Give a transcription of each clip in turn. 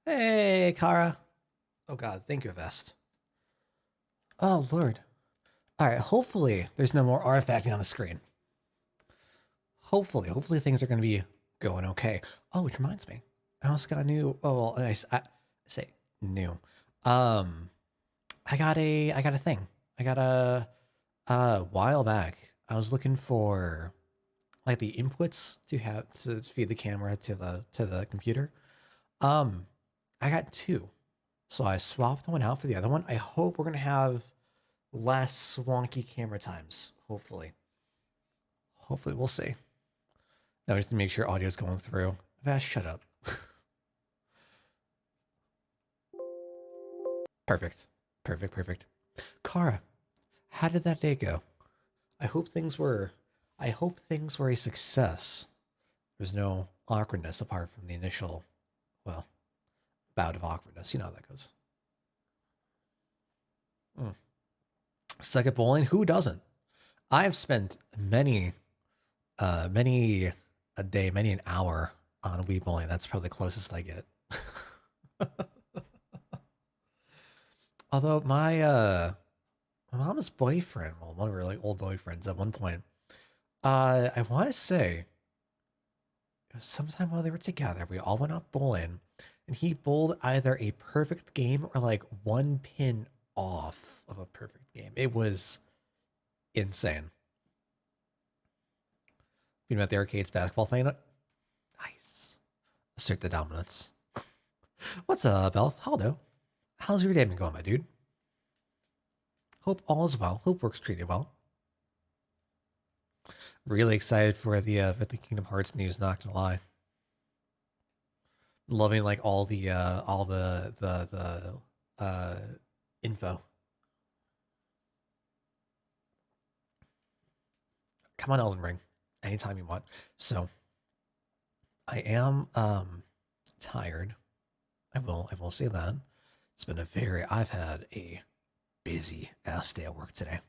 Hey, Kara. Oh god, thank you, Vest. Oh lord. Alright, hopefully there's no more artifacting on the screen. Hopefully things are gonna be going okay. Oh, which reminds me. I also got a new I say new. Um I got a thing. I got a while back. I was looking for like the inputs to have to feed the camera to the computer. Um I got two. So I swapped one out for the other one. I hope we're gonna have less wonky camera times. Hopefully we'll see. Now just to make sure audio's going through. Vash, shut up. Perfect. Perfect. Kara, how did that day go? I hope things were I hope things were a success. There's no awkwardness apart from the initial, well, bout of awkwardness. You know how that goes. Mm. Suck at bowling? Who doesn't? I've spent many a day, many an hour on Wii bowling. That's probably the closest I get. Although my mom's boyfriend, well, one of her like old boyfriends at one point, I want to say it was sometime while they were together. We all went out bowling, and he bowled either a perfect game or like one pin off of a perfect game. It was insane. You know, at the arcades basketball thing. Nice. Assert the dominance. What's up, Elf? Haldo. How's your day been going, my dude? Hope all is well. Hope work's treated well. Really excited for the Kingdom Hearts news. Not gonna lie, loving like all the info. Come on, Elden Ring, anytime you want. So I am tired. I will say that it's been a very I've had a busy ass day at work today.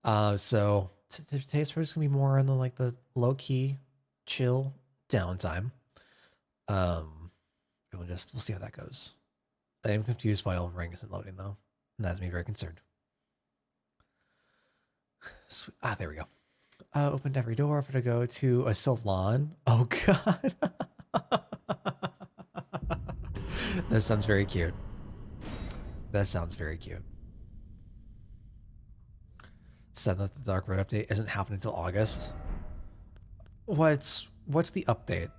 So today's supposed to be more on the like the low key, chill downtime. Um, we'll see how that goes. I am confused why Elden Ring isn't loading though, and that has me very concerned. Sweet. Ah, there we go. Opened every door for to go to a salon. Oh god, that sounds very cute. That sounds very cute. Said that the Dark Road update isn't happening until August. What's the update?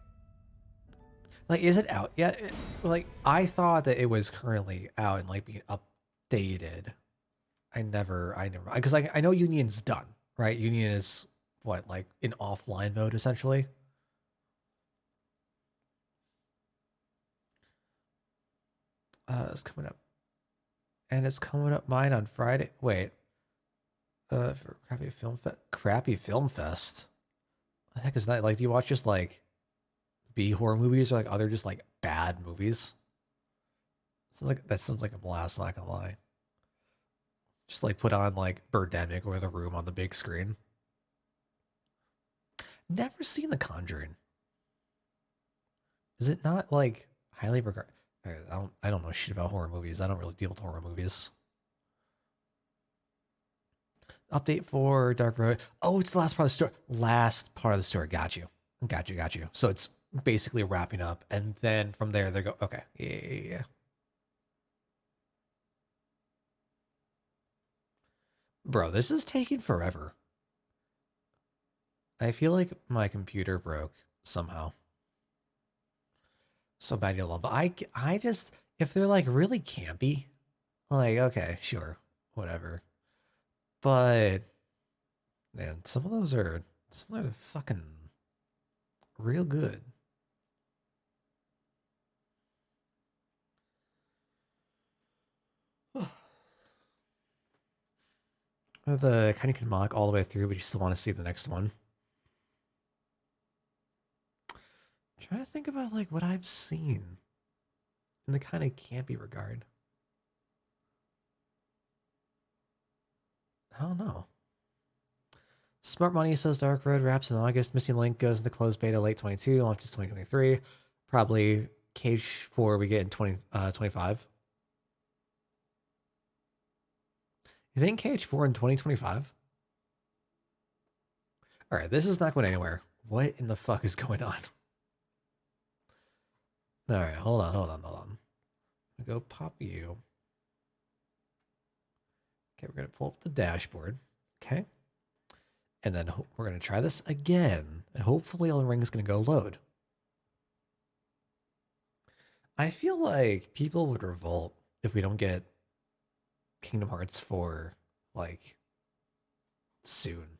Like, is it out yet? Like, I thought that it was currently out and like being updated. Because I know Union's done, right? Union is what, like in offline mode essentially. It's coming up, and it's coming up mine on Friday. Wait, for Crappy Film Fest. What the heck is that? Like, do you watch just like B horror movies or like other just like bad movies? Sounds like a blast. Not gonna lie. Just like put on like Birdemic or The Room on the big screen. Never seen The Conjuring. Is it not like highly regarded? I don't know shit about horror movies. I don't really deal with horror movies. Update for Dark Road. Oh, it's the last part of the story. Last part of the story. Got you. So it's basically wrapping up, and then from there they go. Okay, yeah. Bro, this is taking forever. I feel like my computer broke somehow. So bad you love. I just if they're like really campy, like okay, sure, whatever. But man, some of those are fucking real good. The kind of can mock all the way through, but you still want to see the next one. I'm trying to think about like what I've seen in the kind of campy regard. I don't know. Smart Money says Dark Road wraps in August. Missing Link goes into closed beta late 22, launches 2023. Probably Cage 4 we get in 25? You think Cage 4 in 2025? Alright, this is not going anywhere. What in the fuck is going on? Alright, hold on. I'll go pop you. Okay, we're going to pull up the dashboard. Okay. And then we're going to try this again. And hopefully Elden Ring is going to go load. I feel like people would revolt if we don't get Kingdom Hearts 4, like, soon.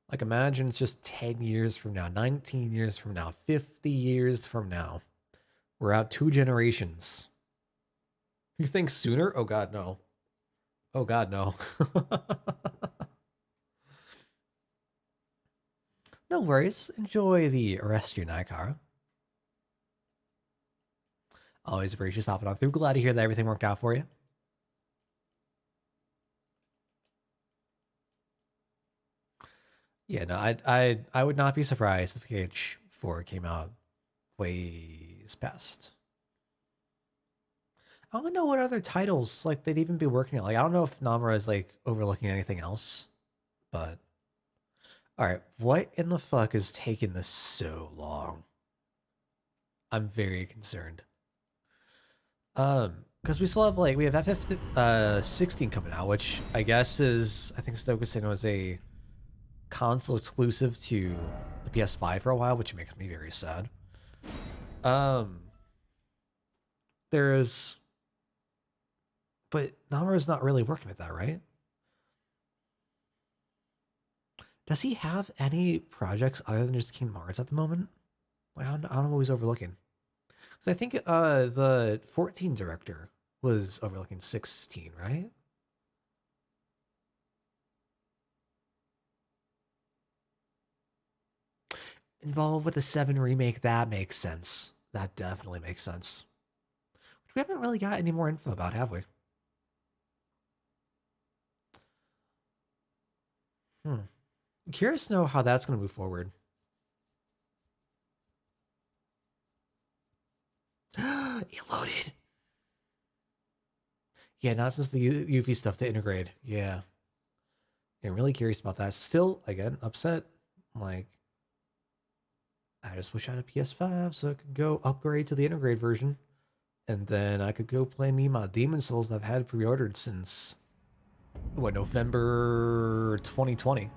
Like, imagine it's just 10 years from now, 19 years from now, 50 years from now. We're out 2 generations. You think sooner? Oh god, no. Oh god, no. No worries. Enjoy the rest of your night, Kara. Always appreciate you stopping on through. Glad to hear that everything worked out for you. Yeah, no, I would not be surprised if KH4 came out ways past. I don't know what other titles like they'd even be working on. Like I don't know if Namura is like overlooking anything else, but all right, what in the fuck is taking this so long? I'm very concerned. Because we still have like we have FF16 coming out, which I guess is I think Stoke was saying was a console exclusive to the PS5 for a while, which makes me very sad. There's but Namura's not really working with that, right? Does he have any projects other than just Kingdom Hearts at the moment? Like, I don't know what he's overlooking. Because I think the 14 director was overlooking 16, right? Involved with the 7 remake, that makes sense. That definitely makes sense. Which we haven't really got any more info about, have we? I'm curious to know how that's going to move forward. It loaded. Yeah, not since the UV stuff to integrate. Yeah. I'm really curious about that. Still, again, upset. Like, I just wish I had a PS5 so I could go upgrade to the integrate version. And then I could go play me my Demon Souls that I've had pre-ordered since, what, November 2020.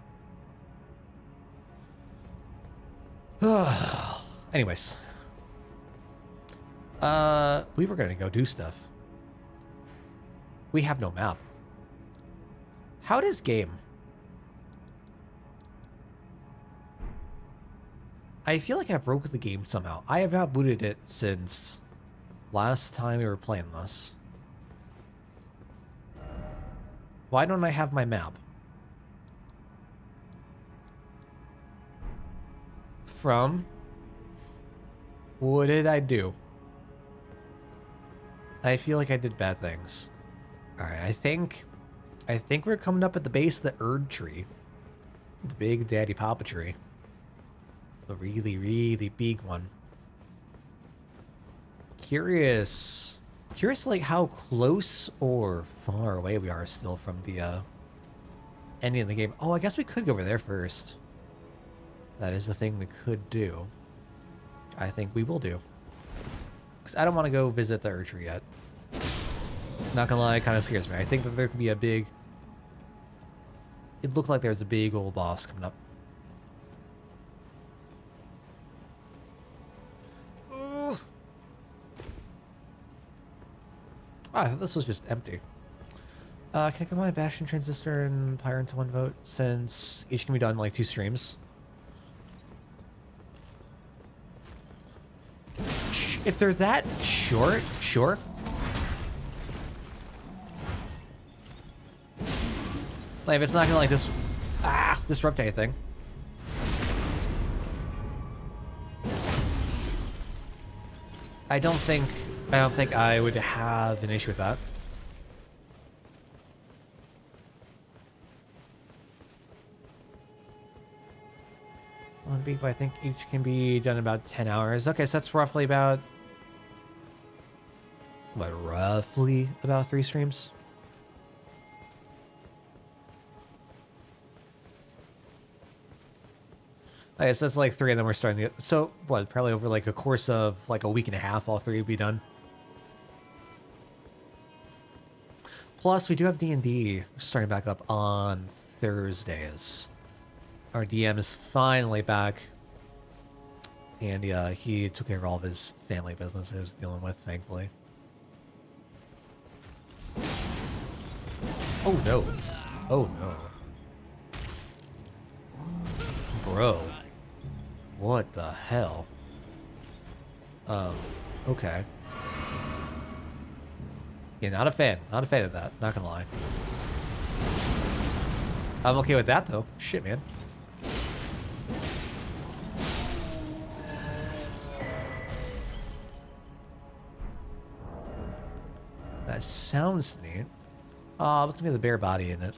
Anyways. We were gonna go do stuff. We have no map. How does game? I feel like I broke the game somehow. I have not booted it since last time we were playing this. Why don't I have my map? From? What did I do? I feel like I did bad things. Alright, I think we're coming up at the base of the Erdtree. The big daddy papa tree. The really, really big one. Curious like how close or far away we are still from the ending of the game. Oh, I guess we could go over there first. That is the thing we could do. I think we will do. Because I don't want to go visit the Erdtree yet. Not gonna lie, it kind of scares me. I think that there could be a big... It looked like there's a big old boss coming up. Ugh. Oh, I thought this was just empty. Can I combine my Bastion Transistor and Pyre into one vote? Since each can be done in like 2 streams. If they're that short, sure. Like, if it's not gonna like disrupt anything. I don't think I would have an issue with that. One beat, but I think each can be done in about 10 hours. Okay, so that's roughly about roughly about 3 streams. I guess that's like 3 of them we're starting to get. So, what, probably over like a course of like a week and a half, all 3 would be done. Plus, we do have D&D starting back up on Thursdays. Our DM is finally back. And he took care of all of his family business he was dealing with, thankfully. Oh no. Oh no. Bro. What the hell? Okay. Yeah, not a fan. Not a fan of that. Not gonna lie. I'm okay with that, though. Shit, man. That sounds neat. What's gonna be the bare body in it?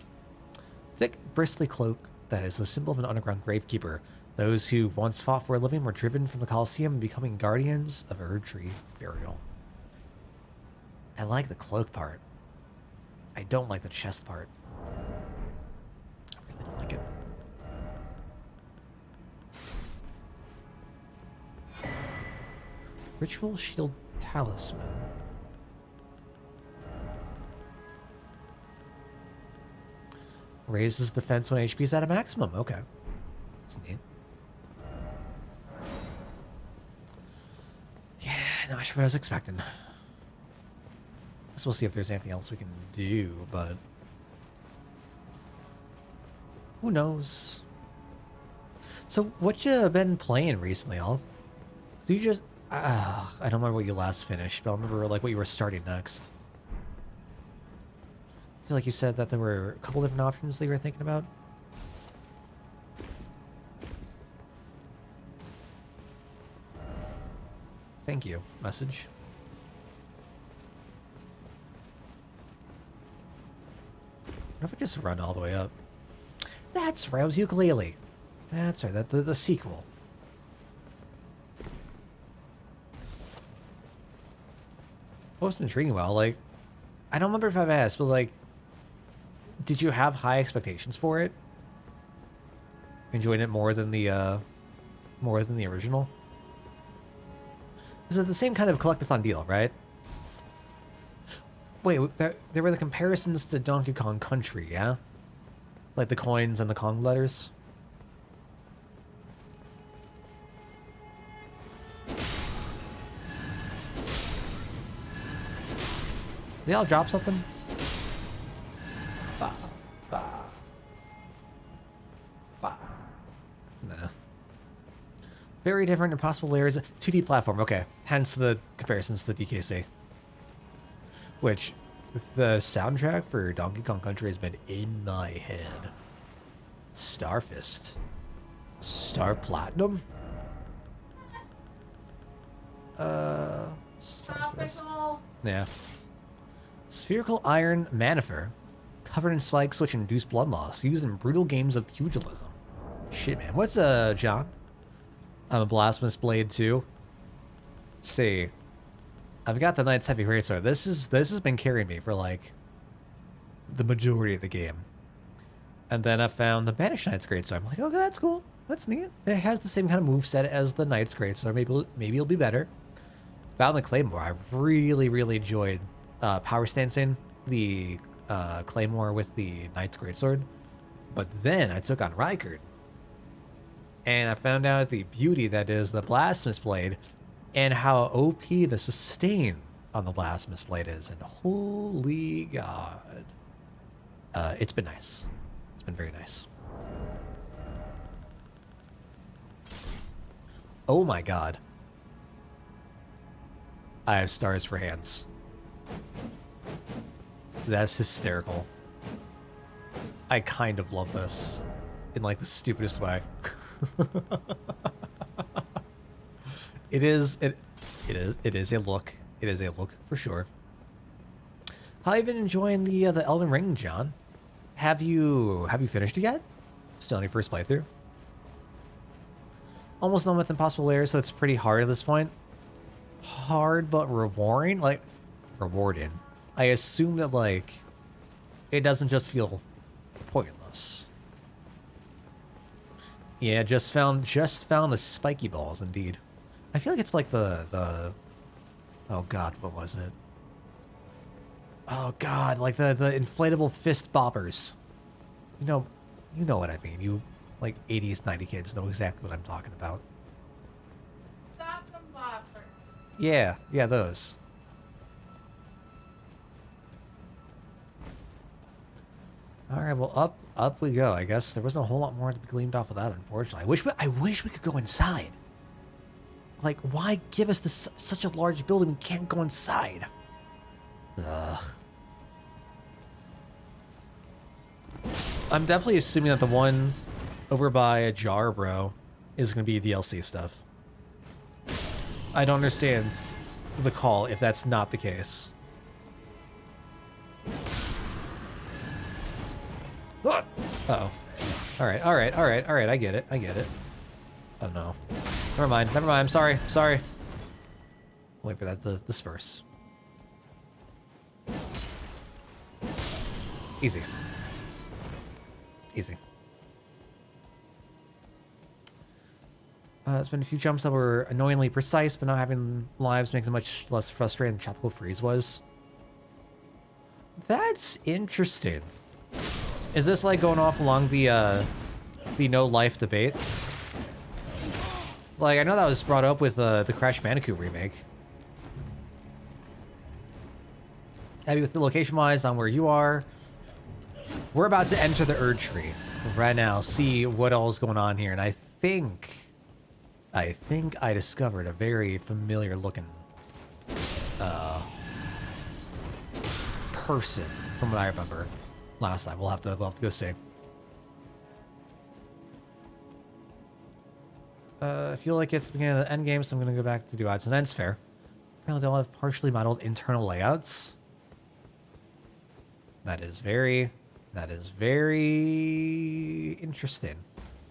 Thick, bristly cloak that is the symbol of an underground gravekeeper. Those who once fought for a living were driven from the Colosseum, becoming guardians of Erdtree burial. I like the cloak part. I don't like the chest part. I really don't like it. Ritual Shield Talisman. Raises defense when HP is at a maximum. Okay. That's neat. Yeah, not sure what I was expecting. Guess we'll see if there's anything else we can do, but who knows? So, what you been playing recently, Al? So you just I don't remember what you last finished, but I remember like what you were starting next. I feel like you said that there were a couple different options that you were thinking about. Thank you. Message. What if I just run all the way up? That's right, it was ukulele. That's right, that's the sequel. What's been intriguing about, like, I don't remember if I've asked, but like, did you have high expectations for it? Enjoying it more than the original? Is it the same kind of collectathon deal, right? Wait, there were the comparisons to Donkey Kong Country, yeah? Like the coins and the Kong letters? They all drop something? Bah, bah, bah. Nah. Very different, impossible layers. 2D platform, okay. Hence the comparisons to DKC. Which, the soundtrack for Donkey Kong Country has been in my head. Starfist. Star Platinum? Starfist. Yeah. Spherical iron manifer, covered in spikes which induce blood loss, used in brutal games of pugilism. Shit, man. What's John? I'm a blasphemous blade too. See, I've got the Knight's Heavy Greatsword. This has been carrying me for like the majority of the game. And then I found the Banished Knight's Greatsword. I'm like, okay, that's cool. That's neat. It has the same kind of moveset as the Knight's Greatsword. Maybe it'll be better. Found the Claymore. I really enjoyed power stancing the Claymore with the Knight's Greatsword. But then I took on Rykard. And I found out the beauty that is the Blasphemous Blade and how OP the sustain on the Blasphemous Blade is. And holy God. It's been nice. It's been very nice. Oh my God. I have stars for hands. That's hysterical. I kind of love this in like the stupidest way. It is a look. It is a look for sure. How have you been enjoying the Elden Ring, John? Have you finished it yet? Still on your first playthrough? Almost done with Impossible Layers, so it's pretty hard at this point. Hard but rewarding, like rewarding. I assume that, like, it doesn't just feel pointless. Yeah, just found the spiky balls, indeed. I feel like it's like the oh god, what was it? Oh god, like the inflatable fist boppers. You know what I mean. You like 80s, 90 kids know exactly what I'm talking about. Stop them, Bopper. Yeah, those. All right, well, up we go. I guess there wasn't a whole lot more to be gleaned off of that, unfortunately. I wish we could go inside. Like, why give us this such a large building we can't go inside? Ugh. I'm definitely assuming that the one over by Jarbro is going to be DLC stuff. I don't understand the call if that's not the case. Uh-oh. Alright, I get it. Oh no. Never mind, I'm sorry. Wait for that to disperse. Easy. It's been a few jumps that were annoyingly precise, but not having lives makes it much less frustrating than Tropical Freeze was. That's interesting. Is this like going off along the no life debate? Like, I know that was brought up with the Crash Bandicoot remake. Happy with the location-wise on where you are. We're about to enter the Erdtree right now, see what all is going on here, and I think I discovered a very familiar looking person from what I remember last time. We'll have to go see. I feel like it's the beginning of the end game, so I'm gonna go back to do odds and ends. Fair. Apparently, they all have partially modeled internal layouts. That is very interesting.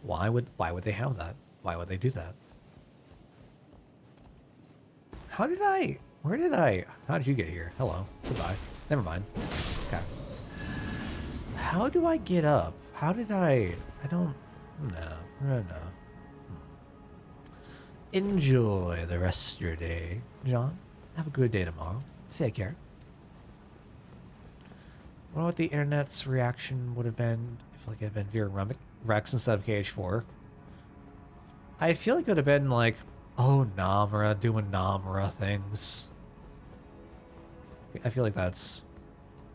Why would they have that? Why would they do that? How did you get here? Hello. Goodbye. Never mind. Okay. How do I get up? I don't know. Enjoy the rest of your day, John. Have a good day tomorrow. Take care. I wonder what the internet's reaction would have been if like it had been Vera Rex instead of KH4. I feel like it would have been like, oh, Namra doing Namra things. I feel like that's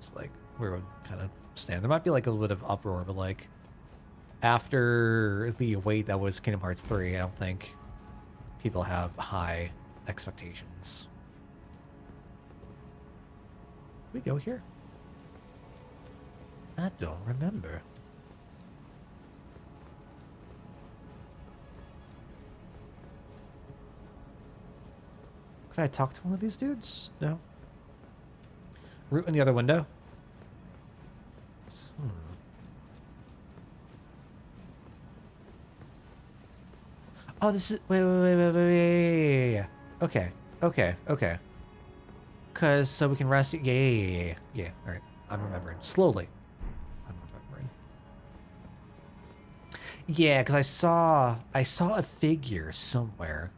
just like where it would kind of stand. There might be like a little bit of uproar, but like after the wait that was Kingdom Hearts 3, I don't think people have high expectations. We go here. I don't remember. Could I talk to one of these dudes? No. Root in the other window? Oh, this is... Wait. Okay. Because, so we can rest... Yeah. Alright. I'm remembering. Slowly. I'm remembering. Yeah, because I saw a figure somewhere.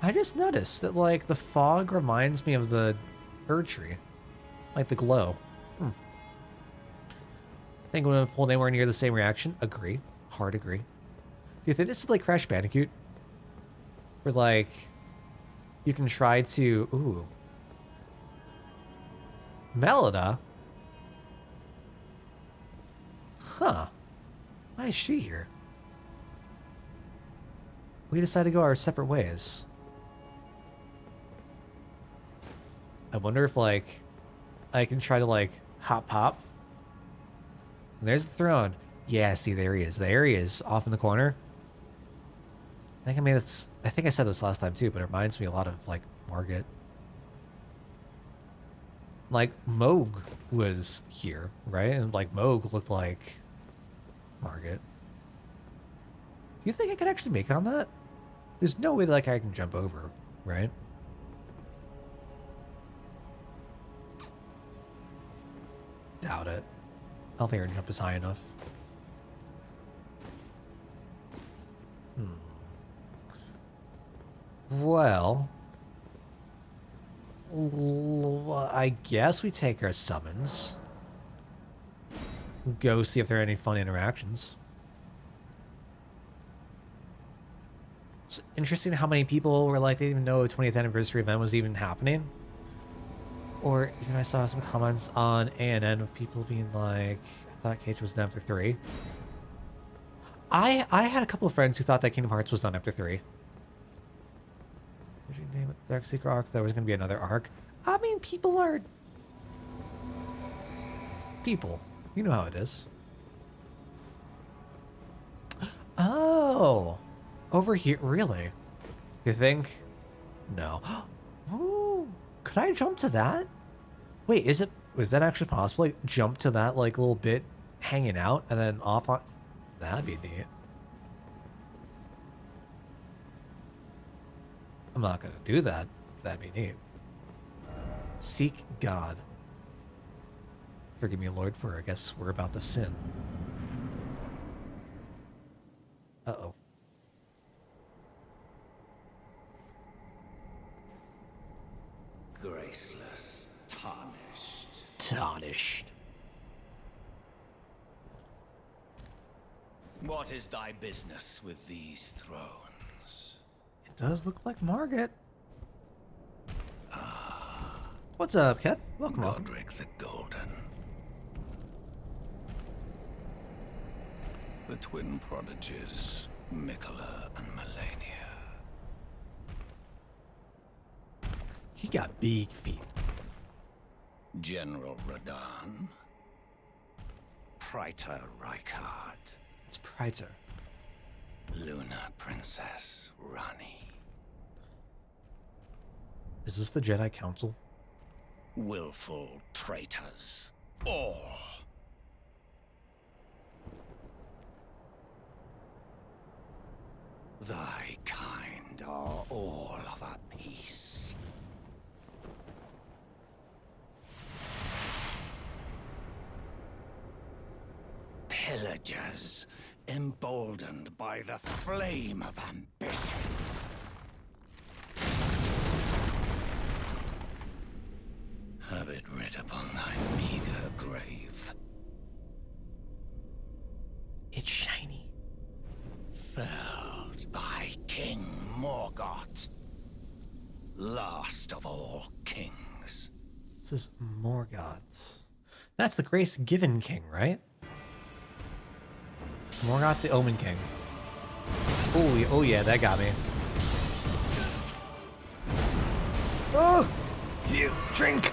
I just noticed that, like, the fog reminds me of the Erdtree. Like, the glow. I think when I pulled anywhere near the same reaction. Agree. Hard agree. Do you think this is like Crash Bandicoot? Where, like, you can try to... Ooh. Melida? Huh. Why is she here? We decided to go our separate ways. I wonder if, like, I can try to, like, hop. There's the throne. Yeah, see, there he is, off in the corner. I think I said this last time too, but it reminds me a lot of, like, Margit. Like, Moog was here, right? And, like, Moog looked like Margit. Do you think I could actually make it on that? There's no way like I can jump over, right? Doubt it. I don't think our jump is high enough. Well, I guess we take our summons. Go see if there are any fun interactions. It's interesting how many people were like, they didn't even know a 20th anniversary event was even happening. Or even I saw some comments on ANN of people being like, I thought Cage was done after 3. I had a couple of friends who thought that Kingdom Hearts was done after 3. Did you name it Dark Secret arc? There was going to be another arc. I mean, people are... people. You know how it is. Oh! Over here? Really? You think? No. Ooh! Could I jump to that? Wait, is that actually possible? Like, jump to that, like, little bit hanging out and then off on... That'd be neat. I'm not gonna do that. That'd be neat. Seek God. Forgive me, Lord, for I guess we're about to sin. Uh-oh. Graceless, tarnished. Tarnished. What is thy business with these thrones? It does look like Margaret. What's up, Cat? Welcome, welcome. Godric the Golden. The twin prodigies, Mikola and Melania. He got big feet. General Radahn. Praetor Rykard. It's Praetor. Luna Princess Rani. Is this the Jedi Council? Willful traitors. All. Thy kind are all of a piece. Pillagers, emboldened by the flame of ambition. Have it writ upon thy meager grave. It's shiny. Felled by King Morgoth, last of all kings. This is Morgoth. That's the Grace Given King, right? Morgoth the Omen King. Oh yeah, that got me. Oh! You drink!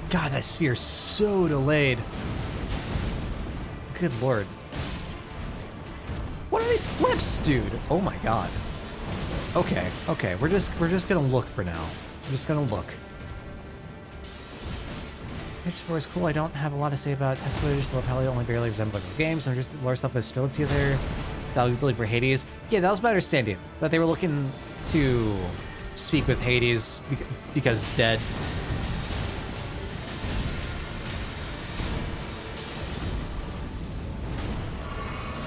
God, that spear's so delayed. Good lord. What are these flips, dude? Oh my god. Okay, okay, we're just gonna look for now. We're just gonna look. Picture 4 is cool. I don't have a lot to say about test footage. The Lapelli only barely resemble the games. I'm just lore stuff is still together. That would be really for Hades. Yeah, that was my understanding. That they were looking to speak with Hades because dead.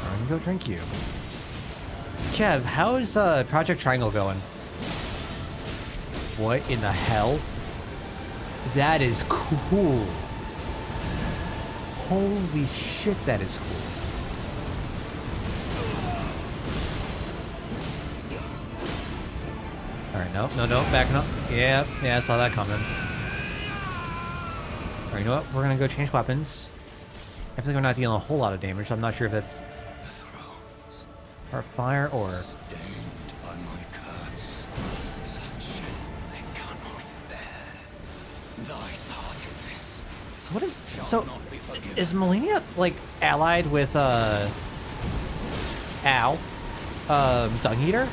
I'm gonna go drink you. Kev, how is Project Triangle going? What in the hell? That is cool. Holy shit, that is cool. Alright, no, backing up. Yeah, I saw that coming. Alright, you know what? We're gonna go change weapons. I feel like we're not dealing a whole lot of damage, so I'm not sure if that's our fire or... Stained by my curse, such I cannot bear. Thy part in this So what is... shall So, not be forgiven. is Melania, like, allied with, Al? Dung Eater?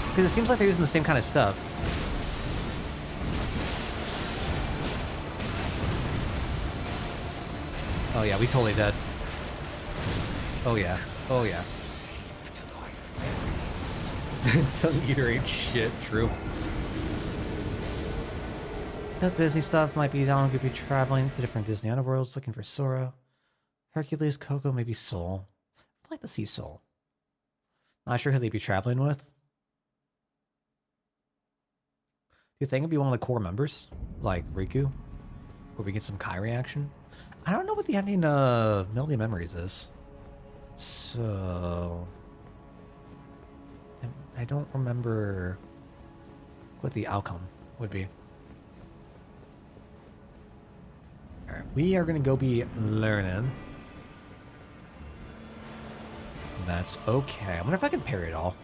Because it seems like they're using the same kind of stuff. Oh yeah, we totally did. Oh yeah. Oh yeah. Seep to thy very Tongue eater ain't shit. True. That Disney stuff might be down if you're traveling to different Disney underworlds looking for Sora. Hercules, Coco, maybe Soul. I'd like to see Soul. Not sure who they'd be traveling with. Do you think it'd be one of the core members? Like Riku? Where we get some Kai reaction? I don't know what the ending of Melody Memories is. So... I don't remember what the outcome would be. Alright, we are gonna go be learning. That's okay. I wonder if I can parry it all.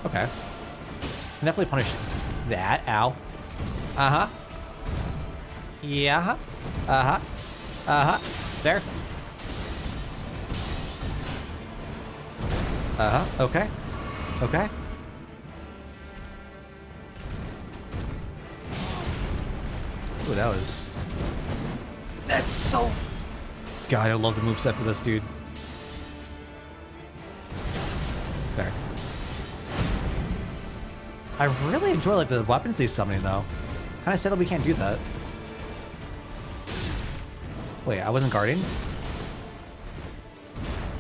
Okay. Can definitely punish that. Ow. Uh-huh. Yeah. Uh-huh. Uh-huh. There. Uh-huh. Okay. Okay. Ooh, that was... That's so... God, I love the moveset for this dude. There. I really enjoy like the weapons he's summoning though. Kind of sad that we can't do that. Wait, I wasn't guarding?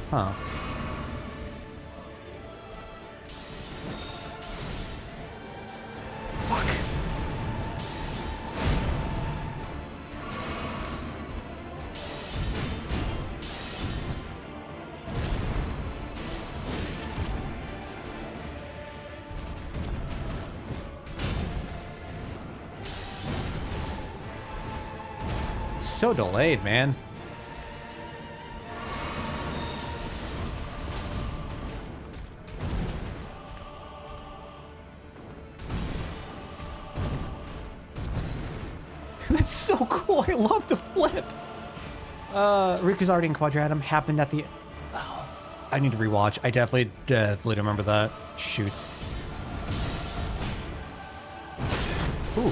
Huh. Fuck. It's so delayed, man. That's so cool. I love the flip. Riku's already in Quadratum. Happened at the... Oh, I need to rewatch. I definitely remember that. Shoots. Ooh.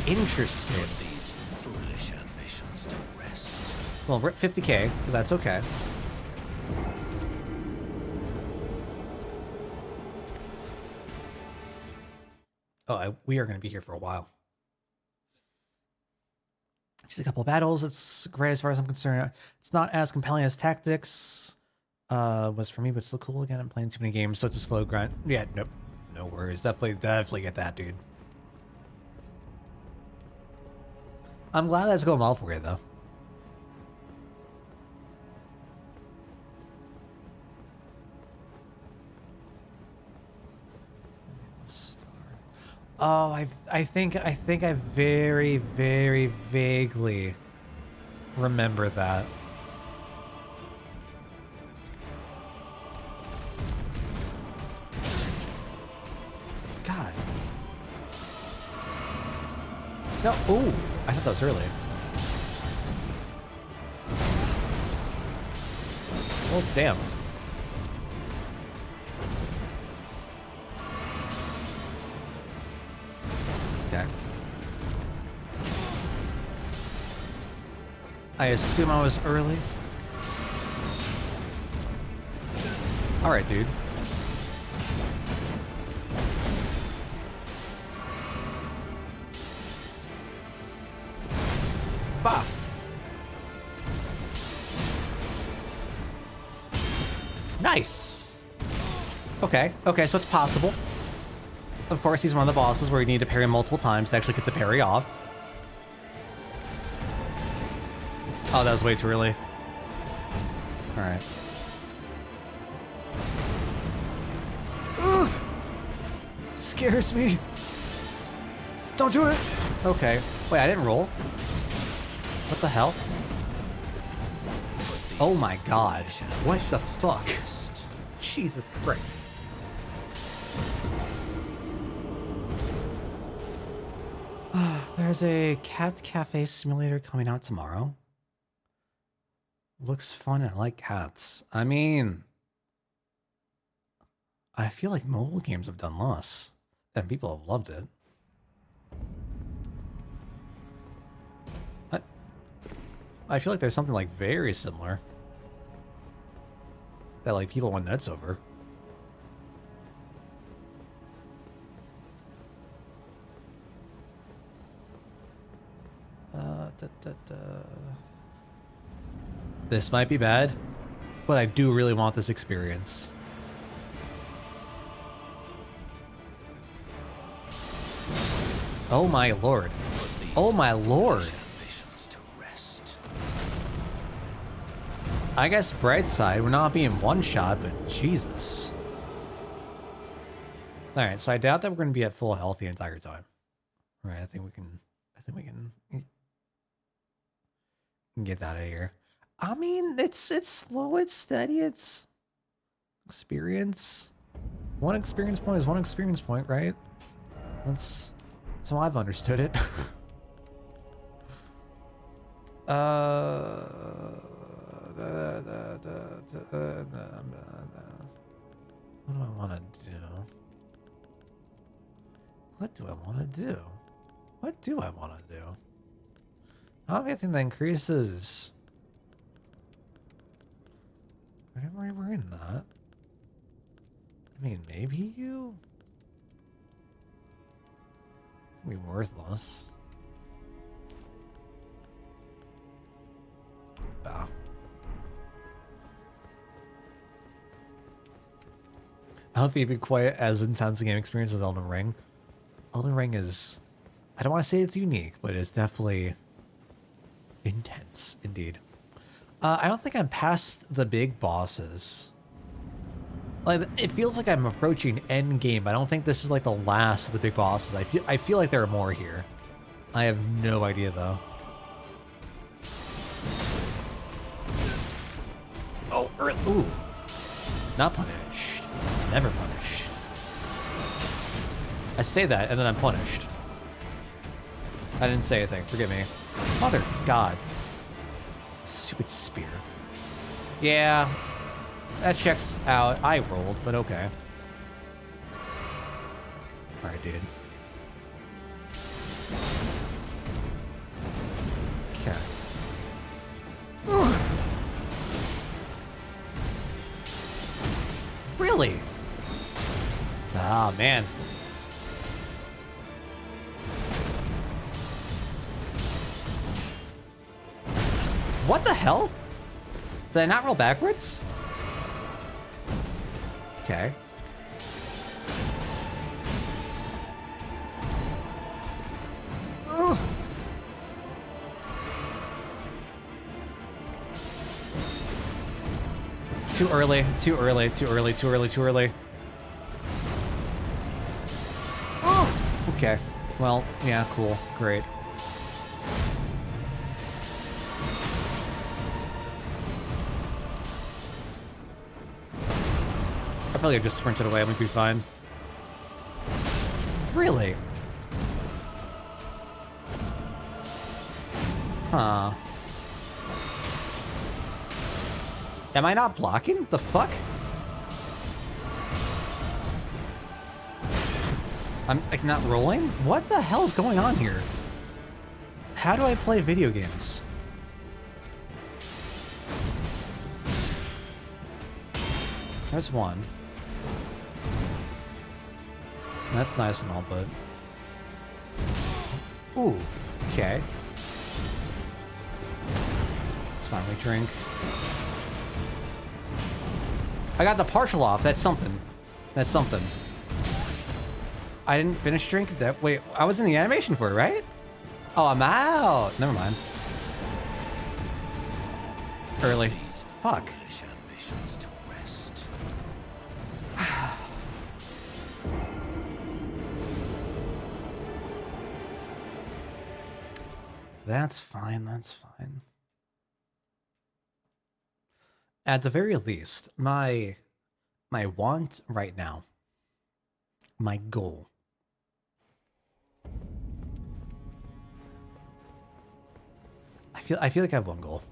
Interesting. these foolish ambitions to rest. Well, we're at 50k, but that's okay. Oh, we are going to be here for a while. Just a couple of battles. It's great as far as I'm concerned. It's not as compelling as Tactics was for me, but still cool. Again, I'm playing too many games, so it's a slow grind. Yeah, nope. No worries. Definitely get that, dude. I'm glad that's going well for you, though. Oh, I think I very, very vaguely remember that. God. No, ooh, I thought that was early. Oh, damn. Okay. I assume I was early. Alright, dude. Bah! Nice! Okay, okay, so it's possible. Of course, he's one of the bosses where you need to parry multiple times to actually get the parry off. Oh, that was way too early. Alright. Ugh! Scares me. Don't do it! Okay. Wait, I didn't roll? What the hell? Oh my god. What the fuck? Jesus Christ. There's a cat cafe simulator coming out tomorrow. Looks fun and I like cats. I mean, I feel like mobile games have done less, and people have loved it. I feel like there's something like very similar that like people went nuts over. This might be bad, but I do really want this experience. Oh my lord. Oh my lord. I guess bright side, we're not being one shot, but Jesus. Alright, so I doubt that we're gonna be at full health the entire time. Alright, I think we can get that out of here. I mean, it's slow, it's steady, it's experience. One experience point is one experience point, right? That's how I've understood it. What do I want to do? What do I want to do? What do I want to do? I don't have anything that increases. Whenever we're in that. I mean, maybe you? It's gonna be worthless. Bah. I don't think it'd be quite as intense a game experience as Elden Ring. Elden Ring is, I don't want to say it's unique, but it's definitely intense, indeed. I don't think I'm past the big bosses. Like, it feels like I'm approaching end game, but I don't think this is like the last of the big bosses. I feel like there are more here. I have no idea though. Oh, ooh. Not punished. Never punished. I say that and then I'm punished. I didn't say anything, forgive me. Mother God. Stupid spear. Yeah, that checks out. I rolled, but okay. Alright, dude. Okay. Ugh. Really? Ah, man. What the hell? Did I not roll backwards? Okay. Ugh. Too early, too early, too early, too early, too early. Oh, okay. Well, yeah, cool, great. I probably just sprinted away, we'd be fine. Really? Huh. Am I not blocking? The fuck? I'm like not rolling? What the hell is going on here? How do I play video games? There's one. That's nice and all, but... Ooh, okay. Let's finally drink. I got the partial off. That's something. That's something. I didn't finish drink that. Wait, I was in the animation for it, right? Oh, I'm out. Never mind. Early. Fuck. That's fine, that's fine. At the very least, my want right now, my goal, I feel like I have one goal.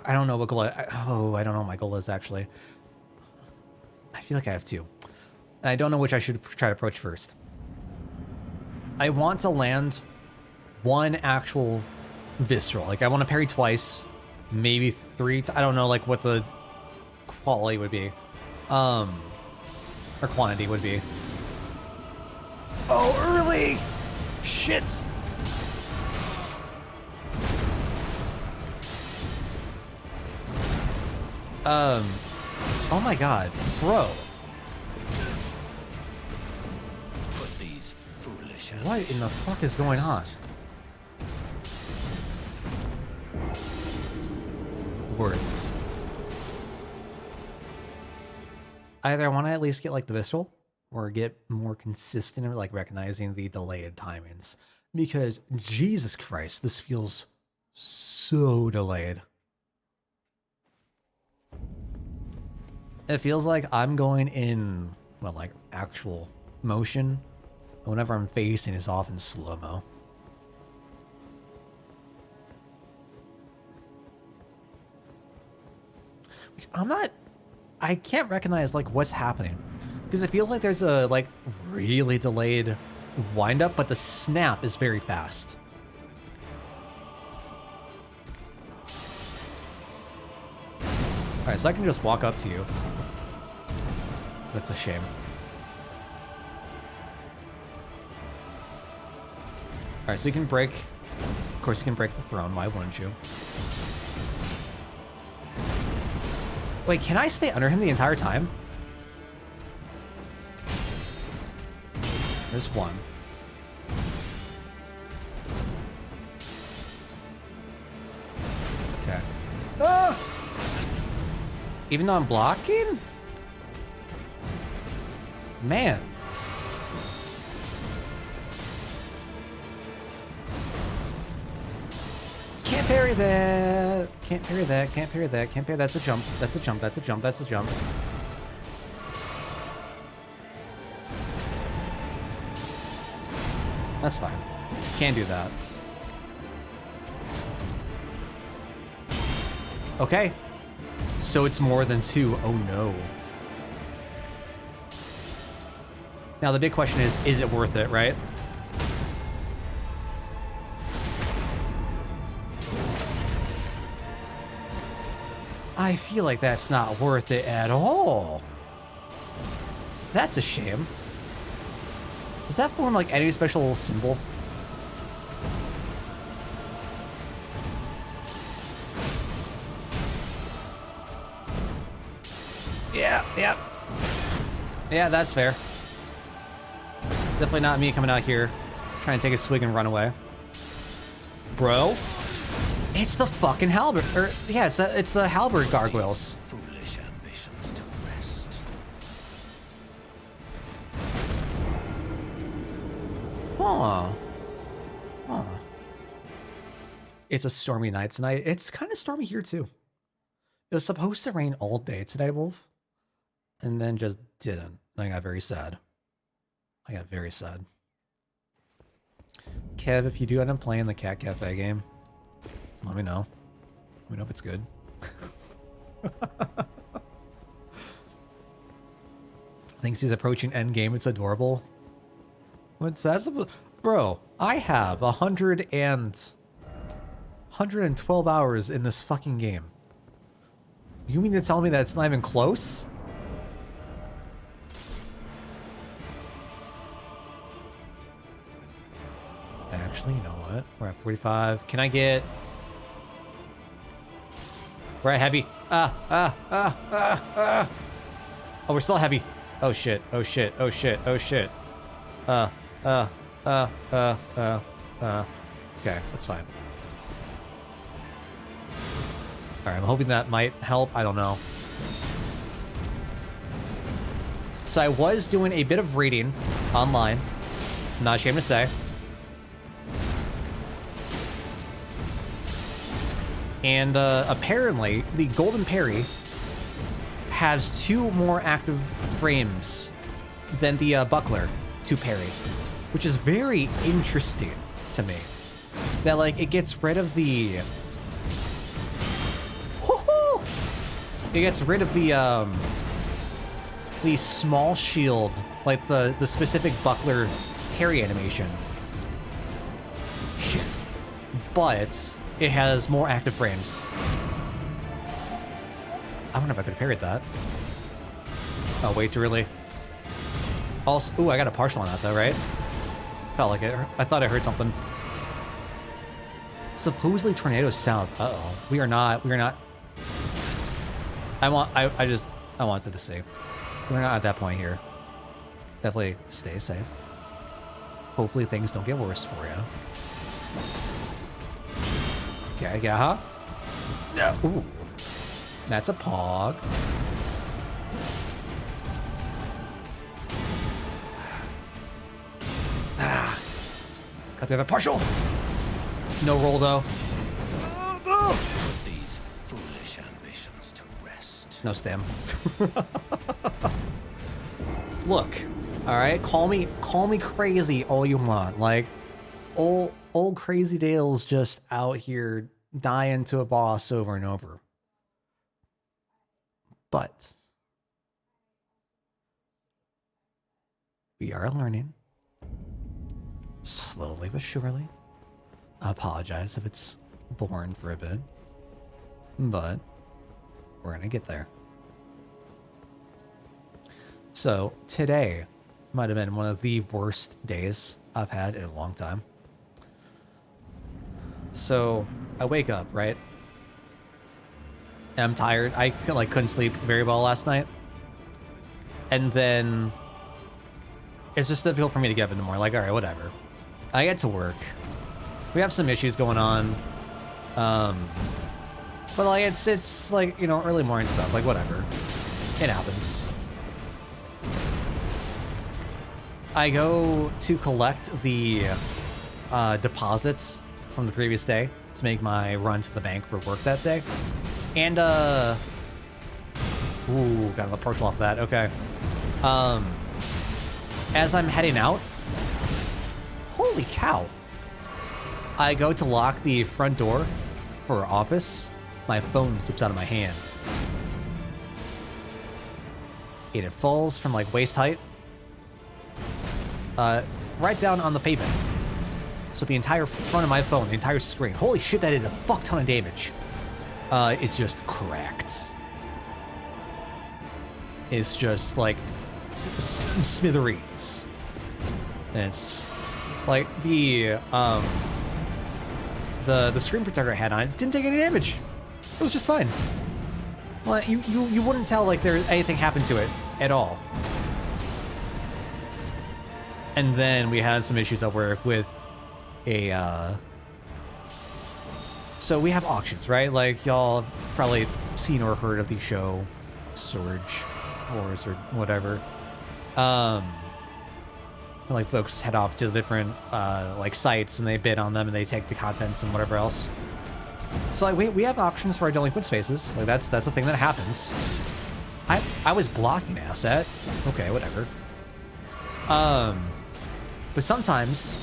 I don't know what goal I don't know what my goal is actually. I feel like I have two. And I don't know which I should try to approach first. I want to land one actual visceral. Like, I want to parry twice, maybe three. I don't know, like, what the quality would be. Or quantity would be. Oh, early! Shit! Oh my god, bro. Put these foolish What in the fuck is going on? Words. Either I want to at least get like the Visceral, or get more consistent at like recognizing the delayed timings. Because Jesus Christ, this feels so delayed. It feels like I'm going in, well, like actual motion. Whenever I'm facing is often slow-mo. Which I can't recognize like what's happening. Because it feels like there's a like really delayed wind up, but the snap is very fast. Alright, so I can just walk up to you. That's a shame. Alright, so you can break... Of course you can break the throne, why wouldn't you? Wait, can I stay under him the entire time? There's one. Okay. Ah! Even though I'm blocking? Man. Can't parry that. Can't parry that. Can't parry that. Can't parry that. That's a jump. That's a jump. That's a jump. That's a jump. That's fine. Can't do that. Okay. So it's more than two. Oh no. Now the big question is it worth it, right? I feel like that's not worth it at all. That's a shame. Does that form like any special symbol? Yeah. Yeah, that's fair. Definitely not me coming out here trying to take a swig and run away. Bro, it's the fucking halberd. Or yeah, it's the halberd gargoyles. foolish ambitions to rest. Huh. It's a stormy night tonight. It's kind of stormy here too. It was supposed to rain all day today, Wolf. And then just didn't. I got very sad. Kev, if you do end up playing the Cat Cafe game, let me know. Let me know if it's good. Thinks he's approaching endgame. It's adorable. What's that supposed? Bro, I have 112 hours in this fucking game. You mean to tell me that it's not even close? Actually, you know what? We're at 45. Can I get... We're at heavy. Oh, we're still heavy. Oh shit. Okay, that's fine. Alright, I'm hoping that might help. I don't know. So I was doing a bit of reading online. I'm not ashamed to say. And apparently, the Golden Parry has 2 more active frames than the Buckler to parry, which is very interesting to me. That, like, it gets rid of the... It gets rid of the small shield Like the specific buckler parry animation. Shit. But it has more active frames. I don't know if I could have parried that. Oh, way too early. Also, ooh, I got a partial on that though, right? Felt like it. I thought I heard something. Supposedly tornado south. Uh-oh. We are not. I wanted to see. We're not at that point here. Definitely stay safe. Hopefully things don't get worse for you. Okay, yeah, huh? No. Ooh. That's a pog. Ah. Got the other partial. No roll though. These foolish ambitions to rest. No stem. Look, all right. Call me crazy all you want. Like, old crazy Dale's just out here dying to a boss over and over. But we are learning slowly but surely. I apologize if it's boring for a bit, but we're gonna get there. So today might have been one of the worst days I've had in a long time. So I wake up, right? And I'm tired. I couldn't sleep very well last night. And then it's just difficult for me to get up in the morning. Like, all right, whatever. I get to work. We have some issues going on. But like it's like, you know, early morning stuff. Like, whatever. It happens. I go to collect the deposits from the previous day to make my run to the bank for work that day. And, ooh, got a partial off of that. Okay. As I'm heading out, holy cow. I go to lock the front door for our office. My phone slips out of my hands. And it falls from like waist height. Right down on the pavement. So the entire front of my phone, the entire screen, holy shit, that did a fuck ton of damage. Is just cracked. It's just like smithereens. And it's like the screen protector I had on didn't take any damage. It was just fine. Well, you wouldn't tell like there anything happened to it at all. And then we had some issues at work with a so we have auctions, right? Like y'all probably seen or heard of the show Surge Wars or whatever. Like folks head off to the different like sites and they bid on them and they take the contents and whatever else. So like we have auctions for our delinquent spaces. Like that's the thing that happens. I was blocking asset. Okay, whatever. But sometimes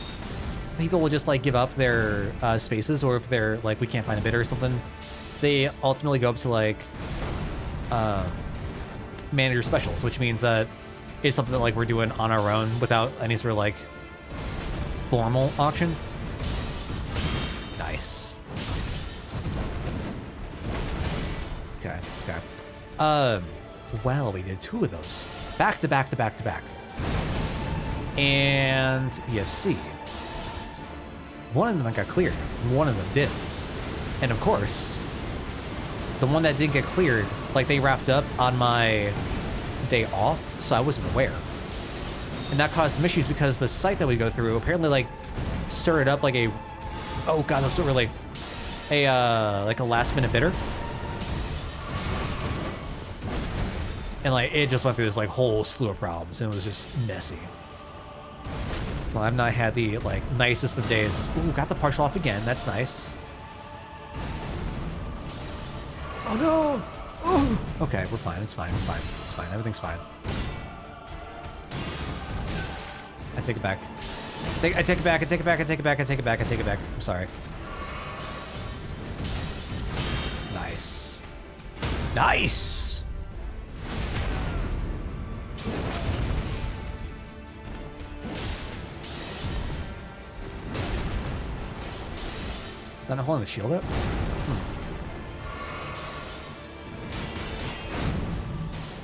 people will just like give up their spaces, or if they're like we can't find a bidder or something, they ultimately go up to like manager specials, which means that it's something that like we're doing on our own without any sort of like formal auction. Nice. Okay. Well, we did 2 of those back to back to back to back, and you see, one of them got cleared, one of them didn't, and of course, the one that didn't get cleared, like they wrapped up on my day off, so I wasn't aware. And that caused some issues because the site that we go through apparently like stirred up like a, oh god, that's not really like a last minute bidder. And like it just went through this like whole slew of problems and it was just messy. So I've not had the like nicest of days. Ooh, got the partial off again. That's nice. Oh no! Oh. Okay, we're fine. It's fine. It's fine. It's fine. Everything's fine. I take it back. I take it back. I take it back. I take it back. I take it back. I take it back. I'm sorry. Nice. Nice! that not holding the shield up?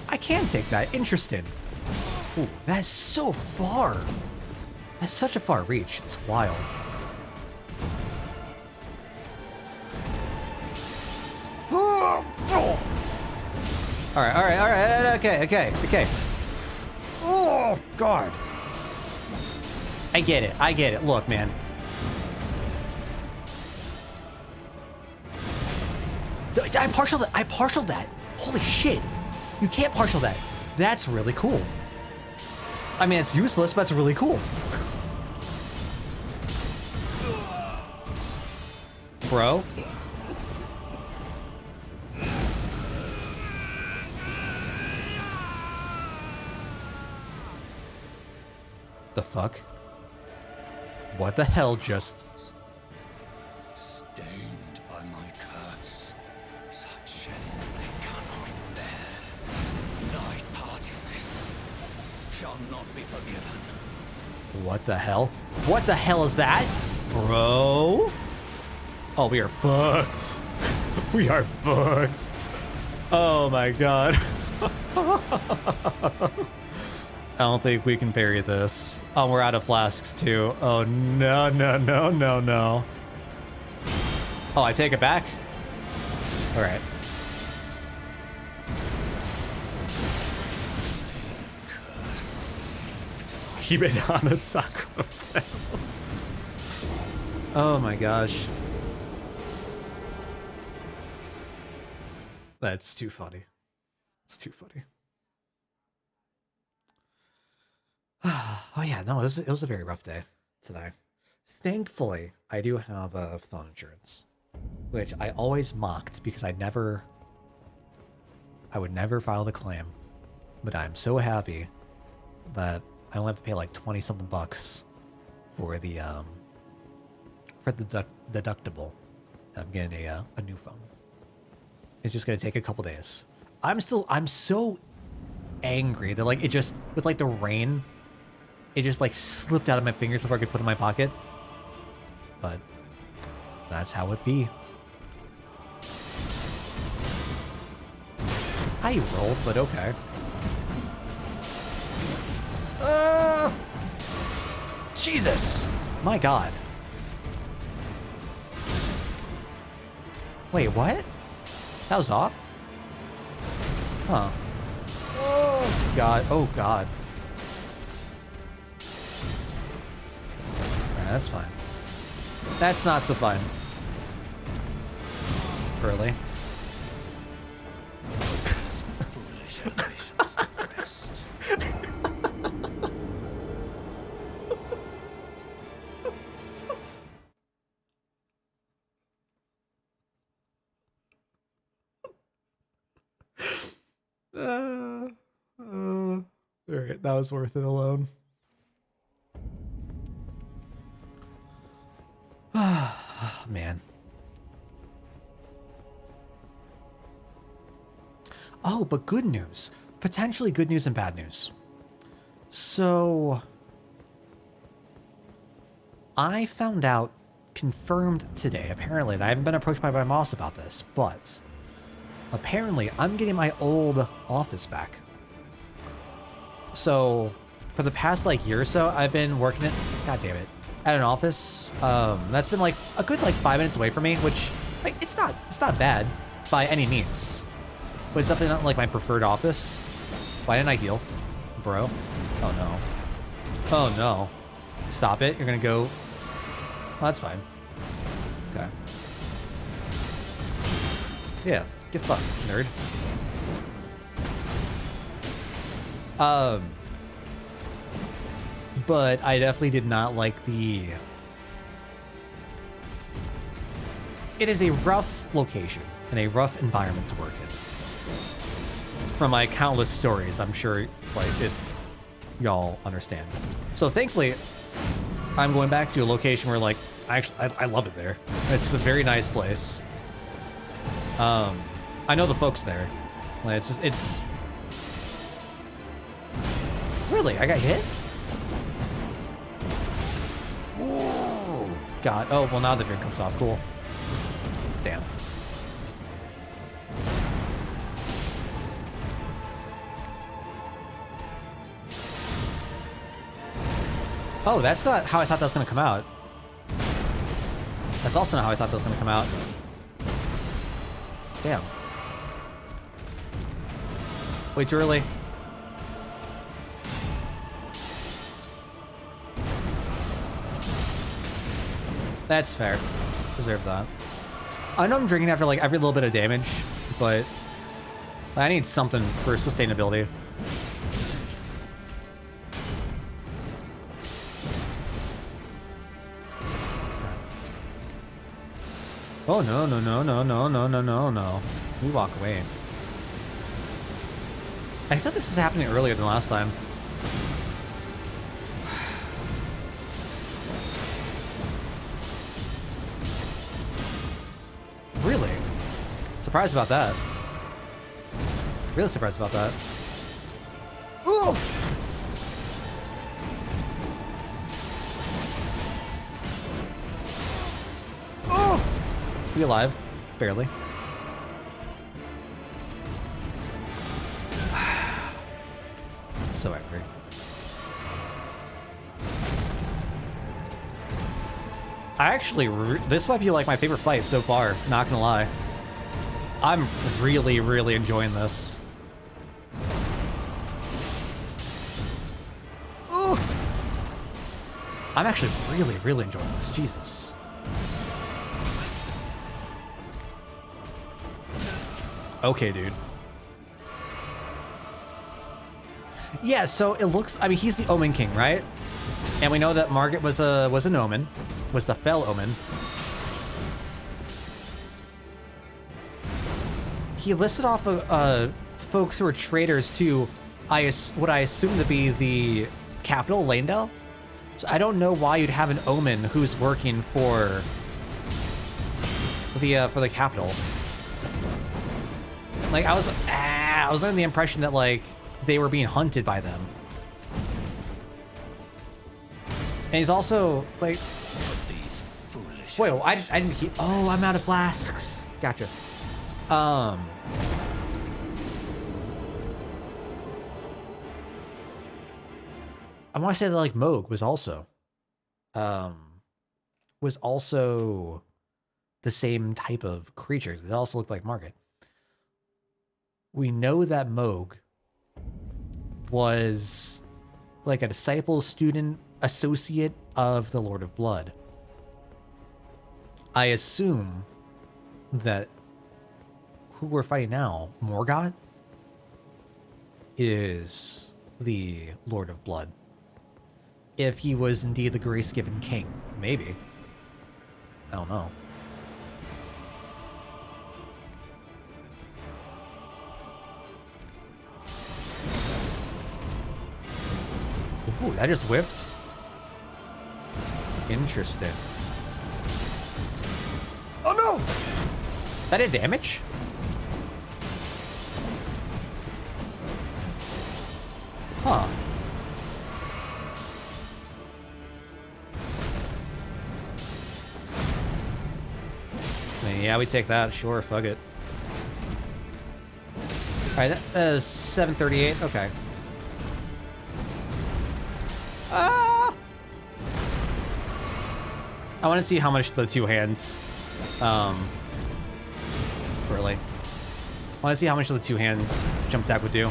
I can take that. Interesting. Ooh, that's so far. That's such a far reach. It's wild. Alright, okay. Oh, God. I get it. Look, man. I partialed that. Holy shit. You can't partial that. That's really cool. I mean, it's useless, but it's really cool. Bro. The fuck? What the hell just... Stained by my curse, such shame I cannot bear. Thy part in this shall not be forgiven. What the hell? What the hell is that? Bro? Oh, we are fucked. We are fucked. Oh my god. I don't think we can parry this. Oh, we're out of flasks too. Oh, no. Oh, I take it back? All right. Keep it on the Sakura. Oh my gosh. That's too funny. It's too funny. Oh yeah, no, it was a very rough day today. Thankfully, I do have phone insurance, which I always mocked because I would never file the claim. But I'm so happy that I only have to pay like 20 something bucks for the deductible. I'm getting a new phone. It's just gonna take a couple days. I'm so angry that like it just with like the rain. It just like slipped out of my fingers before I could put it in my pocket. But that's how it be. I rolled, but okay. Jesus! My god. Wait, what? That was off? Huh. Oh god, oh god. That's fine. That's not so fine. Early. Alright, that was worth it alone. Man. Oh, but good news. Potentially good news and bad news. So, I found out, confirmed today, apparently, and I haven't been approached by my boss about this, but apparently I'm getting my old office back. So, for the past like year or so, I've been working at an office that's been like a good like 5 minutes away from me, which like, it's not bad by any means, but it's definitely not like my preferred office. Why didn't I heal, bro? Oh no, oh no, stop it! You're gonna go. Oh, that's fine. Okay. Yeah, get fucked, nerd. But I definitely did not like the... It is a rough location and a rough environment to work in. From my countless stories, I'm sure like y'all understand. So thankfully, I'm going back to a location where like I love it there. It's a very nice place. I know the folks there. Like, it's really, I got hit? Oh, God. Oh, well, now the drink comes off. Cool. Damn. Oh, that's not how I thought that was gonna come out. That's also not how I thought that was gonna come out. Damn. Way too early. That's fair. Deserve that. I know I'm drinking after like every little bit of damage, but I need something for sustainability. Oh no no no no no no no no no. We walk away. I thought this was happening earlier than last time. Really? Surprised about that. Really surprised about that. Ooh! Oh! We alive? Barely. So angry. I actually, this might be like my favorite fight so far, not gonna lie. I'm really, really enjoying this. Ooh. I'm actually really, really enjoying this, Jesus. Okay, dude. Yeah, so it looks, I mean, he's the Omen King, right? And we know that Margaret was an Omen, was the Fell Omen. He listed off folks who are traitors to what I assume to be the capital, Lanedale. So I don't know why you'd have an Omen who's working for the capital. Like I was under the impression that like they were being hunted by them. And he's also like, wait, I didn't keep. Oh, I'm out of flasks. Gotcha. I want to say that like Moog was also the same type of creatures. They also looked like Margaret. We know that Moog was like a disciple, student, associate of the Lord of Blood. I assume that who we're fighting now, Morgoth, is the Lord of Blood. If he was indeed the grace-given king. Maybe. I don't know. Ooh, that just whiffed? Interesting. Oh no! That did damage? Huh. I mean, yeah, we take that. Sure, fuck it. Alright, that is 738. Okay. Ah! I want to see how much the two hands, really. I want to see how much the two hands jump attack would do.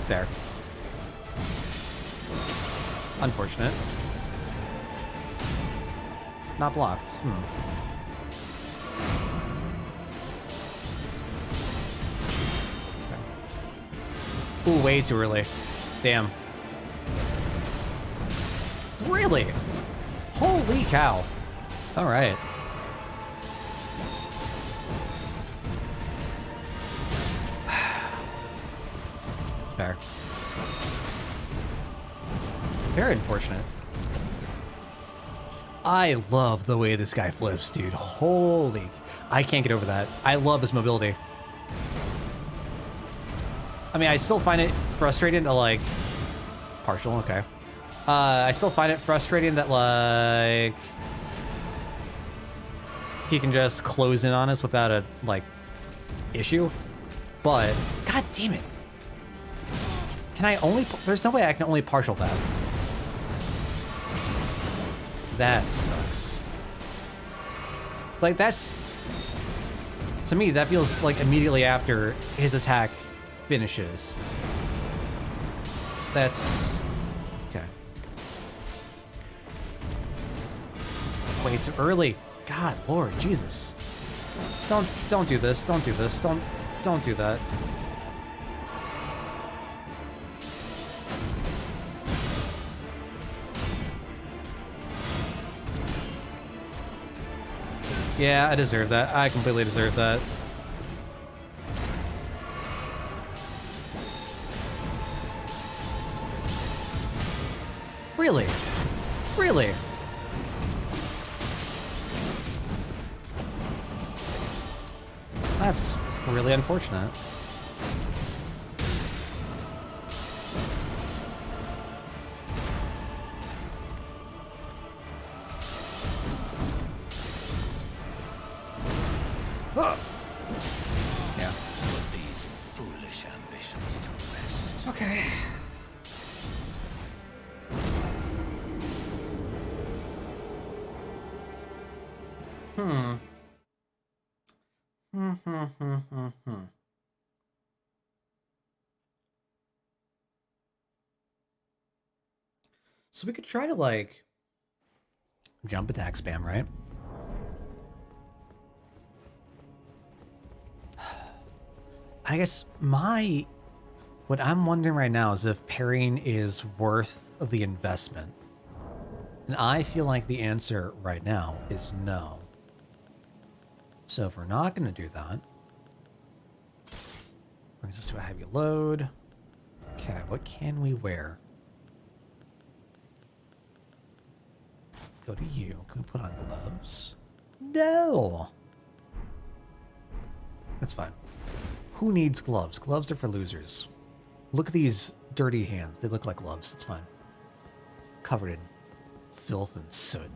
Fair. Unfortunate. Not blocked. Okay. Ooh, way too early. Damn. Really? Holy cow. All right. Fair. Very unfortunate. I love the way this guy flips, dude. Holy... I can't get over that. I love his mobility. I mean, I still find it frustrating that, like... Partial, okay. I still find it frustrating that, like... he can just close in on us without a, like, issue. But, god damn it. Can I only, there's no way I can only partial that. That sucks. Like, that's, to me, that feels like immediately after his attack finishes. That's, okay. Way too early. God, Lord, Jesus. Don't do this, don't do this, don't do that. Yeah, I deserve that. I completely deserve that. Really? Really? That's really unfortunate. Yeah. Put these foolish ambitions to rest. Okay. So we could try to, like, jump attack spam, right? I guess what I'm wondering right now is if parrying is worth the investment. And I feel like the answer right now is no. So if we're not going to do that, brings us to a heavy load. Okay, what can we wear? Go to you. Can we put on gloves? No! That's fine. Who needs gloves? Gloves are for losers. Look at these dirty hands. They look like gloves. It's fine. Covered in filth and soot.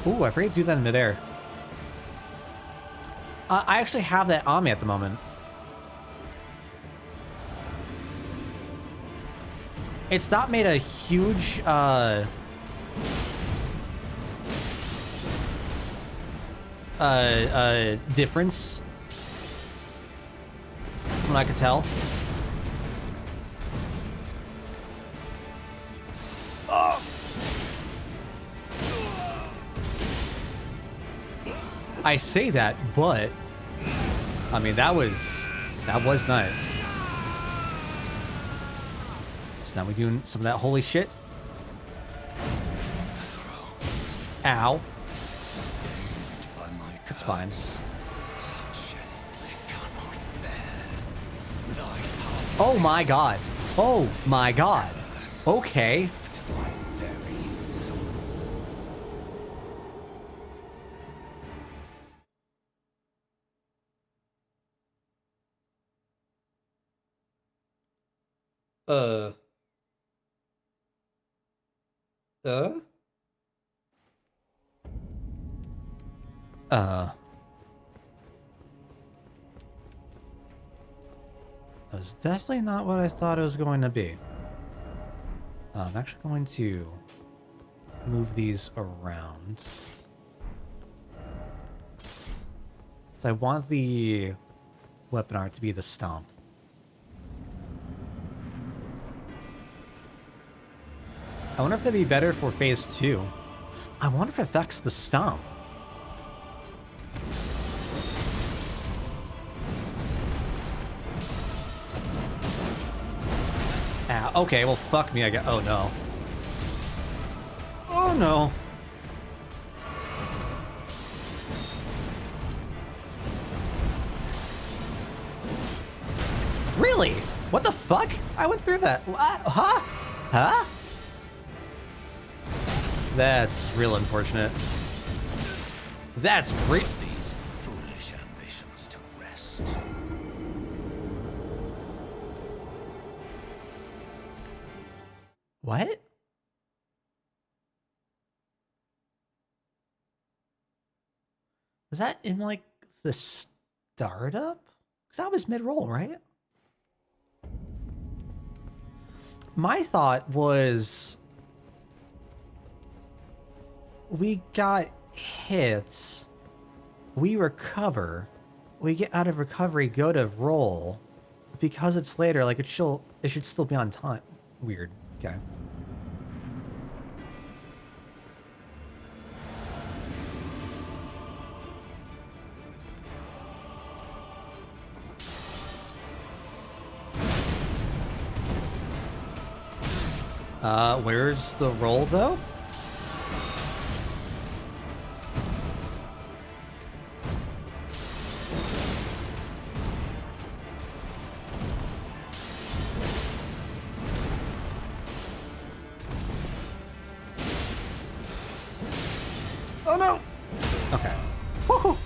Ooh, I forget to do that in midair. I actually have that on me at the moment. It's not made a huge, difference from what I could tell. I say that, but I mean that was nice. So now we're doing some of that holy shit. Ow. That's fine. Oh my god. Oh my god. Okay. That was definitely not what I thought it was going to be. I'm actually going to move these around. So I want the weapon art to be the stomp. I wonder if that'd be better for phase 2. I wonder if it affects the stomp. Ah, okay, well fuck me, I got, oh no. Oh no. Really? What the fuck? I went through that. Huh? Huh? That's real unfortunate. That's Was that in like the startup? Because that was mid-roll, right? My thought was we got hits, we recover, we get out of recovery, go to roll. Because it's later, like it should still be on time. Weird. Okay. Where's the roll though? Oh no! Okay. Woohoo!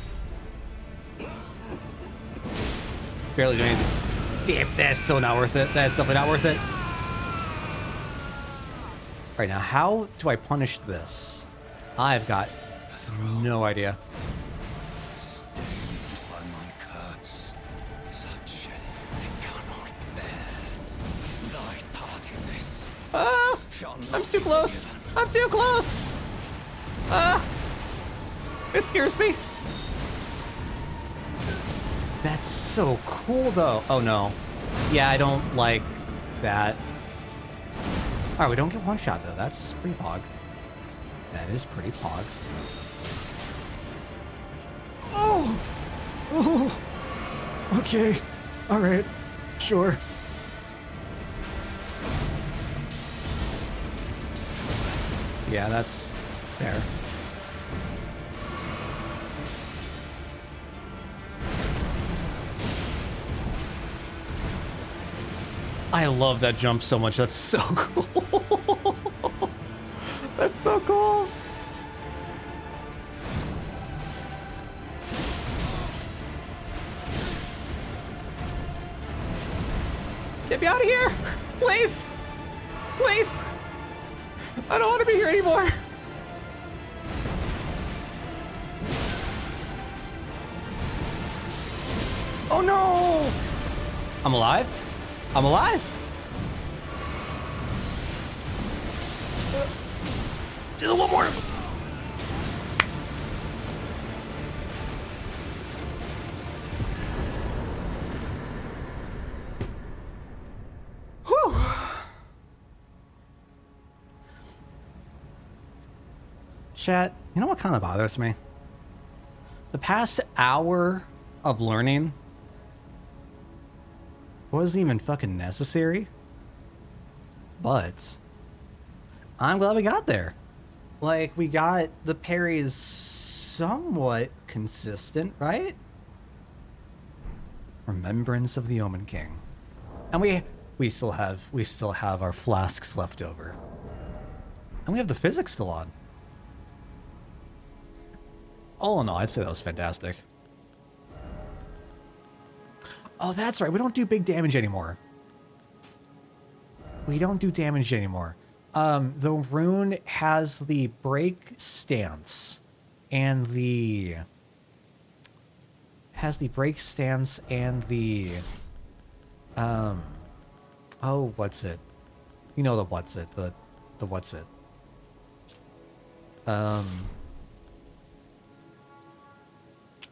Barely doing anything. Damn, that's so not worth it. That's definitely not worth it. Alright, now how do I punish this? I've got no idea. Stained by my curse, such shame I cannot bear. Thy part in this Ah! shall I'm not too be close! forgiven. I'm too close! Ah! It scares me. That's so cool though. Oh no. Yeah, I don't like that. Alright, we don't get one shot though. That's pretty pog. That is pretty pog. Oh! Oh! Okay. Alright. Sure. Yeah, that's fair. I love that jump so much. That's so cool. That's so cool. Get me out of here. Please. Please. I don't want to be here anymore. Oh no. I'm alive. I'm alive! Do one more! Whew! Chat, you know what kind of bothers me? The past hour of learning wasn't even fucking necessary, but I'm glad we got there. Like, we got the parries somewhat consistent, right? Remembrance of the Omen King. And we still have our flasks left over. And we have the physics still on. All in all, I'd say that was fantastic. Oh, that's right. We don't do big damage anymore. We don't do damage anymore. The rune has the break stance and the oh, what's it? You know the what's it? The what's it?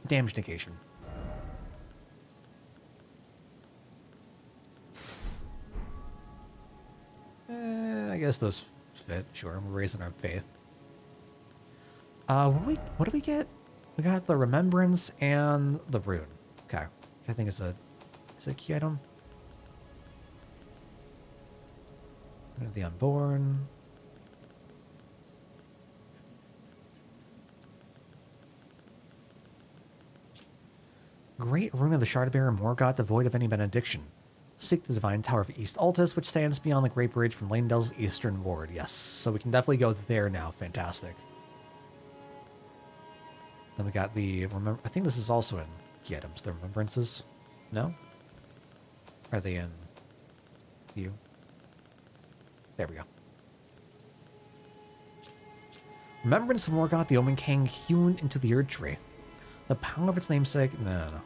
Damage negation. I guess those fit. Sure, we're raising our faith. What do we get? We got the remembrance and the rune. Okay, I think is a key item. The unborn. Great rune of the Shardbearer Morgott, devoid of any benediction. Seek the Divine Tower of East Altus, which stands beyond the Great Bridge from Lanedel's eastern ward. Yes, so we can definitely go there now. Fantastic. Then we got the I think this is also in key items. The remembrances. No? Are they in view? There we go. Remembrance of Morgott, the Omen King, hewn into the Erdtree. The power of its namesake. No.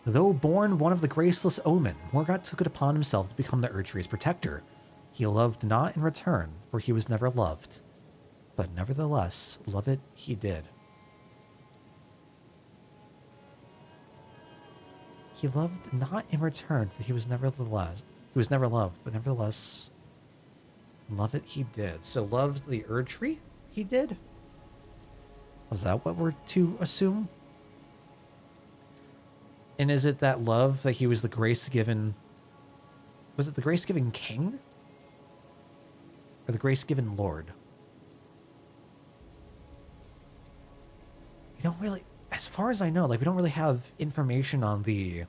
Though born one of the graceless omen, Morgott took it upon himself to become the Erdtree's protector. He loved not in return, for he was never loved. But nevertheless, love it he did. He loved not in return, for he was never loved, but nevertheless, love it he did. So loved the Erdtree he did? Was that what we're to assume? And is it that love that he was the grace-given... Was it the grace-given king? Or the grace-given lord? We don't really... As far as I know, like, we don't really have information on the...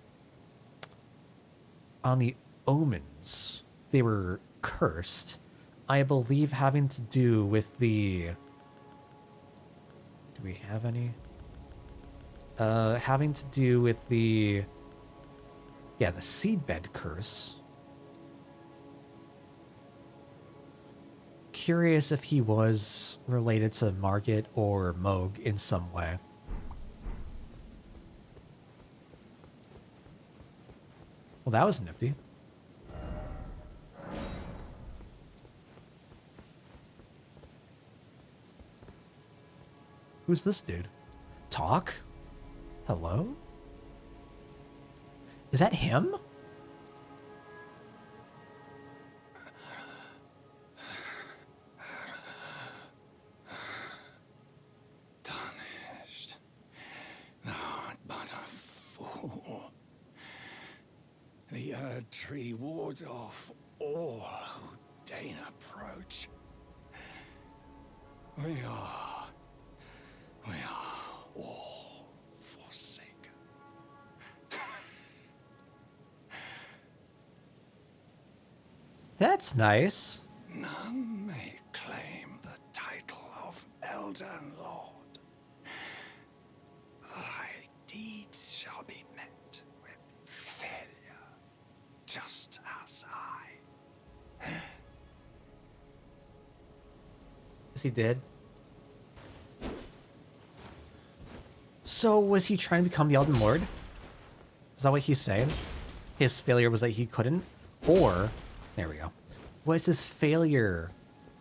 On the omens. They were cursed. I believe having to do with the... Do we have any? Having to do with the... Yeah, the seedbed curse. Curious if he was related to Margit or Moog in some way. Well, that was nifty. Who's this dude? Talk? Hello? Is that him? Tarnished. Thou art but a fool. The Erdtree wards off all who deign approach. We are all forsaken. That's nice. None may claim the title of Elden Lord. Thy deeds shall be met with failure, just as I. Is he dead? So was he trying to become the Elden Lord? Is that what he's saying? His failure was that he couldn't? Or, there we go. Was his failure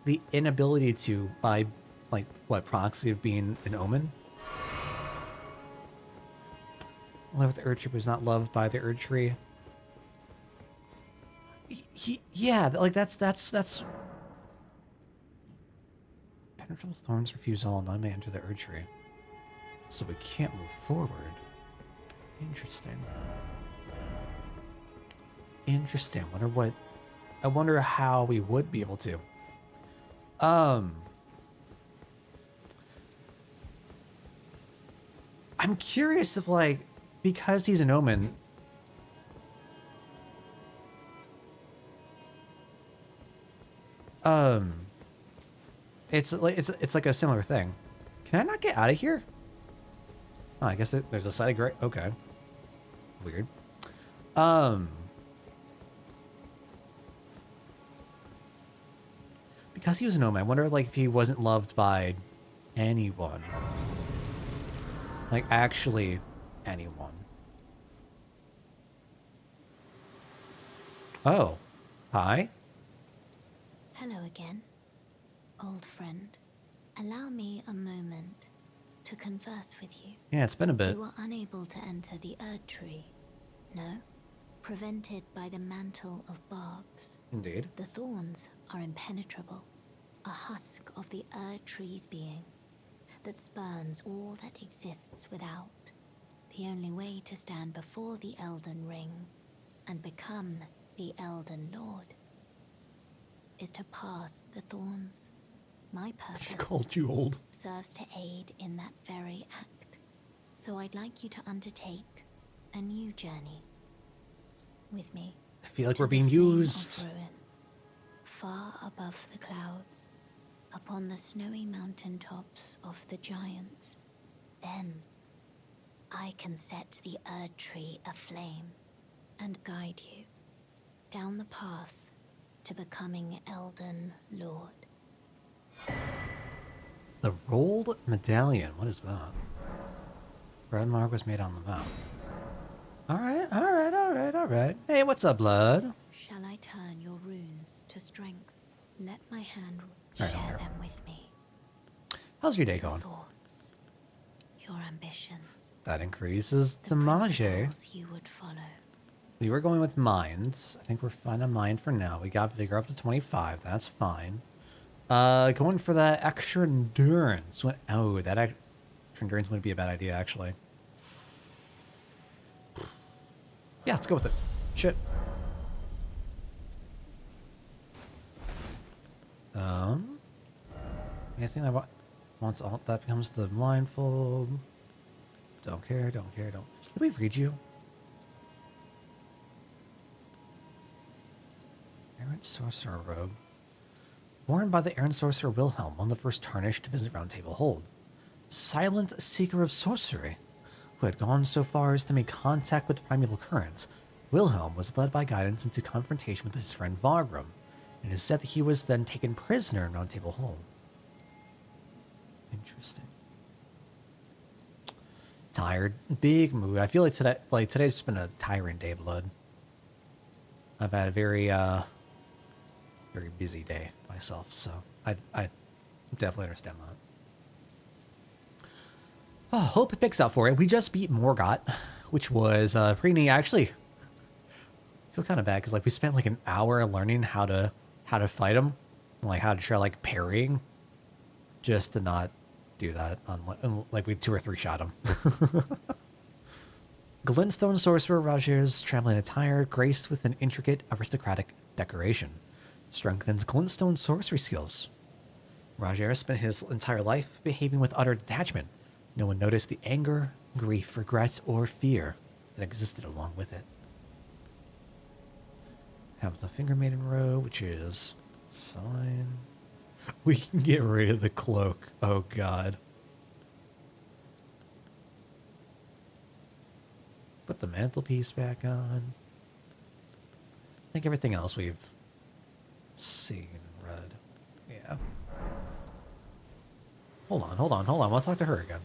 the inability to, by, like, what, proxy of being an omen? Love with the Erdtree was not loved by the Erdtree. Yeah, like that's Penetrable thorns refuse all, none may enter the Erdtree. So we can't move forward. Interesting. Interesting. I wonder how we would be able to. I'm curious if, like, because he's an omen, it's like a similar thing. Can I not get out of here? Oh, I guess there's a side right. Okay. Weird. Because he was an omen, I wonder, like, if he wasn't loved by anyone. Like, actually anyone. Oh. Hi? Hello again, old friend. Allow me a moment to converse with you. Yeah, it's been a bit. You were unable to enter the Erdtree, no? Prevented by the mantle of barbs. Indeed. The thorns are impenetrable, a husk of the Erdtree's being that spurns all that exists without. The only way to stand before the Elden Ring and become the Elden Lord is to pass the thorns. My She purpose called you old. serves to aid in that very act. So I'd like you to undertake a new journey with me. I feel like to we're the being flame of used. ruin, far above the clouds, upon the snowy mountain tops of the giants. Then I can set the Erdtree aflame and guide you down the path to becoming Elden Lord. The rolled medallion. What is that? Red mark was made on the map. Alright, alright, alright, alright. Hey, what's up, blood? Shall I turn your runes to strength? Let my hand Right, share here. them with me. How's your day Your going? thoughts, your ambitions, That increases the damage. principles you would follow. We were going with mines. I think we're fine on mine for now. We got vigor up to 25. That's fine. Going for that extra endurance. Oh, that extra endurance wouldn't be a bad idea, actually. Yeah, let's go with it. Shit. Anything I want. Once all that becomes the blindfold. Don't care, don't care, don't. Did we read you? Errant Sorcerer Robe. Worn by the Errant Sorcerer Wilhelm, one of the first tarnished to visit Round Table Hold. Silent seeker of sorcery, who had gone so far as to make contact with the primeval currents, Wilhelm was led by guidance into confrontation with his friend Vargrim. It is said that he was then taken prisoner in Round Table Hold. Interesting. Tired, big mood. I feel like today's just been a tiring day, blood. I've had a very very busy day myself, so I definitely understand that. Oh, hope it picks up for it. We just beat Morgott, which was pretty neat. Actually, I feel kind of bad because like we spent like an hour learning how to fight him, like how to try like parrying, just to not do that on like we 2 or 3 shot him. Glintstone Sorcerer Rajir's traveling attire, graced with an intricate aristocratic decoration, strengthens Glintstone sorcery skills. Rajir spent his entire life behaving with utter detachment. No one noticed the anger, grief, regrets, or fear that existed along with it. Have the Finger Maiden robe, which is fine. We can get rid of the cloak. Oh god. Put the mantelpiece back on. I think everything else we've seen and read. Yeah. Hold on, hold on, hold on. I'll talk to her again.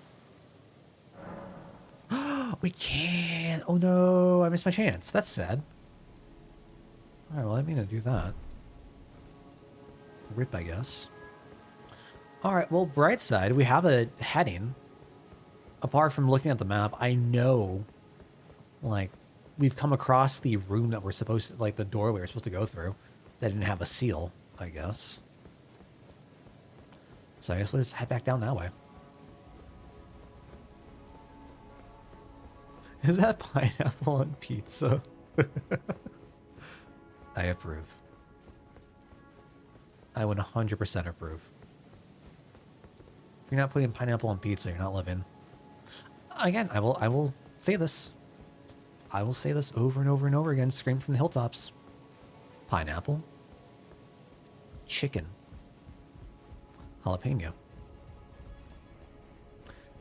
We can't. Oh no, I missed my chance. That's sad. Alright, well, I didn't mean to do that. Rip, I guess. Alright, well, bright side, we have a heading. Apart from looking at the map, I know, like, we've come across the room that we're supposed to, like, the door we were supposed to go through that didn't have a seal, I guess. So I guess we'll just head back down that way. Is that pineapple on pizza? I approve. I would 100% approve. If you're not putting pineapple on pizza, you're not living. Again, I will say this. I will say this over and over and over again, scream from the hilltops. Pineapple. Chicken. Jalapeno.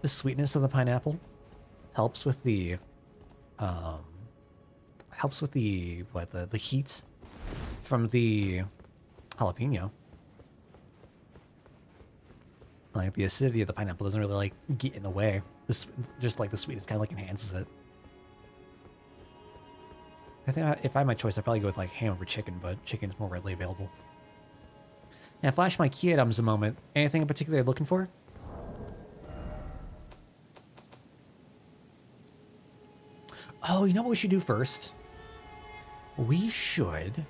The sweetness of the pineapple helps with the the heat from the jalapeno. Like the acidity of the pineapple doesn't really like get in the way. This just like the sweetness kind of like enhances it. I think if I had my choice, I'd probably go with like ham over chicken, but chicken's more readily available. And flash my key items a moment. Anything in particular you're looking for? Oh, you know what we should do first? We should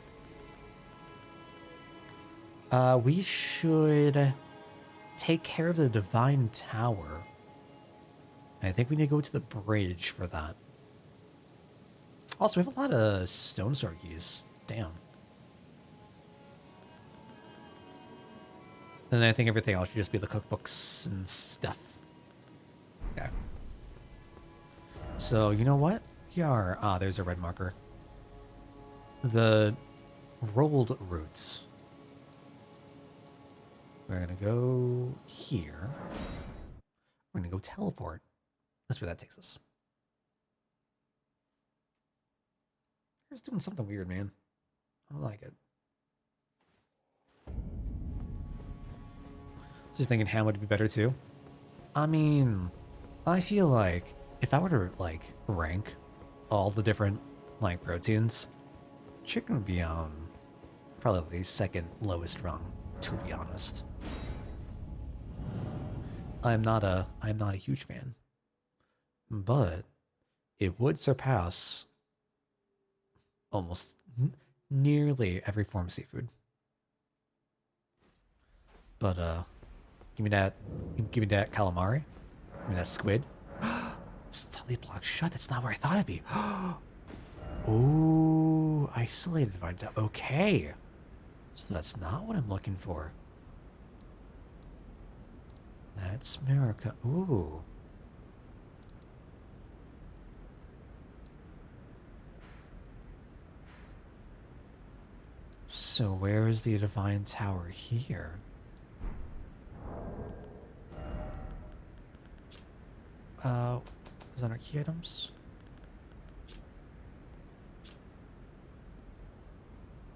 take care of the Divine Tower. I think we need to go to the bridge for that. Also, we have a lot of stone sword keys. Damn. And I think everything else should just be the cookbooks and stuff. Okay. So, you know what? There's a red marker. The rolled roots. We're gonna go here. We're gonna go teleport. That's where that takes us. It's doing something weird, man. I don't like it. Just thinking ham would be better too. I mean, I feel like if I were to like rank all the different like proteins, chicken would be on probably the second lowest rung, to be honest. I'm not a huge fan, but it would surpass almost nearly every form of seafood. But give me that calamari, give me that squid. It's totally blocked shut. That's not where I thought it'd be. Oh, isolated divine. Okay, so that's not what I'm looking for. That's America. Ooh. So where is the divine tower here? Is that our key items?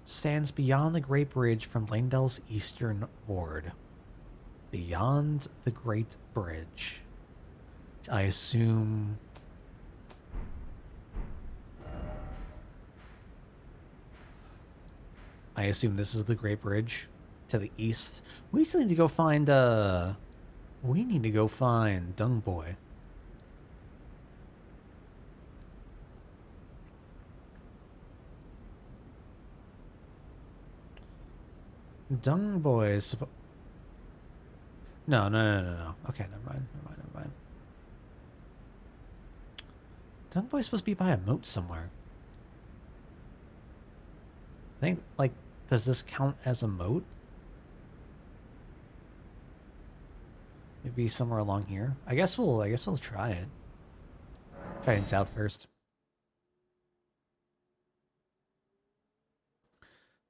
Stands beyond the Great Bridge from Langdell's eastern ward. Beyond the Great Bridge. I assume... this is the Great Bridge to the east. We still need to go find, we need to go find Dung Boy. Dung Boy is supposed... No. Okay, never mind. Dung Boy's supposed to be by a moat somewhere. I think, like, does this count as a moat? Maybe somewhere along here. I guess we'll try it. Try it in south first.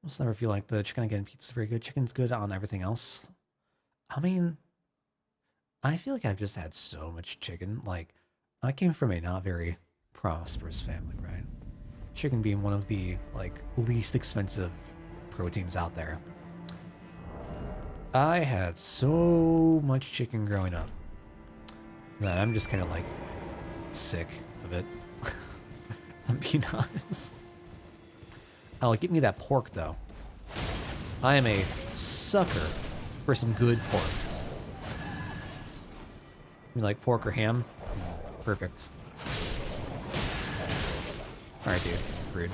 I just never feel like the chicken again pizza is very good. Chicken's good on everything else. I mean, I feel like I've just had so much chicken. Like, I came from a not very prosperous family, right? Chicken being one of the, like, least expensive proteins out there. I had so much chicken growing up that I'm just kind of, like, sick of it. I'm being honest. Oh, get me that pork, though. I am a sucker for some good pork. You like pork or ham? Perfect. Alright, dude. Rude.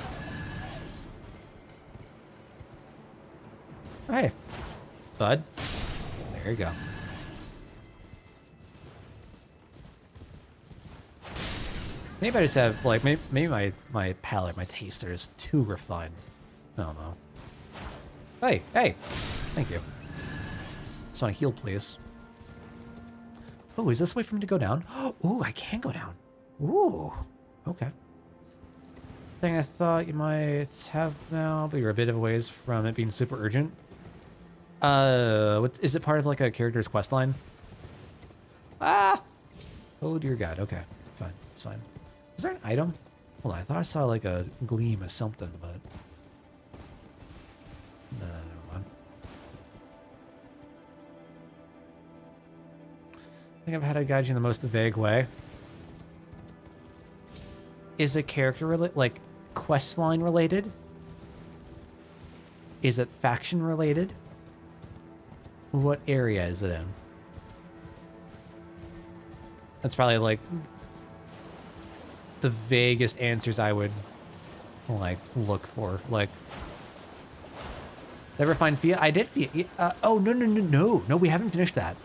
Hey, bud. There you go. Maybe I just have, like, maybe my palate, my taste are just too refined. I don't know. Hey! Thank you. Just want to heal, please. Oh, is this a way for me to go down? Oh, I can go down. Ooh, okay. Thing I thought you might have now, but you're a bit of a ways from it being super urgent. What is it part of like a character's quest line? Ah! Oh dear God. Okay, fine. It's fine. Is there an item? Hold on, I thought I saw like a gleam of something, but no, never mind. I think I've had to guide you in the most vague way. Is it character related, like quest line related? Is it faction related? What area is it in? That's probably like the vaguest answers I would like look for. Like, ever find Fia? I did Fia. Oh no! We haven't finished that.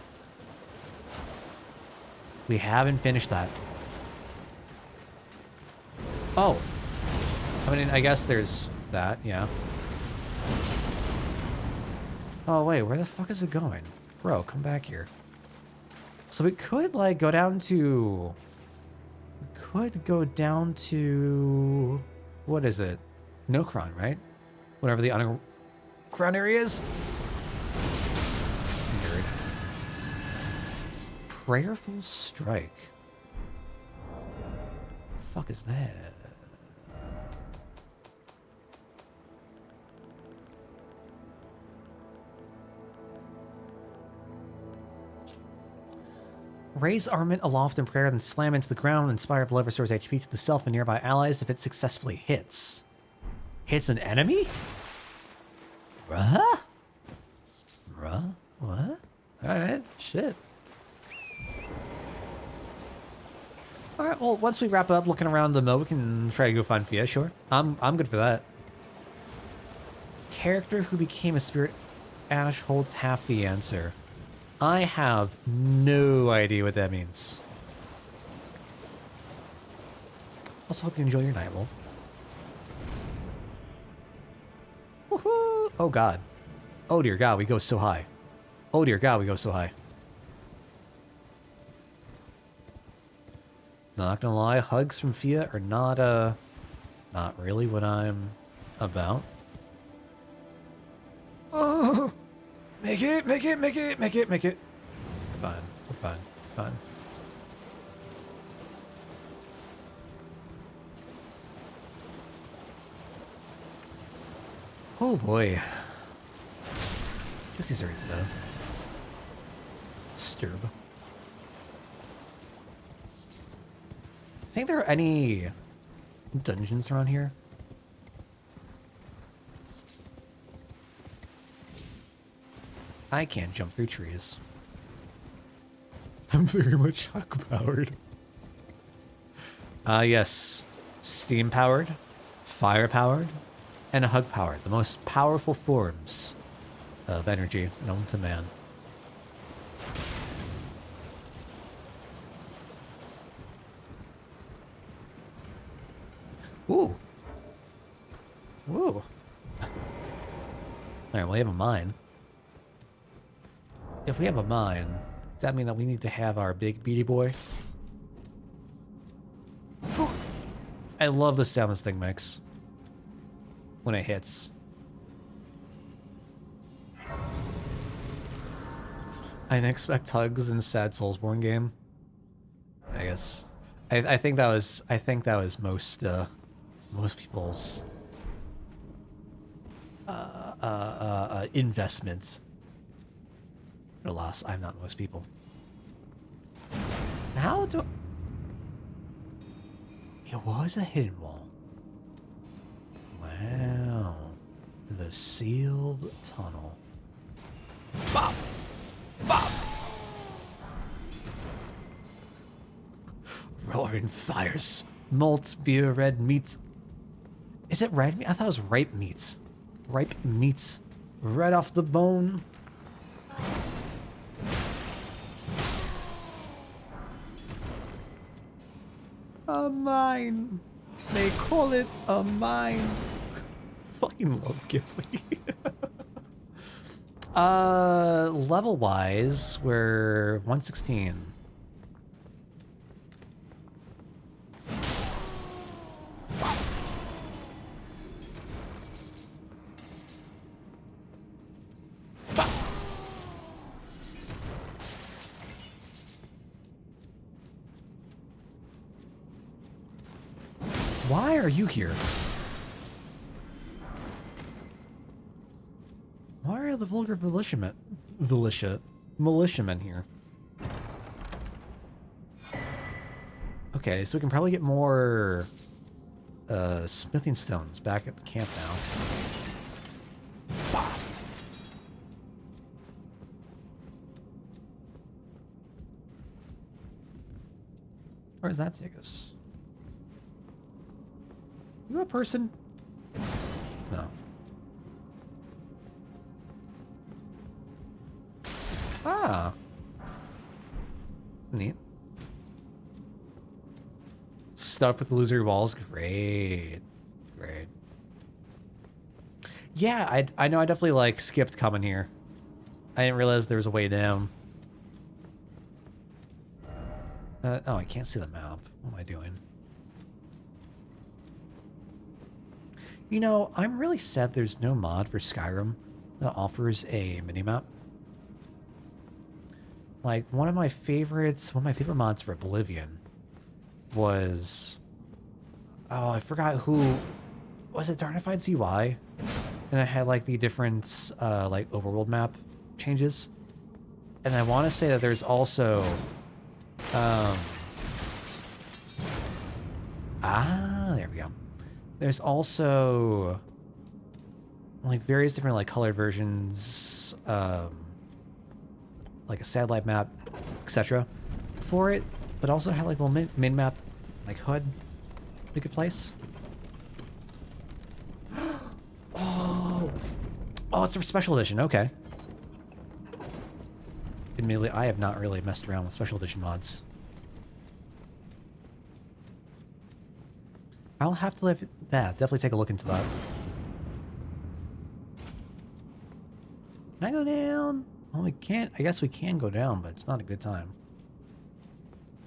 We haven't finished that. Oh, I mean, I guess there's that. Yeah. Oh wait, where the fuck is it going, bro? Come back here. So we could like go down to. We could go down to. What is it? Nokron, right? Whatever the underground area is. Nerd. Prayerful Strike. The fuck is that? Raise armament aloft in prayer, then slam into the ground. Inspire blood restores HP to the self and nearby allies if it successfully hits. Hits an enemy? Bruh? Bruh? What? Alright, shit. Alright, well, once we wrap up looking around the moat, we can try to go find Fia, sure. I'm good for that. Character who became a spirit ash holds half the answer. I have no idea what that means. Also hope you enjoy your night, Wolf. Woohoo! Oh god. Oh dear god, we go so high. Oh dear god, we go so high. Not gonna lie, hugs from Fia are not really what I'm about. Oh, make it. We're fine. Oh boy. Guess these are easy though. Sturb. Think there are any dungeons around here? I can't jump through trees. I'm very much hug-powered. Yes. Steam-powered, fire-powered, and hug-powered. The most powerful forms of energy known to man. Ooh. Ooh. Alright, we have a mine. If we have a mine, does that mean that we need to have our big beady boy? Ooh. I love the sound this thing makes when it hits. I didn't expect hugs in a sad Soulsborne game. I guess I think that was most people's investments. Alas, I'm not most people. How do... It was a hidden wall. Wow. The sealed tunnel. Bop! Bop! Roaring fires. Malt, beer, red meats. Is it red meat? I thought it was ripe meats. Ripe meats. Right off the bone. A mine. They call it a mine. Fucking love Ghibli. Level wise, we're 116. Why are you here? Why are the vulgar militiamen here? Okay, so we can probably get more smithing stones back at the camp now. Bah. Where does that take us? You a person? No. Ah. Neat. Stuck with the loser walls. Great. Great. Yeah, I know I definitely like skipped coming here. I didn't realize there was a way down. Oh, I can't see the map. What am I doing? You know, I'm really sad there's no mod for Skyrim that offers a minimap. Like, one of my favorite mods for Oblivion was... Oh, I forgot who... Was it Darnified's UI? And it had, like, the different, like, overworld map changes. And I want to say that there's also There we go. There's also like various different like colored versions, like a satellite map, etc. for it, but also had like a little min map, like HUD we could place. Oh, it's a special edition. Okay. Admittedly, I have not really messed around with special edition mods. I'll have to definitely take a look into that. Can I go down? Well, we can't. I guess we can go down, but it's not a good time.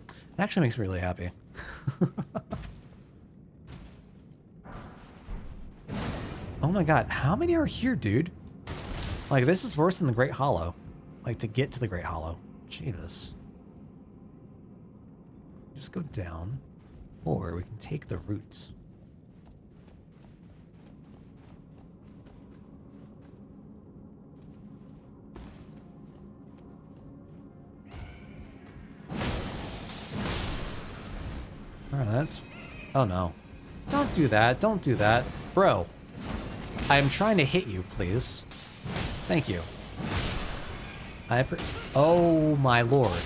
It actually makes me really happy. Oh my god, how many are here, dude? Like, this is worse than the Great Hollow. Like, to get to the Great Hollow. Jesus. Just go down. Or we can take the routes. Alright, that's... Oh no. Don't do that. Don't do that. Bro. I'm trying to hit you, please. Thank you. Oh my lord.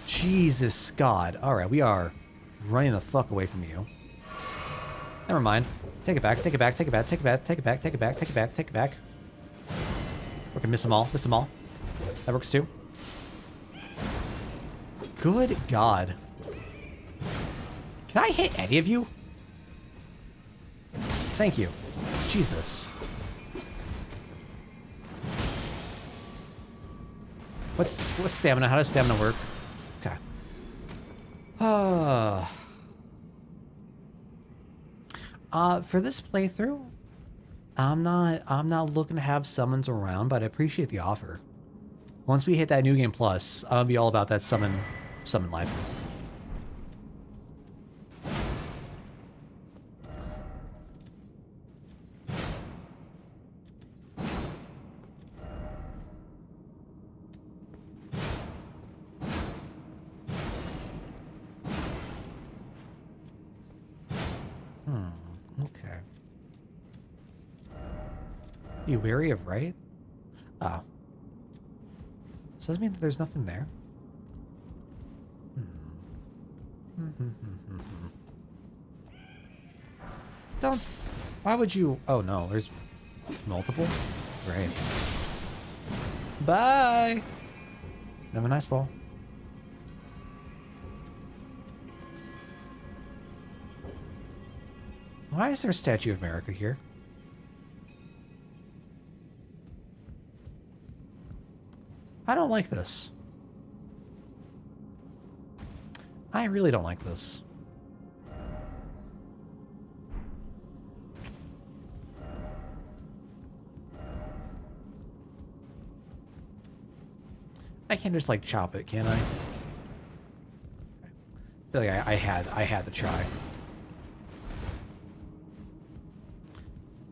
Jesus God. Alright, we are running the fuck away from you. Never mind. Take it back, take it back, take it back, take it back, take it back, take it back, take it back, take it back. Okay, miss them all, miss them all. That works too. Good God. Can I hit any of you? Thank you. Jesus. What's stamina? How does stamina work? Okay. For this playthrough, I'm not looking to have summons around, but I appreciate the offer. Once we hit that New Game Plus, I'll be all about that summon life. Okay. You wary of right? Oh. So does that mean that there's nothing there? Don't... Why would you... Oh no, there's multiple? Great. Bye! Have a nice fall. Why is there a Statue of America here? I don't like this. I really don't like this. I can't just like chop it, can I? I feel like I had to try.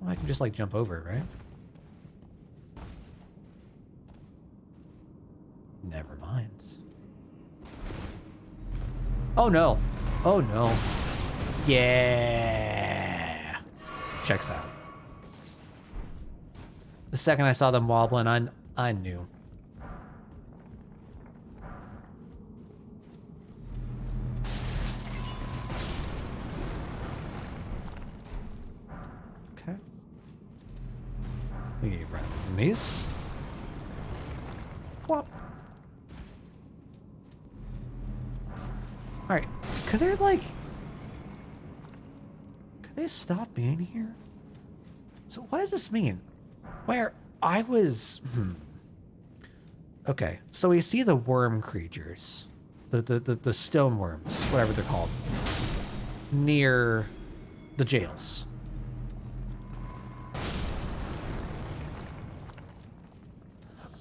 Well, I can just like jump over it, right? Never mind. Oh no. Oh no. Yeah. Checks out. The second I saw them wobbling, I knew. Okay. We run from these. What? Alright, could they stop being here? So what does this mean? Where I was, Okay, so we see the worm creatures, the stone worms, whatever they're called, near the jails.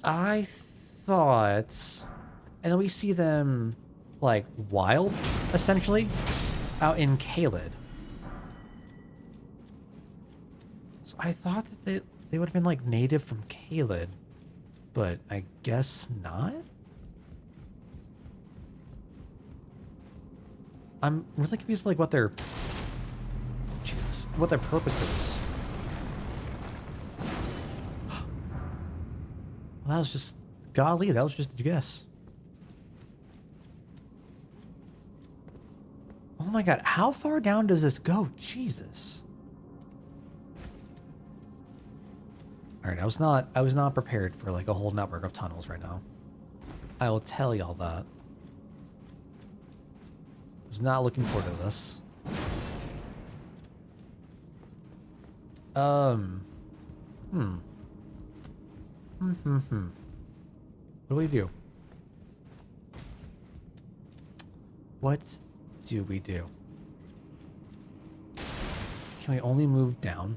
I thought, and then we see them like wild, essentially, out in Caelid. So I thought that they would have been like native from Caelid, but I guess not? I'm really confused, like, what their... Jesus, what their purpose is. Well, that was just... Golly, that was just a guess. Oh my god, how far down does this go? Jesus. Alright, I was not prepared for like a whole network of tunnels right now. I will tell y'all that. I was not looking forward to this. What do we do? What do we do? Can we only move down?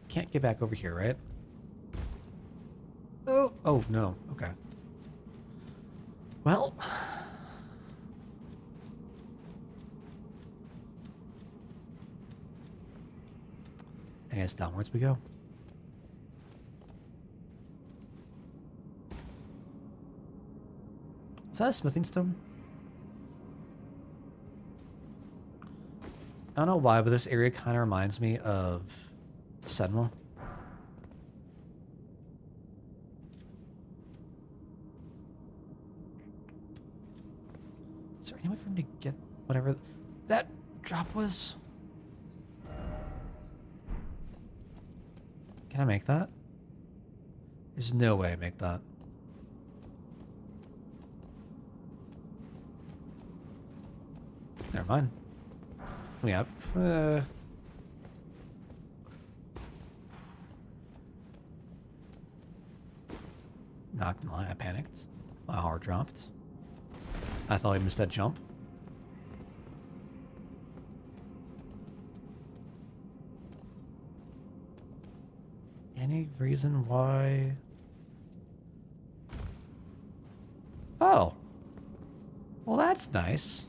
Can't get back over here, right? Oh no. Okay. Well, I guess downwards we go. Is that a smithing stone? I don't know why, but this area kind of reminds me of Senwa. Is there any way for him to get whatever that drop was? Can I make that? There's no way I make that. Never mind. Yep. Not gonna lie, I panicked. My heart dropped. I thought I missed that jump. Any reason why? Oh. Well, that's nice.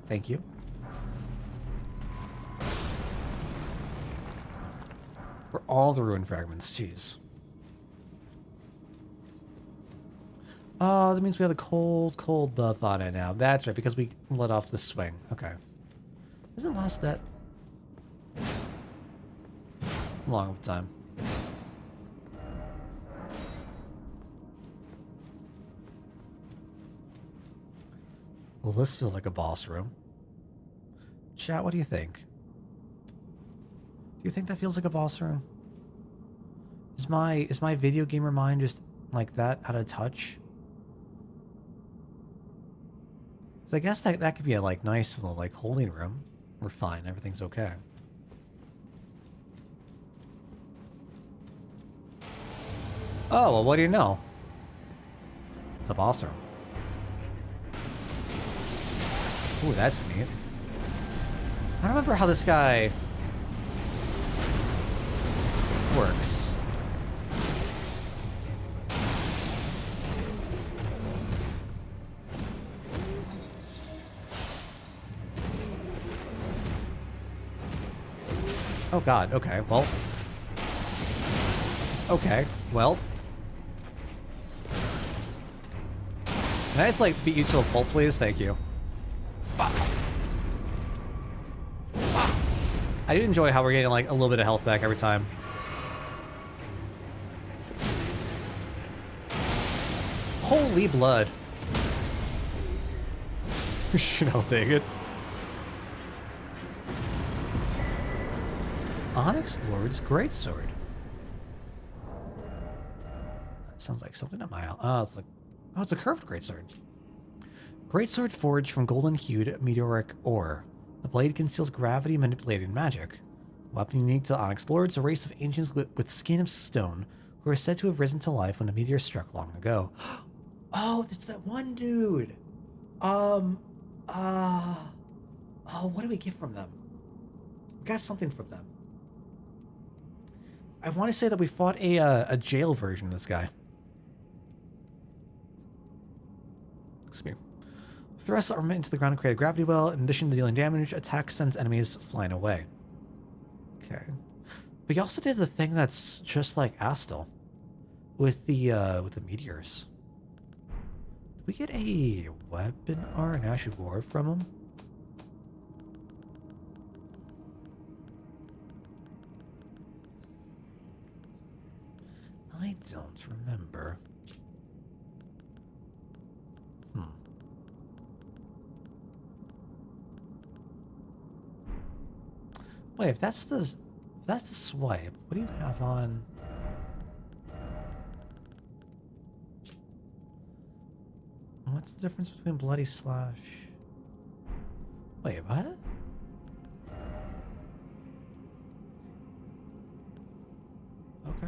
Thank you. For all the ruin fragments, jeez. Oh, that means we have the cold buff on it now. That's right, because we let off the swing. Okay. Doesn't last that long of a time. Well, this feels like a boss room. Chat, what do you think? Do you think that feels like a boss room? Is my video gamer mind just like that out of touch? So I guess that could be a like nice little like holding room. We're fine, everything's okay. Oh, well, what do you know? It's a boss room. Ooh, that's neat. I don't remember how this guy works. Oh god, okay, well. Okay, well. Can I just like beat you to a pulp, please? Thank you. I do enjoy how we're getting like a little bit of health back every time. Holy blood. Should I'll take it. Onyx Lord's Greatsword. That sounds like something up my alley. Oh, it's a curved greatsword. Greatsword forged from golden-hued meteoric ore. The blade conceals gravity-manipulated magic. Weapon unique to Onyx Lords, a race of ancients with skin of stone, who are said to have risen to life when a meteor struck long ago. Oh, it's that one dude. Oh, what do we get from them? We got something from them. I want to say that we fought a jail version of this guy. Excuse me. Thrust armament into the ground to create a gravity well. In addition to dealing damage, attack sends enemies flying away. Okay. But you also did the thing that's just like Astel with the meteors. Did we get a weapon or an Ashu War from him? I don't remember. Wait, if that's the swipe, what do you have on? What's the difference between Bloody Slash? Wait, what? Okay.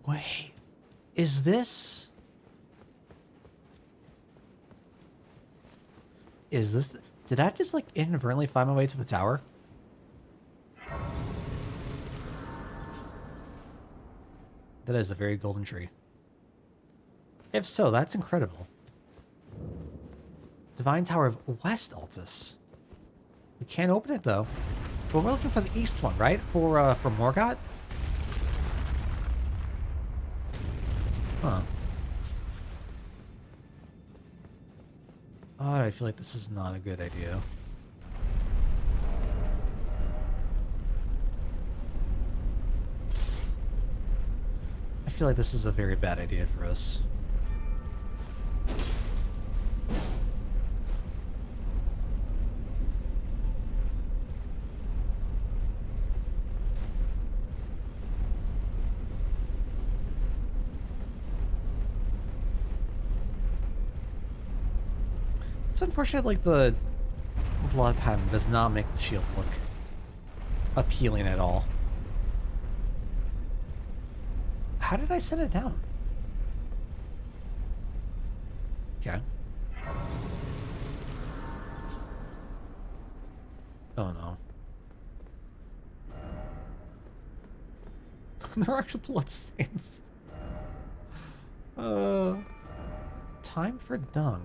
Wait, is this... Did I just, like, inadvertently find my way to the tower? That is a very golden tree. If so, that's incredible. Divine Tower of West Altus. We can't open it, though. But we're looking for the east one, right? For Morgott? Huh. Oh, I feel like this is not a good idea. I feel like this is a very bad idea for us. It's unfortunate, like, the blood pattern does not make the shield look appealing at all. How did I set it down? Okay. Oh no. There are actual bloodstains. Time for dung.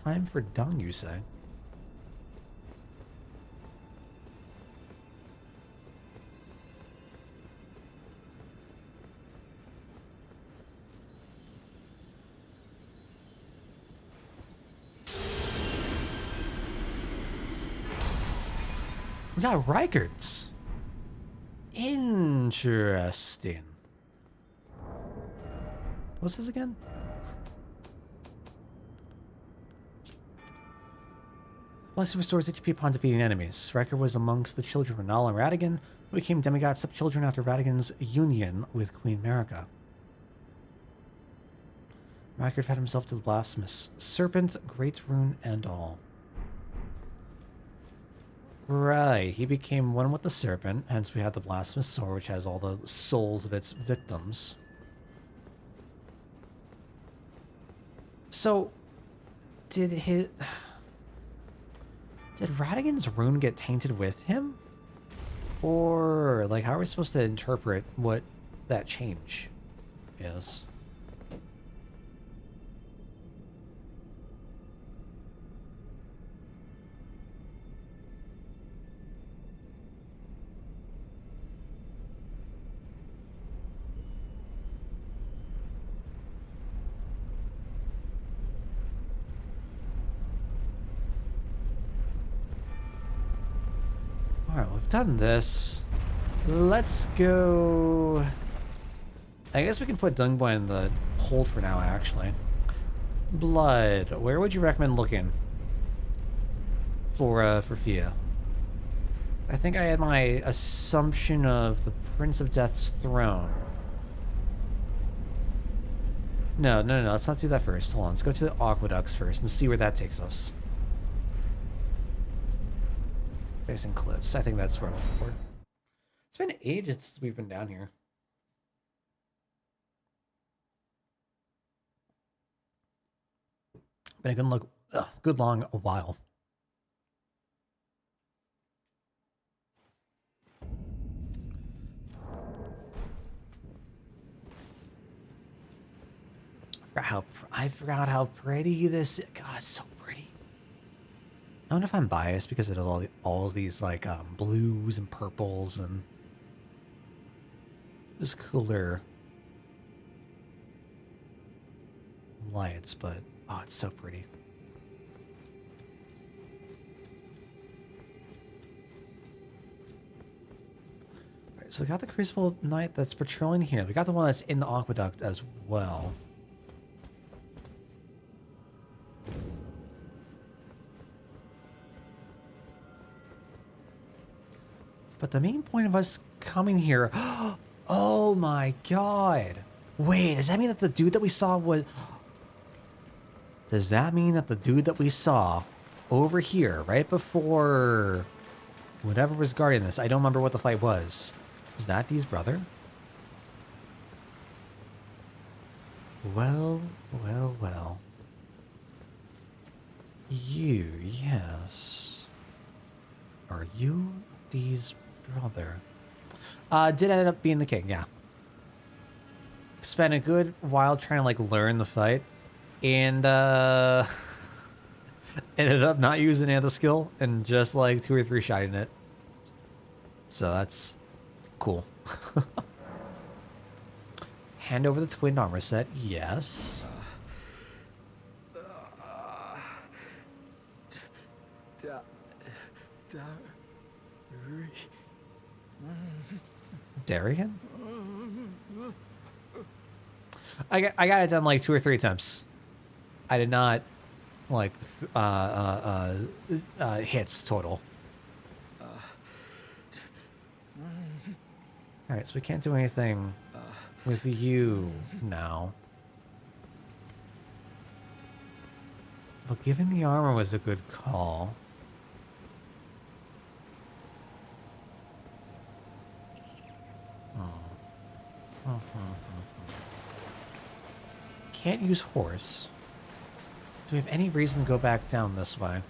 Time for dung, you say? We got Reigards. Interesting. What's this again? Blessing restores HP upon defeating enemies. Riker was amongst the children of Nal and Radigan, who became demigod stepchildren after Radigan's union with Queen Marika. Riker fed himself to the blasphemous serpent, great rune, and all. Right, he became one with the serpent, hence we have the blasphemous sword, which has all the souls of its victims. So, did Radigan's rune get tainted with him? Or, like, how are we supposed to interpret what that change is? Alright, we've done this. Let's go... I guess we can put Dungboy in the hold for now, actually. Blood. Where would you recommend looking? For Fia. I think I had my assumption of the Prince of Death's throne. No. Let's not do that first. Hold on. Let's go to the aqueducts first and see where that takes us. Facing cliffs. I think that's where I'm looking for. It's been ages since we've been down here. Been a good good long a while. I forgot how pretty this. God, it's so pretty. I don't know if I'm biased because it has all these like blues and purples and just cooler lights, but oh, it's so pretty. All right, so we got the Crucible Knight that's patrolling here. We got the one that's in the aqueduct as well. But the main point of us coming here... Oh my god. Wait, does that mean that the dude that we saw was... Does that mean that the dude that we saw over here, right before whatever was guarding this, I don't remember what the fight was. Is that Dee's brother? Well, well, well. You, yes. Are you Dee's brother? Did end up being the king, yeah. Spent a good while trying to like learn the fight, and ended up not using any of the skill and just like 2 or 3 shotting it. So that's cool. Hand over the twin armor set, yes. Darian? I got it done like 2 or 3 attempts. I did not like hits total. All right, so we can't do anything with you now. But giving the armor was a good call. Can't use horse. Do we have any reason to go back down this way?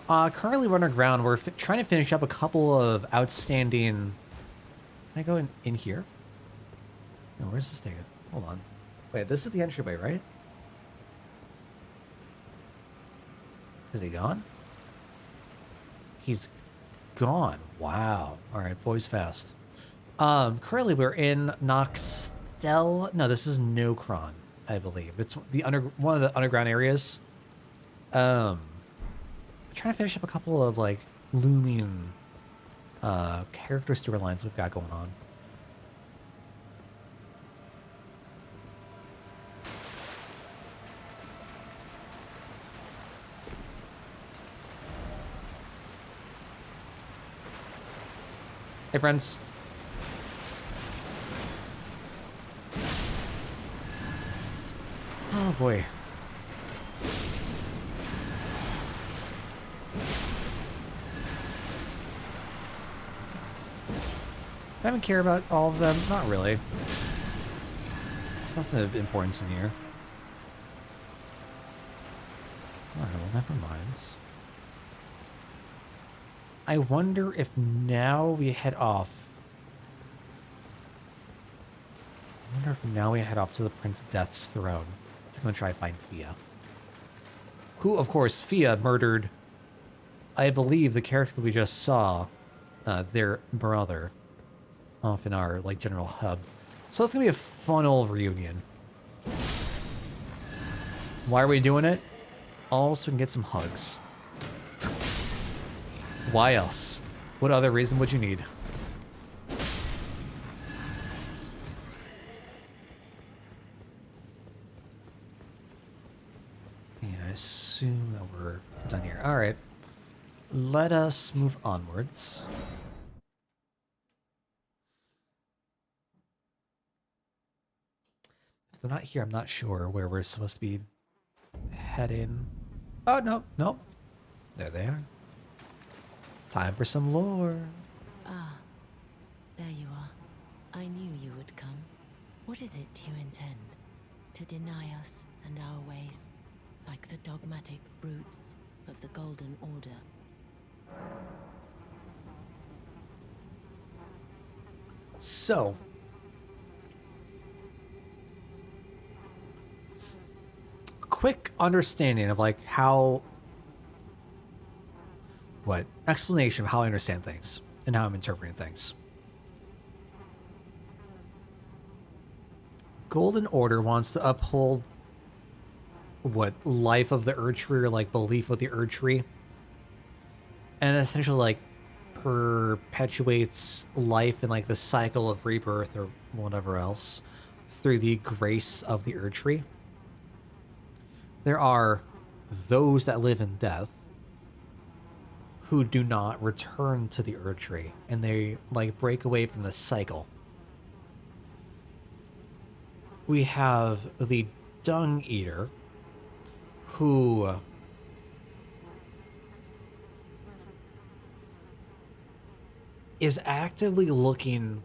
Currently we're underground. We're trying to finish up a couple of outstanding... Can I go in here? No, where's this thing? Hold on. Wait, this is the entryway, right? Is he gone? He's gone. Wow. All right, boys fast. Currently we're in Noxtel. No, this is Nokron, I believe. It's one of the underground areas. Trying to finish up a couple of like looming character storylines we've got going on. Hey, friends. Oh, boy. I don't care about all of them. Not really. There's nothing of importance in here. Alright, well, never mind. I wonder if now we head off. I wonder if now we head off to the Prince of Death's throne to go and try to find Fia. Who, of course, Fia murdered, I believe, the character that we just saw, their brother, off in our, like, general hub. So it's gonna be a fun old reunion. Why are we doing it? All so we can get some hugs. Why else? What other reason would you need? Yeah, I assume that we're done here. All right. Let us move onwards. If they're not here, I'm not sure where we're supposed to be heading. Oh, no, no. There they are. Time for some lore. Ah, there you are. I knew you would come. What is it you intend? To deny us and our ways? aristocratic brutes of the Golden Order. So, quick understanding of like how, what, explanation of how I understand things and how I'm interpreting things. Golden Order wants to uphold what, life of the Erdtree, or like belief of the Erdtree, and essentially like perpetuates life in like the cycle of rebirth or whatever else through the grace of the Erdtree. There are those that live in death who do not return to the Erdtree, and they like break away from the cycle. We have the Dung Eater, who is actively looking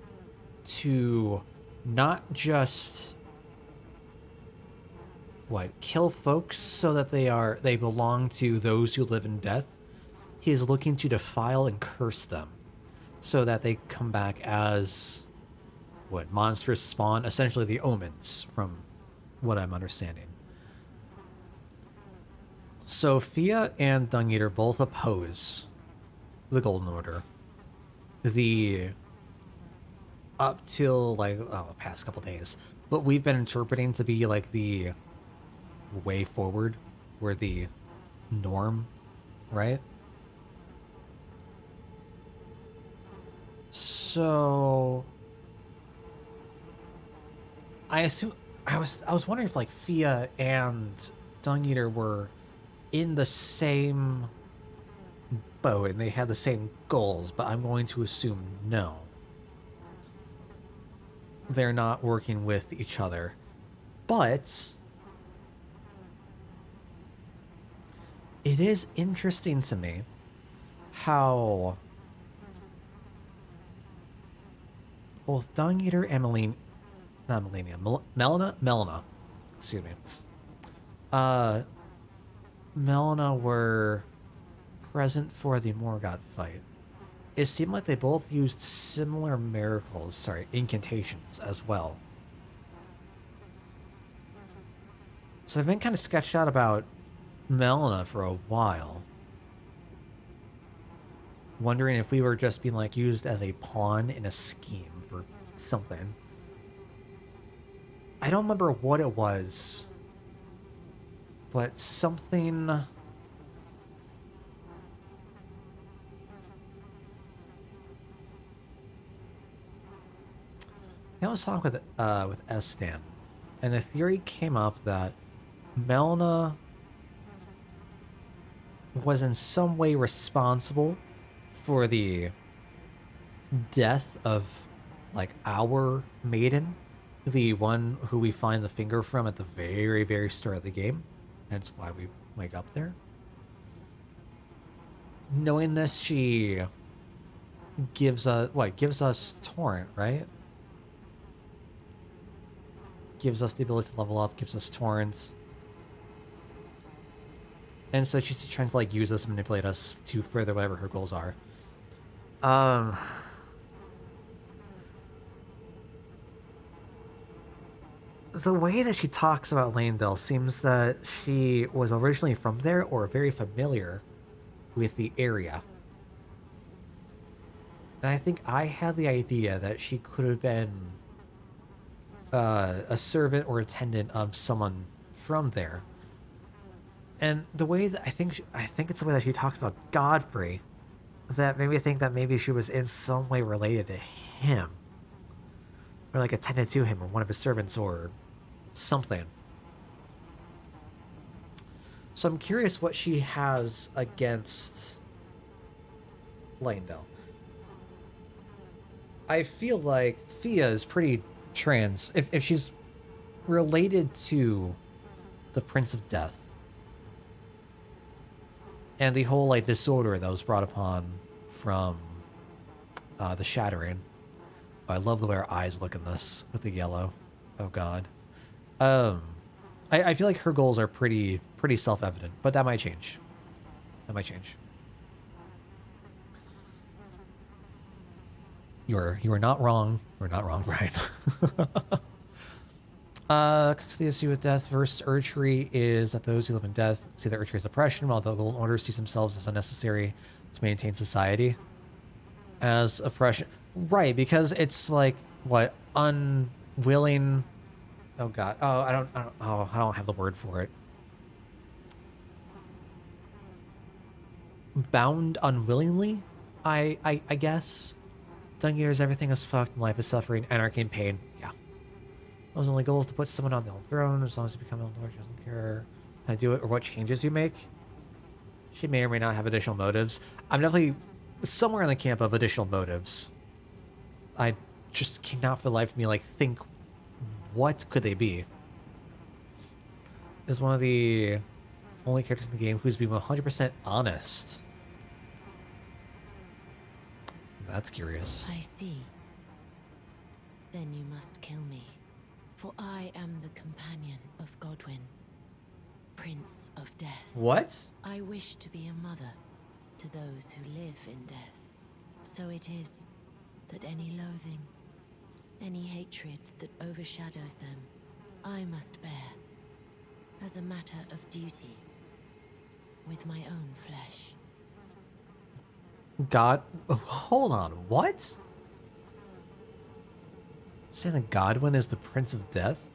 to not just kill folks so that they belong to those who live in death. He is looking to defile and curse them so that they come back as monstrous spawn, essentially the omens, from what I'm understanding. Sophia and Dung Eater both oppose the Golden Order. The up till the past couple days, but we've been interpreting to be like the way forward, or the norm, right? So I assume I was wondering if like Fia and Dung Eater were in the same boat and they had the same goals, but I'm going to assume no. They're not working with each other. But it is interesting to me how both Dung Eater and Melina, excuse me. Melina were present for the Morgoth fight. It seemed like they both used similar incantations as well. So I've been kind of sketched out about Melina for a while. Wondering if we were just being like used as a pawn in a scheme for something. I don't remember what it was, but something. I was talking with Estan, and a theory came up that Melina was in some way responsible for the death of like our maiden, the one who we find the finger from at the very, very start of the game. That's why we wake up there. Knowing this, she gives us Torrent, right? Gives us the ability to level up, gives us Torrent. And so she's trying to like use us, manipulate us to further whatever her goals are. The way that she talks about Landell seems that she was originally from there or very familiar with the area. And I think I had the idea that she could have been a servant or attendant of someone from there. And the way that I think it's the way that she talks about Godfrey that made me think that maybe she was in some way related to him, or like attended to him, or one of his servants, or something. So I'm curious what she has against Landell. I feel like Fia is pretty trans. If she's related to the Prince of Death and the whole like disorder that was brought upon from the Shattering. I love the way her eyes look in this with the yellow. Oh god. I feel like her goals are pretty self-evident, but that might change. That might change. You are not wrong. You're not wrong, Brian. Crux of the issue with death versus Erdtree is that those who live in death see the Erdtree as oppression, while the Golden Order sees themselves as unnecessary to maintain society as oppression. Right, because it's like what unwilling. Oh God. Oh, I don't have the word for it. Bound unwillingly. I guess. Done years, everything is fucked. Life is suffering, anarchy, and pain. Yeah. Those only goal is to put someone on the throne. As long as you become Elden Lord, she doesn't care how to do it or what changes you make. She may or may not have additional motives. I'm definitely somewhere in the camp of additional motives. I just cannot for the life of me think what could they be. Is one of the only characters in the game who's being 100% honest. That's curious. I see. Then you must kill me, for I am the companion of Godwyn, Prince of Death. What? I wish to be a mother to those who live in death. So it is that any loathing, any hatred that overshadows them, I must bear, as a matter of duty, with my own flesh. God, hold on, what? Saying that Godwyn is the Prince of Death?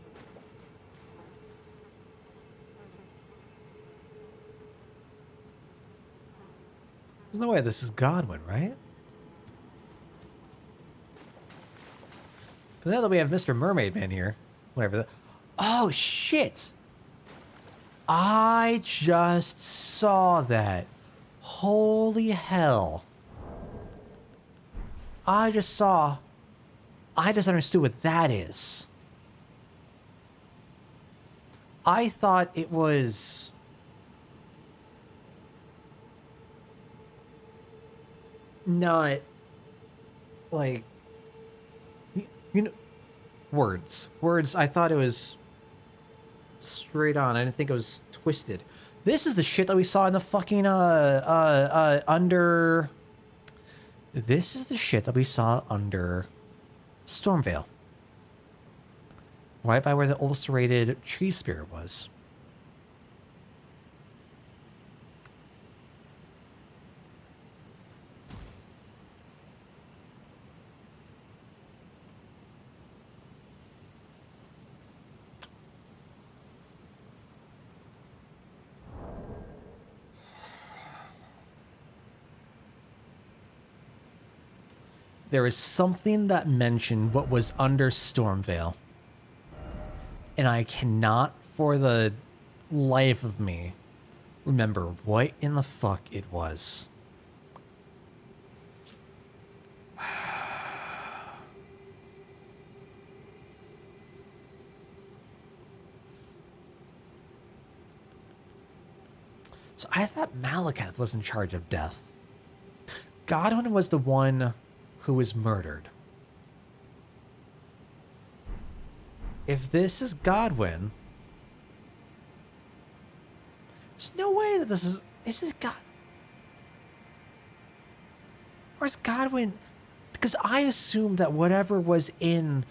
There's no way this is Godwyn, right? Because now that we have Mr. Mermaid Man here, whatever. Oh, shit! I just saw that. Holy hell. I just understood what that is. I thought it was... not... like... you know... Words. I thought it was... straight on. I didn't think it was twisted. This is the shit that we saw in the fucking, under... This is the shit that we saw under Stormvale. Right by where the ulcerated tree spirit was. There is something that mentioned what was under Stormvale. And I cannot, for the life of me, remember what in the fuck it was. So I thought Malakath was in charge of death. Godwyn was the one who was murdered. If this is Godwyn, there's no way that this is God. Where's Godwyn? Because I assumed that whatever was in...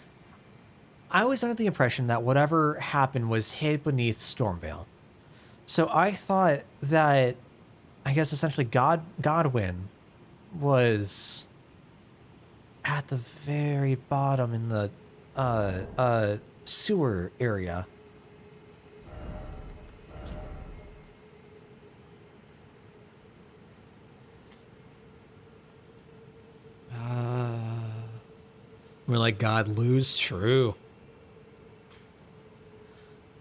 I was under the impression that whatever happened was hid beneath Stormvale. So I thought that, I guess essentially Godwyn was at the very bottom in the sewer area. We're like, God lose? True.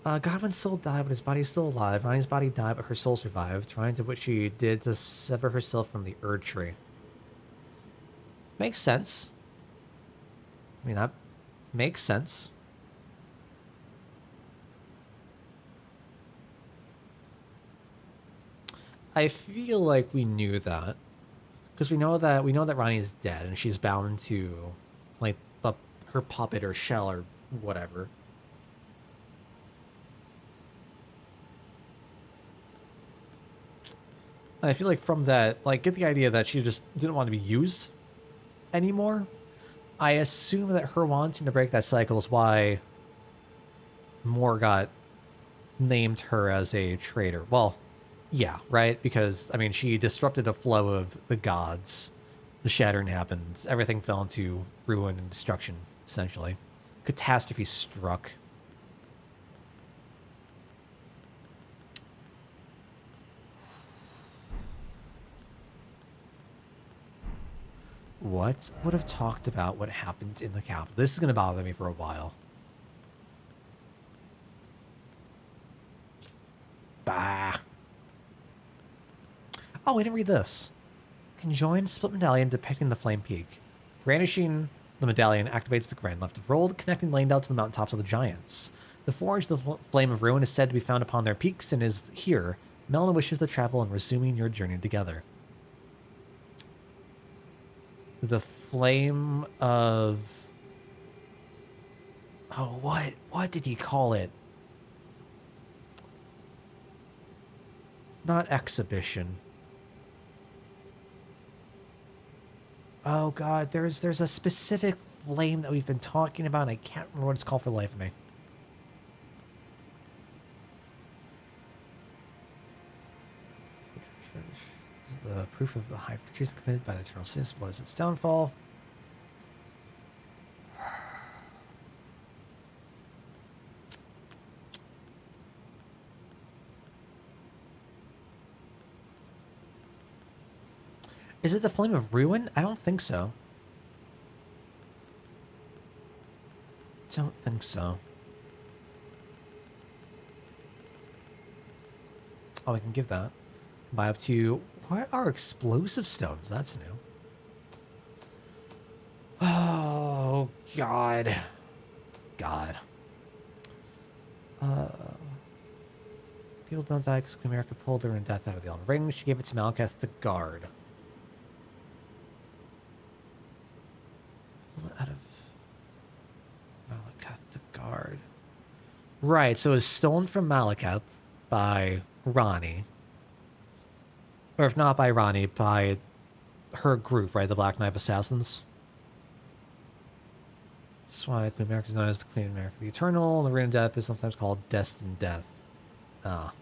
Godwyn's soul died, but his body is still alive. Rani's body died, but her soul survived, trying to what she did to sever herself from the Erdtree. Makes sense. I mean, that makes sense. I feel like we knew that. Because we know that Rani is dead and she's bound to like her puppet or shell or whatever. And I feel like from that, like, get the idea that she just didn't want to be used anymore. I assume that her wanting to break that cycle is why Morgott named her as a traitor. Well, yeah, right? Because, I mean, she disrupted the flow of the gods. The shattering happened. Everything fell into ruin and destruction, essentially. Catastrophe struck. What would have talked about what happened in the capital? This is going to bother me for a while. Bah. Oh, I didn't read this. Conjoined split medallion depicting the flame peak. Brandishing the medallion activates the grand left of rolled, connecting Lanedale to the mountaintops of the giants. The forge, the flame of ruin, is said to be found upon their peaks and is here. Melina wishes to travel and resuming your journey together. The flame of... Oh, what did he call it? Not exhibition. Oh god, there's a specific flame that we've been talking about, and I can't remember what it's called for the life of me. This is the proof of the high treason committed by the eternal sin as its downfall. Is it the flame of ruin? I don't think so. Don't think so. Oh, I can give that. Buy up to... What are explosive stones? That's new. Oh, God. God. People don't die because America pulled her in death out of the Elden Ring. She gave it to Malekith the guard. Pull it out of Malekith the guard. Right, so it was stolen from Malekith by Ranni. Or if not by Ranni, by her group, right? The Black Knife Assassins. That's why Queen America is known as the Queen of America the Eternal. The Ring of Death is sometimes called Destined Death. Ah.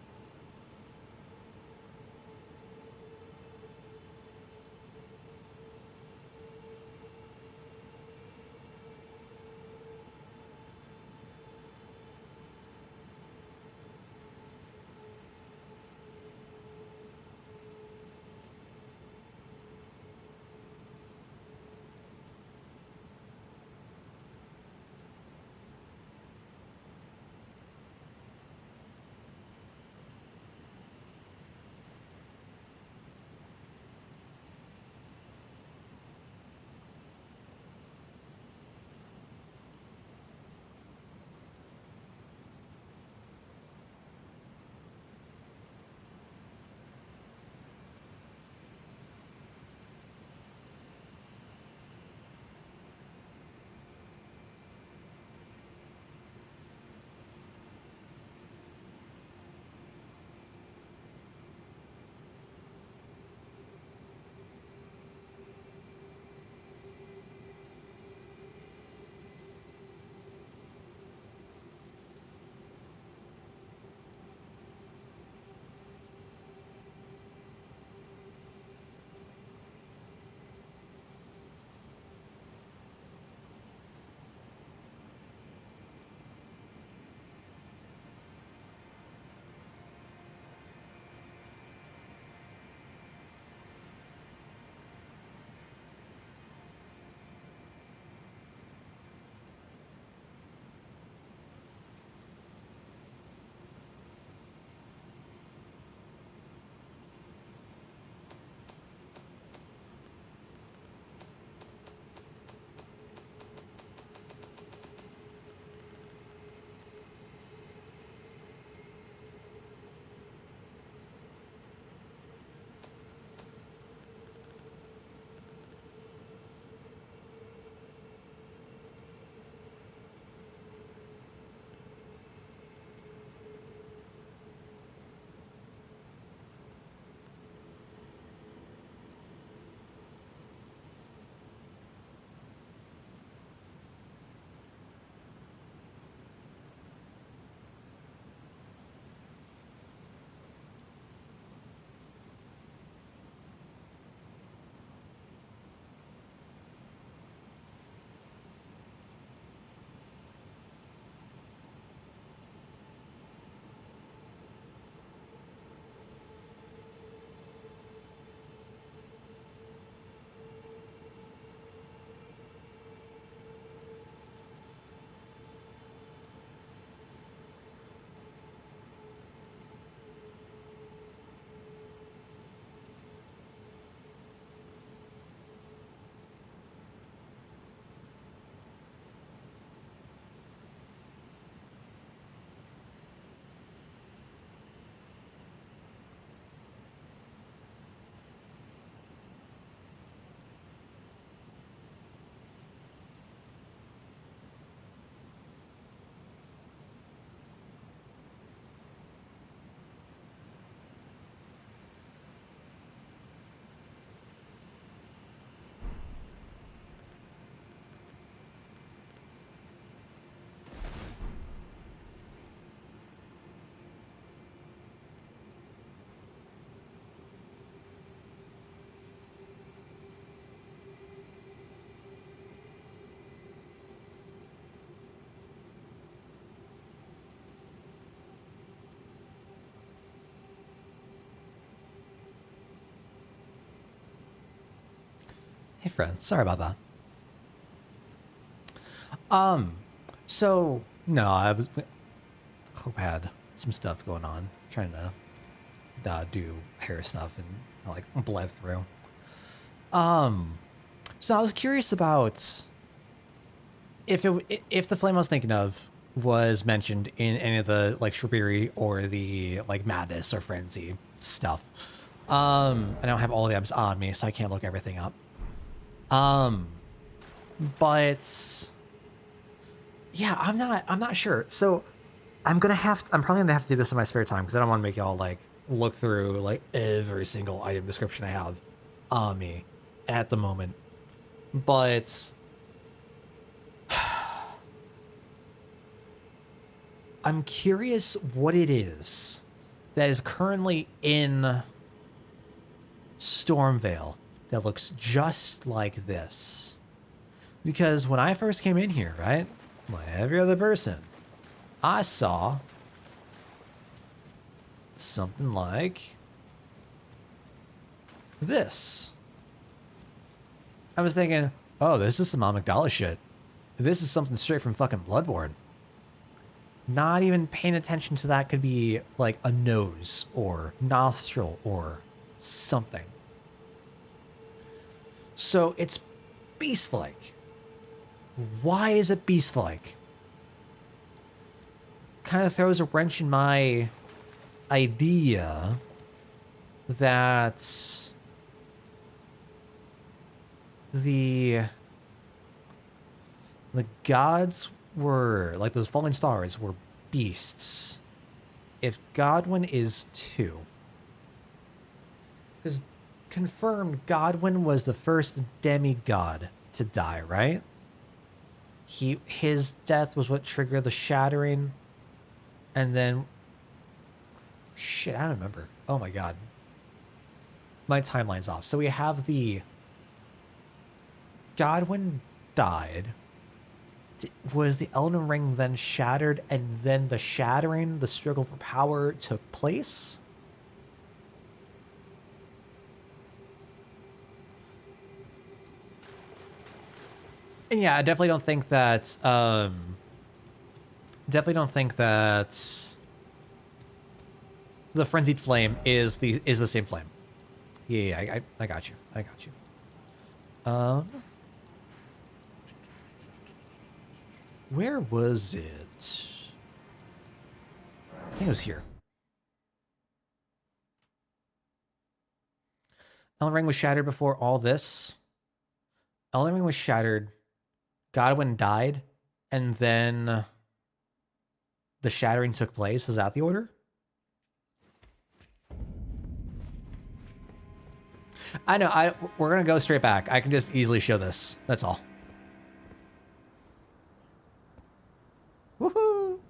Hey, friend. Sorry about that. So no, Hope had some stuff going on, trying to do hair stuff and like bled through. So I was curious about if the flame I was thinking of was mentioned in any of the like Shrubbery or the like Madness or Frenzy stuff. I don't have all the items on me, so I can't look everything up. But yeah, I'm not sure. So I'm probably gonna have to do this in my spare time because I don't want to make y'all like look through like every single item description I have on me at the moment. But I'm curious what it is that is currently in Stormvale that looks just like this. Because when I first came in here, right, like every other person, I saw something like this. I was thinking, oh, this is some Amygdala shit. This is something straight from fucking Bloodborne. Not even paying attention to that could be like a nose or nostril or something. So it's beast-like. Why is it beast-like? Kind of throws a wrench in my idea that the gods were, like those falling stars were beasts. If Godwyn is too. Because confirmed, Godwyn was the first demigod to die, right? His death was what triggered the shattering. And then... Shit, I don't remember. Oh my god. My timeline's off. So we have the... Godwyn died. Was the Elden Ring then shattered, and then the shattering, the struggle for power, took place? And yeah, I definitely don't think that, the Frenzied Flame is the same flame. Yeah, I got you. I got you. Where was it? I think it was here. Elden Ring was shattered before all this. Elden Ring was shattered. Godwyn died. And then the shattering took place. Is that the order? I know. We're going to go straight back. I can just easily show this. That's all. Woohoo!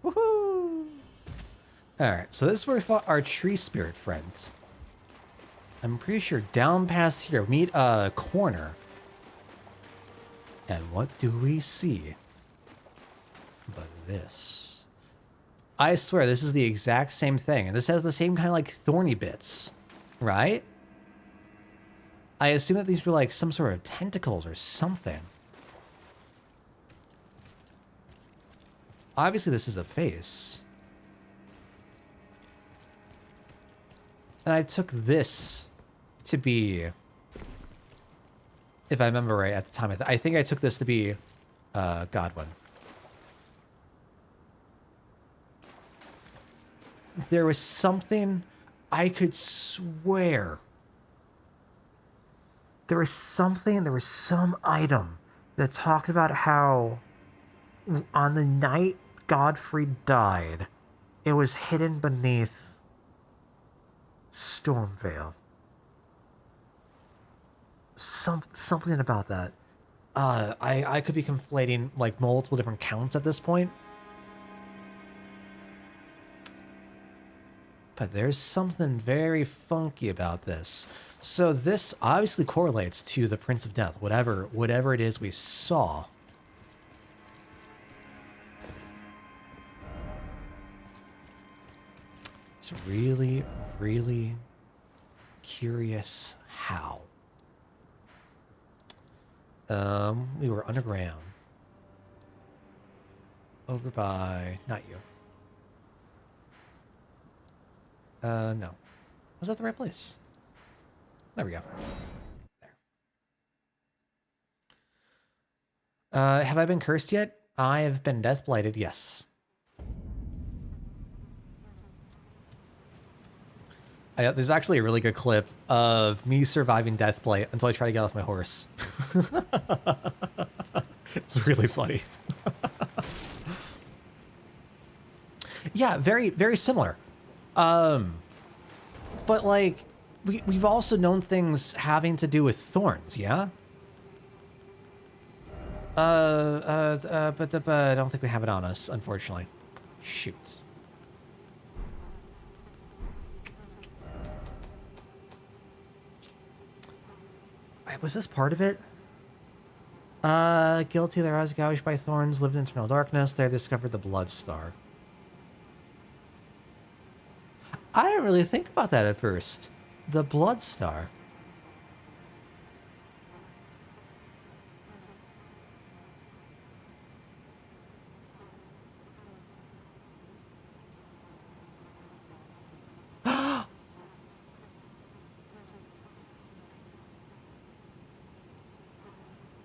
Woohoo! Alright, so this is where we fought our tree spirit friends. I'm pretty sure down past here, we meet a corner. And what do we see? But this. I swear, this is the exact same thing. And this has the same kind of like thorny bits. Right? I assume that these were like some sort of tentacles or something. Obviously, this is a face. And I took this to be, if I remember right at the time, I think I took this to be Godwyn. There was something I could swear. There was some item that talked about how on the night Godfrey died, it was hidden beneath Stormvale. Something about that. I could be conflating like multiple different counts at this point. But there's something very funky about this. So this obviously correlates to the Prince of Death, whatever it is we saw. It's really, really curious how. We were underground. Over by, not you. No. Was that the right place? There we go. There. Have I been cursed yet? I have been death blighted, yes. There's actually a really good clip of me surviving death blight until I try to get off my horse. It's really funny. Yeah, very, very similar. But like, we've also known things having to do with thorns, yeah? But I don't think we have it on us, unfortunately. Shoot. Was this part of it? Guilty, their eyes gouged by thorns, lived in eternal darkness. There discovered the blood star. I didn't really think about that at first. The blood star.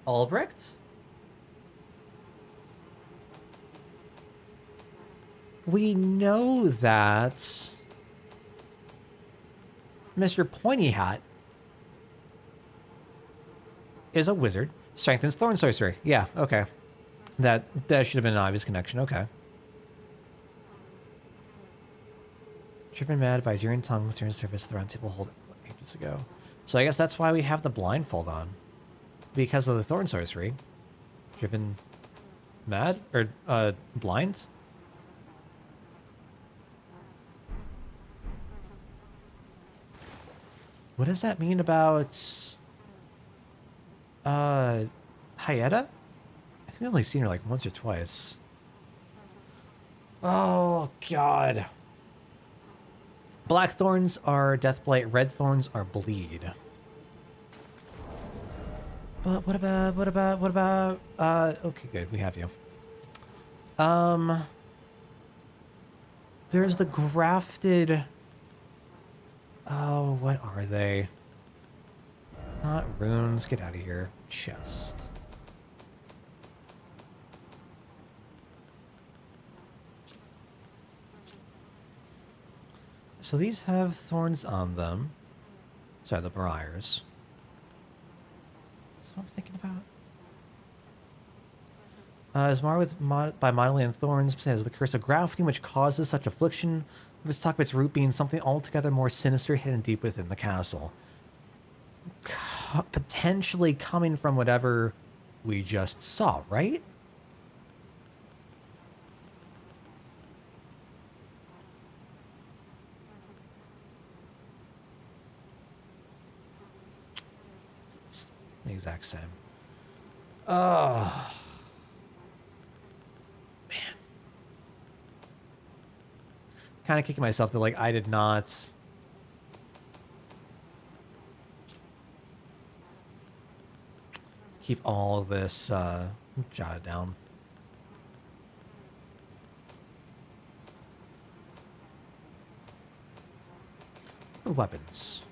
Albrecht? We know that Mr. Pointy Hat is a wizard. Strengthens thorn sorcery. Yeah, okay. That should have been an obvious connection. Okay. Driven mad by jeering tongues during service, the round table hold ages ago. So I guess that's why we have the blindfold on. Because of the thorn sorcery. Driven mad? Or, blind? What does that mean about, Hyetta? I think we've only seen her like once or twice. Oh, God. Black thorns are deathblight, red thorns are bleed. But what about, okay, good, we have you. There's the grafted, oh, what are they? Not runes, get out of here. Chest. So these have thorns on them. Sorry, the briars. That's what I'm thinking about. Is marred by mightily and thorns, says the curse of grafting, which causes such affliction. Let's talk about its root being something altogether more sinister hidden deep within the castle. Potentially coming from whatever we just saw, right? It's the exact same. Oh. Man. Kind of kicking myself that, like, I did not keep all of this jotted down. For weapons.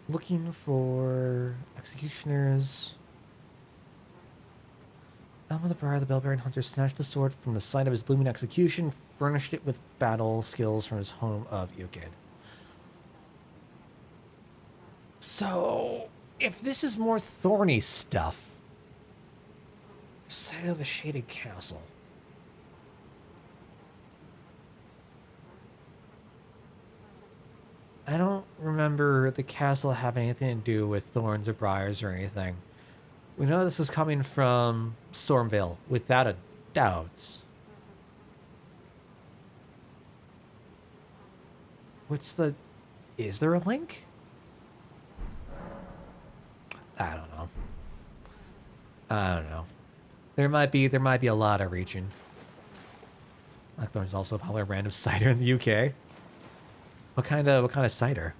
Looking for executioners. With the briar, the Belverian hunter snatched the sword from the site of his looming execution, furnished it with battle skills from his home of Yukid. So, if this is more thorny stuff, side of the shaded castle. I don't remember the castle having anything to do with thorns or briars or anything. We know this is coming from Stormvale, without a doubt. What's the... Is there a link? I don't know. I don't know. There might be a lot of reaching. Blackthorn's also a popular brand of cider in the UK. What kind of cider?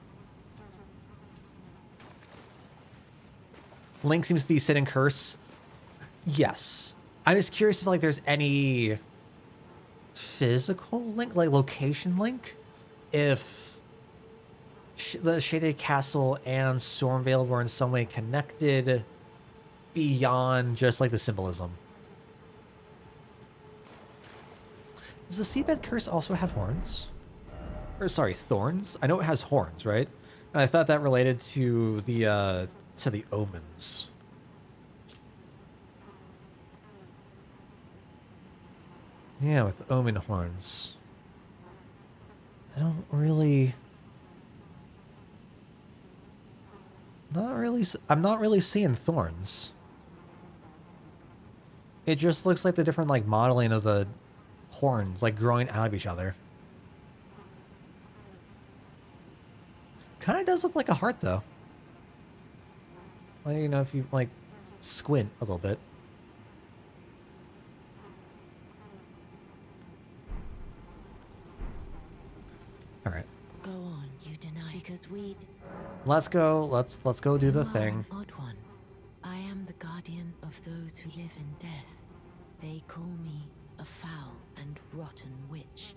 Link seems to be sitting curse. Yes. I'm just curious if like there's any physical link, like location link, if the Shaded Castle and Stormvale were in some way connected beyond just like the symbolism. Does the Seabed Curse also have horns? Or sorry, thorns? I know it has horns, right? And I thought that related to the omens. Yeah, with omen horns. I'm not really seeing thorns. It just looks like the different like modeling of the horns like growing out of each other. Kind of does look like a heart though. Well, you know, if you like squint a little bit. All right. Go on, you deny, because we'd... Let's go. Let's go do the You are thing. an odd one. I am the guardian of those who live in death. They call me a foul and rotten witch.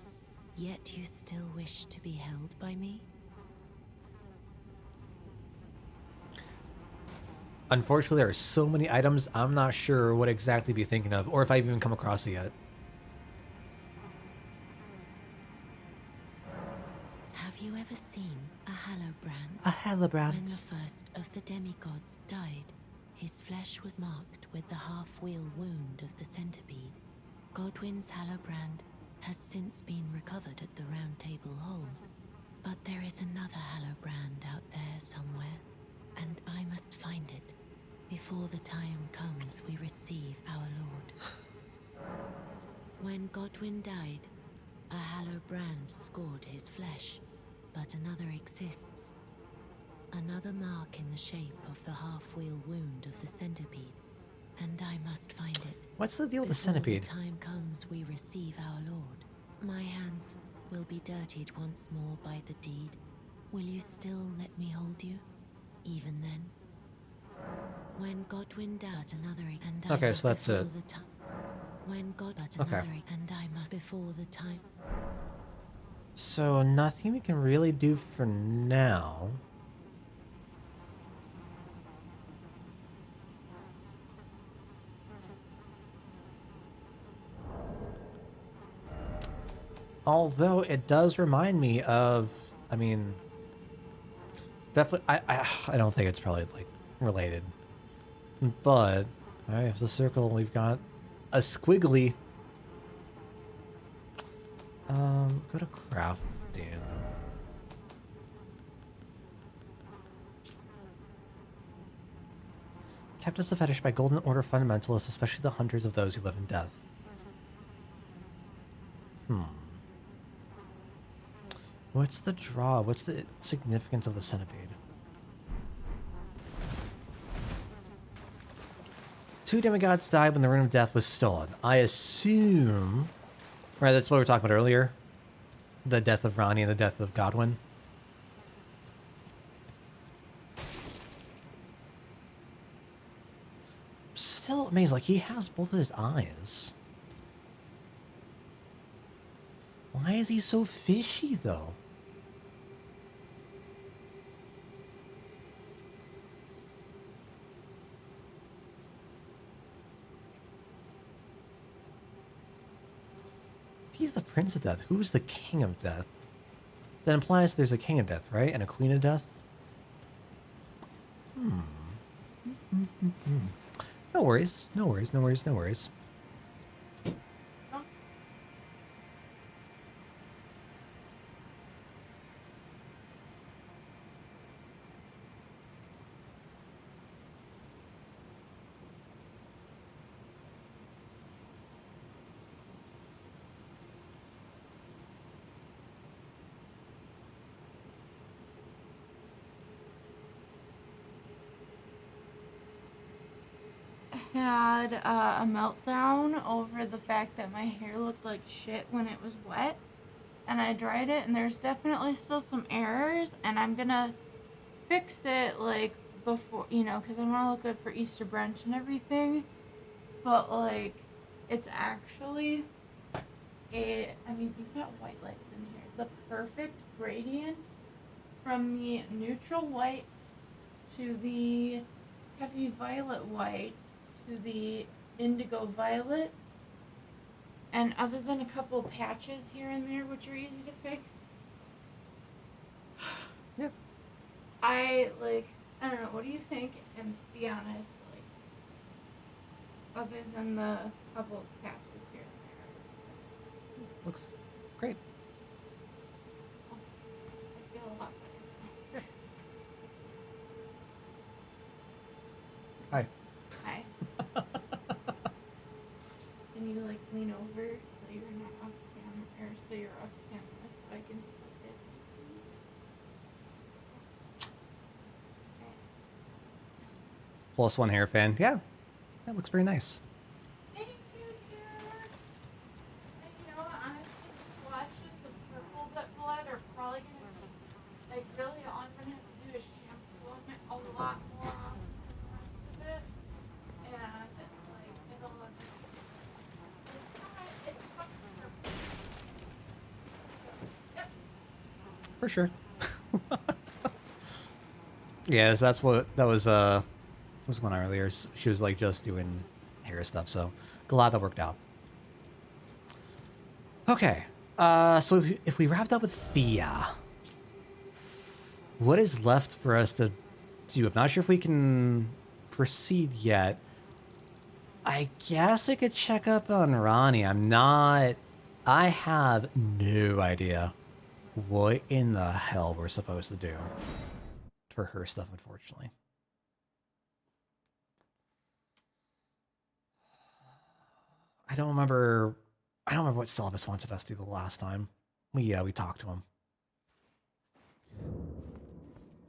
Yet you still wish to be held by me? Unfortunately, there are so many items, I'm not sure what exactly to be thinking of, or if I've even come across it yet. Have you ever seen a Hallowbrand? A Hallowbrand. When the first of the demigods died, his flesh was marked with the half-wheel wound of the centipede. Godwyn's Hallowbrand has since been recovered at the Round Table Hold. But there is another Hallowbrand out there somewhere, and I must find it before the time comes we receive our Lord. When Godwyn died, a Hallowbrand scored his flesh, but another exists. Another mark in the shape of the half-wheel wound of the centipede, and I must find it. What's the deal with the Before centipede? the time comes we receive our Lord. My hands will be dirtied once more by the deed. Will you still let me hold you, even then? When Godwyn died, another and I Okay, must so that's before it. the time. When God but Okay. another and I must before the time. So nothing we can really do for now. Although it does remind me of, I mean, definitely, I don't think it's probably like related, but all right, if the circle, we've got a squiggly. Go to crafting. Kept as a fetish by Golden Order fundamentalists, especially the hunters of those who live in death. What's the draw? What's the significance of the centipede? 2 demigods died when the Rune of Death was stolen. I assume... Right, that's what we were talking about earlier. The death of Ronnie and the death of Godwyn. Still amazed, like he has both of his eyes. Why is he so fishy, though? He's the Prince of Death. Who's the King of Death? That implies there's a King of Death, right? And a Queen of Death? No worries. No worries, no worries, no worries. had a meltdown over the fact that my hair looked like shit when it was wet. And I dried it, and there's definitely still some errors, and I'm gonna fix it, like, before, you know, because I want to look good for Easter brunch and everything. But, like, it's actually I mean, you've got white lights in here. The perfect gradient from the neutral white to the heavy violet white to the indigo violet. And other than a couple patches here and there, which are easy to fix, Yeah. I don't know, what do you think? And be honest, like, other than the couple patches here and Looks great. there, I feel a lot better. Hi. Hi. Can you, like, lean over so you're not off camera, or so you're off camera so I can see this? +1 hair fan. Yeah. That looks very nice. Thank you, dear. And you know what, honestly, the splotches of purple that bled are probably gonna be, like, really all I'm gonna have to do is shampoo them a lot more often than the rest of it. And it's like, it'll look, it's fucking purple. So, yep. For sure. Yes, that's what that was going on earlier. She was like just doing hair stuff, so glad that worked out. Okay. So if we wrapped up with Fia, what is left for us to do? I'm not sure if we can proceed yet. I guess we could check up on Ronnie. I have no idea what in the hell we're supposed to do for her stuff, unfortunately. I don't remember what Sylvis wanted us to do the last time we talked to him.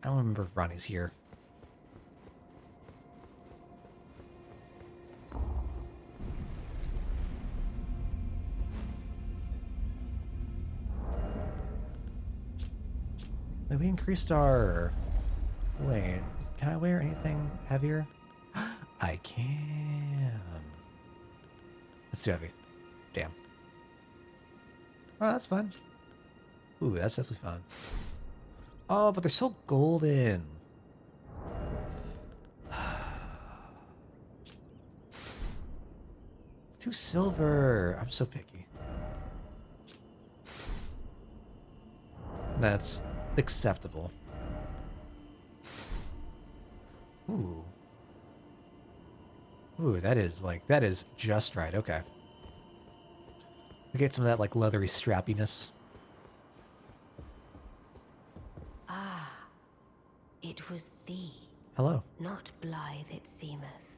I don't remember if Ronnie's here. Wait, we increased our... Wait, can I wear anything heavier? I can. It's too heavy. Damn. Oh, that's fun. Ooh, that's definitely fun. Oh, but they're so golden. It's too silver. I'm so picky. That's acceptable. Ooh. Ooh, that is just right. Okay. We get some of that, like, leathery strappiness. Ah, it was thee. Hello. Not blithe it seemeth.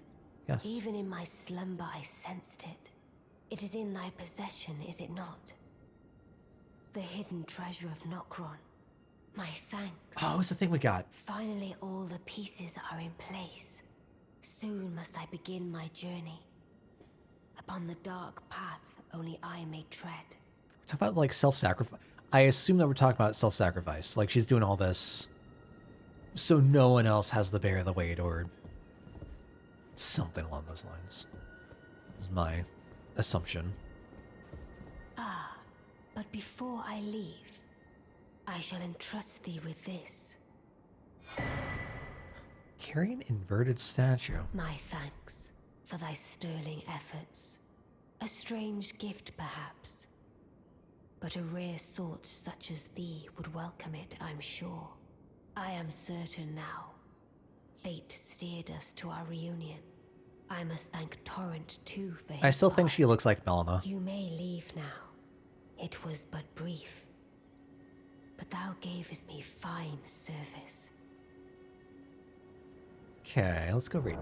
Yes. Even in my slumber I sensed it. It is in thy possession, is it not? The hidden treasure of Nokron. My thanks. Oh, what's the thing we got? Finally all the pieces are in place. Soon must I begin my journey. Upon the dark path only I may tread. Talk about, like, self-sacrifice. I assume that we're talking about self-sacrifice. Like, she's doing all this so no one else has to bear the weight, or something along those lines. Is my assumption. Ah, but before I leave, I shall entrust thee with this. Carry an inverted statue. My thanks for thy sterling efforts. A strange gift, perhaps. But a rare sort such as thee would welcome it, I'm sure. I am certain now. Fate steered us to our reunion. I must thank Torrent, too, for his I still think part. she looks like Melina. You may leave now. It was but brief. But thou gavest me fine service. Okay, let's go read.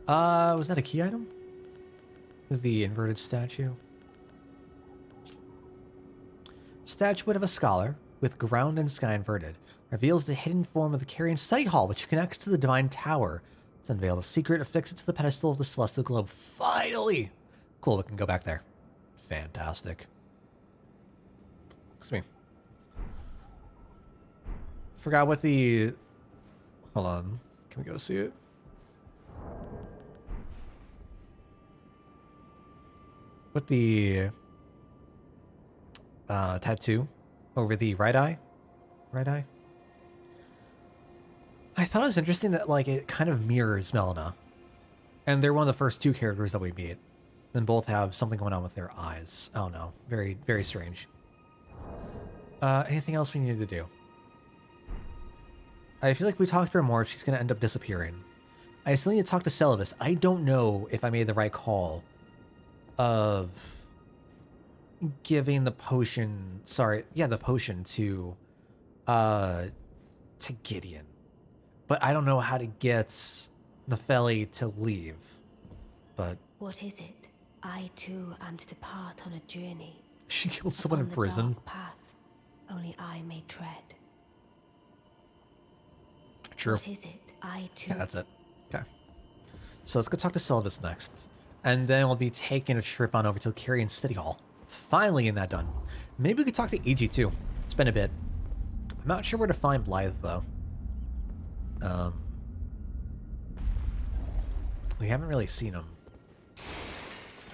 Was that a key item? The inverted statue. Statuette of a scholar, with ground and sky inverted, reveals the hidden form of the Carrion Study Hall, which connects to the Divine Tower. Let's unveil the secret, affix it to the pedestal of the celestial globe. Finally! Cool, we can go back there. Fantastic. Excuse me. Forgot what the... Hold on. Can we go see it? What the... tattoo over the right eye? Right eye? I thought it was interesting that, like, it kind of mirrors Melina. And they're one of the first two characters that we meet. Then both have something going on with their eyes. Oh no. Very, very strange. Anything else we need to do? I feel like if we talk to her more, she's going to end up disappearing. I still need to talk to Celibus. I don't know if I made the right call of giving the potion... Sorry. Yeah, the potion to Gideon. But I don't know how to get Nefeli to leave. But... What is it? I too am to depart on a journey. She killed someone in Upon the prison. dark path only I may tread. True. What is it? I too... Yeah, that's it. Okay. So let's go talk to Celibus next. And then we'll be taking a trip on over to the Carrion City Hall. Finally getting that done. Maybe we could talk to EG too. It's been a bit. I'm not sure where to find Blythe though. We haven't really seen him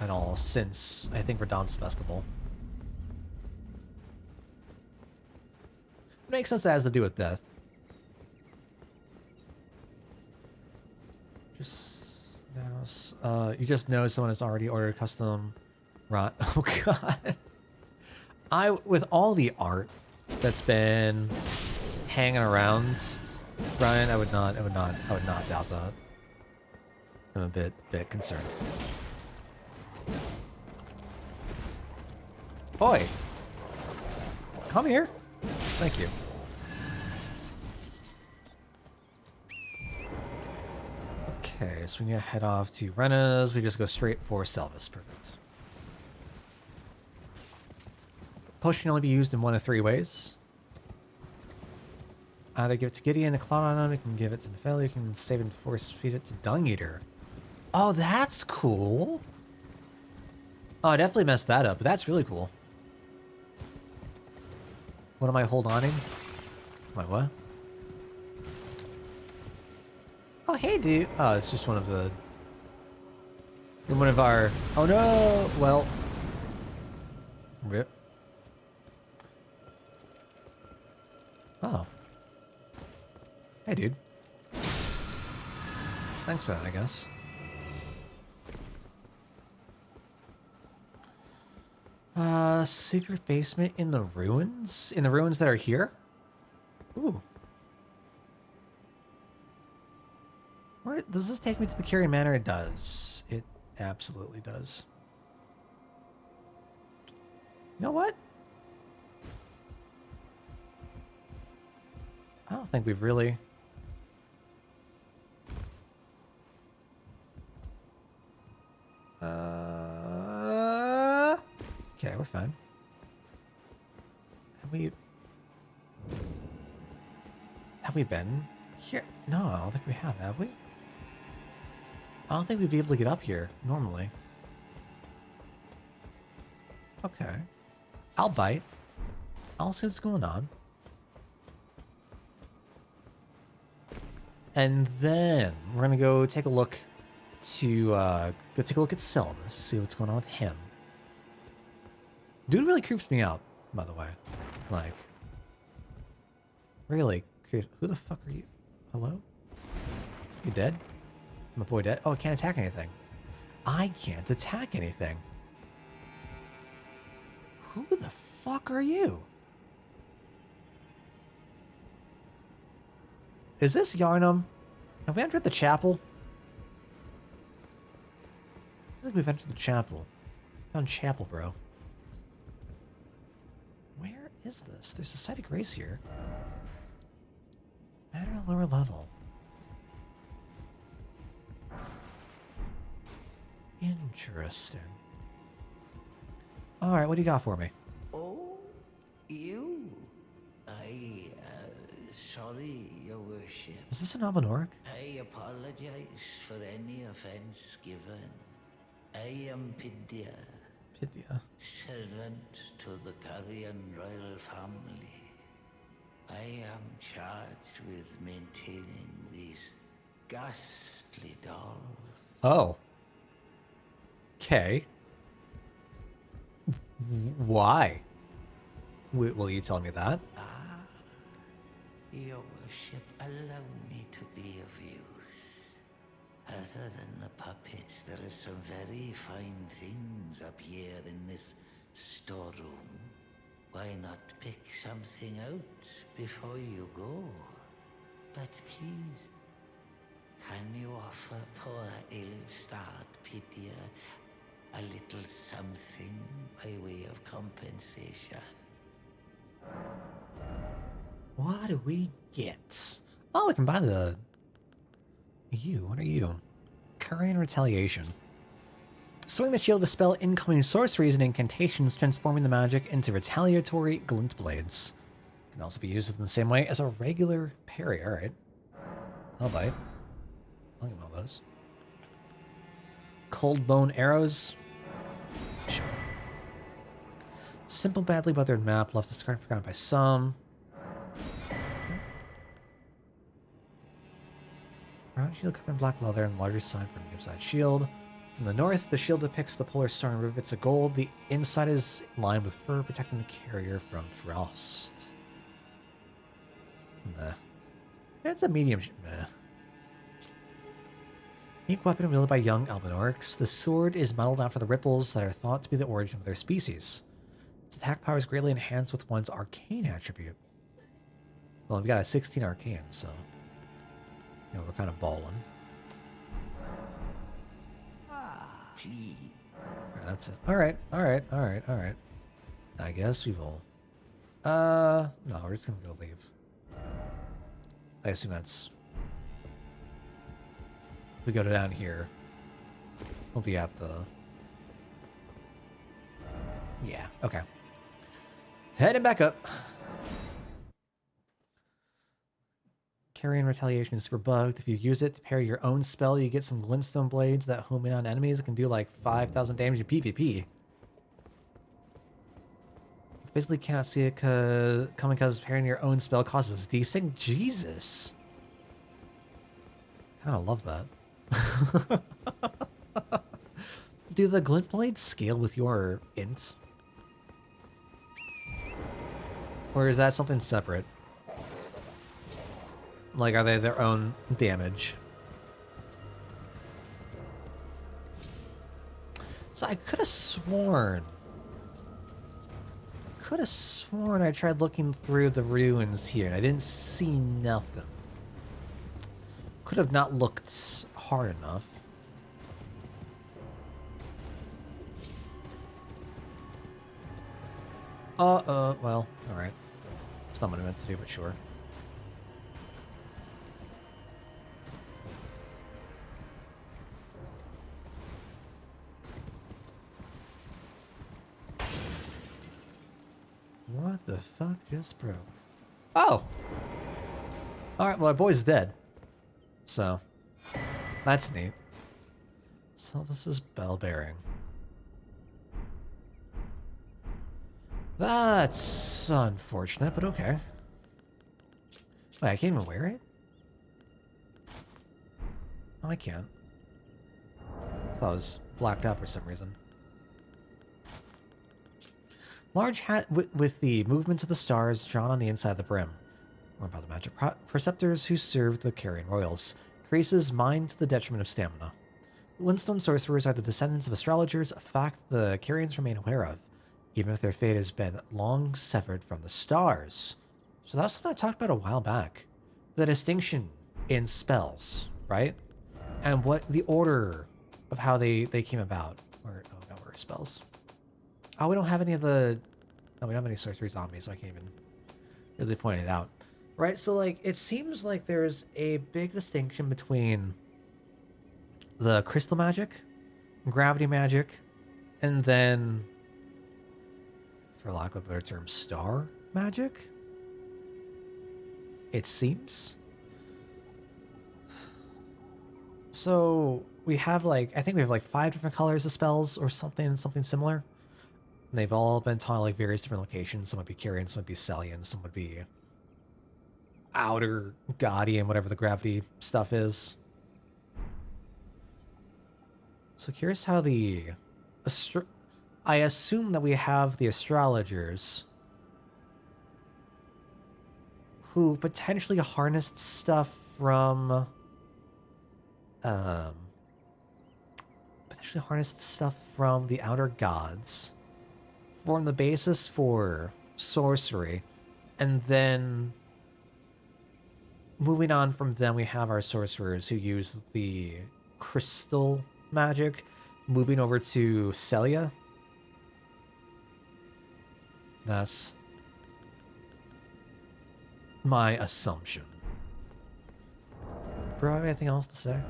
at all since, I think, Radahn's Festival. It makes sense that has to do with death. You just know someone has already ordered custom rot. Oh god. With all the art that's been hanging around, Brian, I would not doubt that. I'm a bit concerned. Boy, come here. Thank you. Okay, so we need to head off to Rena's. We just go straight for Celibus. Perfect. Potion can only be used in one of three ways. Either give it to Gideon, the cloud on him, we can give it to Nefeli, we can save and force feed it to Dung Eater. Oh, that's cool. Oh, I definitely messed that up, but that's really cool. What am I hold on in? Am I what? Oh, hey, dude. Oh, it's just one of the... One of our... Oh, no! Well... Rip. Oh. Hey, dude. Thanks for that, I guess. Secret basement in the ruins? In the ruins that are here? Ooh. Where does this take me to the Carrion Manor? It does. It absolutely does. You know what? I don't think we've really... Okay, we're fine. Have we been here? No, I don't think we have we? I don't think we'd be able to get up here normally. Okay. I'll bite. I'll see what's going on. And then we're gonna go take a look to go take a look at Celibus, see what's going on with him. Dude really creeps me out, by the way. Like, really creeps. Who the fuck are you? Hello? You dead? My boy dead? Oh, I can't attack anything. I can't attack anything. Who the fuck are you? Is this Yarnum? Have we entered the chapel? I think we've entered the chapel. Found chapel, bro. Where is this? There's a site of grace here. Matter at lower level. Interesting. Alright, what do you got for me? Oh, you. I sorry, Your Worship. Is this an Albanoric? I apologize for any offense given. I am Pidia, Pydia. servant to the Carrion royal family. I am charged with maintaining these ghastly dolls. Oh. Okay. Why? Will you tell me that? Your Worship, allow me to be of use. Other than the puppets, there are some very fine things up here in this storeroom. Why not pick something out before you go? But please, can you offer poor ill-starred Pydia a little something by way of compensation? What do we get? Oh, we can buy the... You, what are you? Korean Retaliation. Swing the shield to spell incoming sorceries and incantations, transforming the magic into retaliatory glint blades. Can also be used in the same way as a regular parry. Alright. I'll bite. I'll get one of those. Cold bone arrows. Sure. Simple, badly weathered map, left discarded, forgotten by some. Round shield covered in black leather and larger sign for an gibbside shield. From the north, the shield depicts the polar star and rivets of gold. The inside is lined with fur, protecting the carrier from frost. Meh. It's a medium. Meh. Unique weapon wielded by young Albanorics. The sword is modeled after the ripples that are thought to be the origin of their species. Its attack power is greatly enhanced with one's arcane attribute. Well, we got a 16 arcane, so you know, we're kind of balling. Please. Alright, that's it. Alright. I guess we will. No, we're just gonna go leave. I assume that's... If we go down here, we'll be at the... Yeah, okay. Heading back up. Carrion Retaliation is super bugged. If you use it to parry your own spell, you get some glintstone blades that home in on enemies. It can do like 5,000 damage in PvP. Basically cannot see it coming because parrying your own spell causes desync. Jesus. Kind of love that. Do the glint blades scale with your int? Or is that something separate? Like, are they their own damage? So I could have sworn I tried looking through the ruins here and I didn't see nothing. Could have not looked hard enough. Well, alright. It's not what I meant to do, but sure. What the fuck just broke? Oh! Alright, well, our boy's dead. So, that's neat. Salvus's bell bearing. That's unfortunate, but okay. Wait, I can't even wear it? No, I can't. I thought it was blacked out for some reason. Large hat with the movements of the stars drawn on the inside of the brim. Worn by the magic preceptors who served the Carrion Royals. Increases mind to the detriment of stamina. Glintstone sorcerers are the descendants of astrologers, a fact the Carrions remain aware of, even if their fate has been long severed from the stars. So that's something I talked about a while back. The distinction in spells, right? And what the order of how they came about. Or, oh god, where are spells? Oh, we don't have any of the... No, we don't have any sorceries on me, so I can't even really point it out. Right, so, like, it seems like there's a big distinction between the crystal magic, gravity magic, and then, for lack of a better term, star magic? it seems. So we have like, I think we have like 5 different colors of spells or something similar. And they've all been taught like various different locations. Some would be Kyrian, some would be Celian, some would be Outer Guardian, whatever the gravity stuff is. So curious how the I assume that we have the astrologers who potentially harnessed stuff from the outer gods, form the basis for sorcery, and then moving on from them, we have our sorcerers who use the crystal magic, moving over to Celia. That's my assumption. Bro, have anything else to say?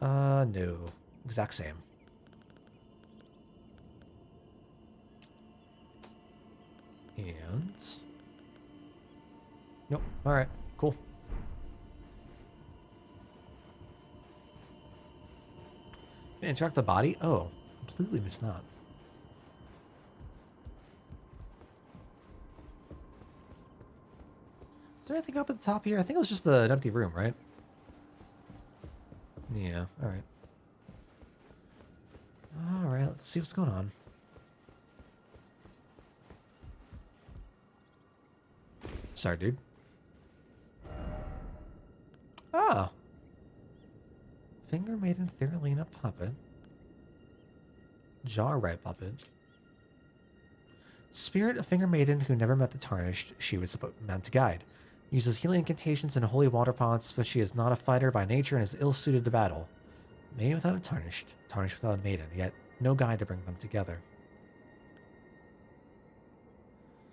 No. Exact same. And... Nope. Alright. Cool. Interact the body? Oh. Completely missed that. Is there anything up at the top here? I think it was just an empty room, right? Yeah, alright. Alright, let's see what's going on. Sorry, dude. Ah! Finger Maiden Theralina puppet. Jar Rat puppet. Spirit of Finger Maiden who never met the Tarnished she was meant to guide. Uses healing incantations and holy water pots, but she is not a fighter by nature and is ill-suited to battle. Maiden without a Tarnished, Tarnished without a Maiden, yet no guide to bring them together.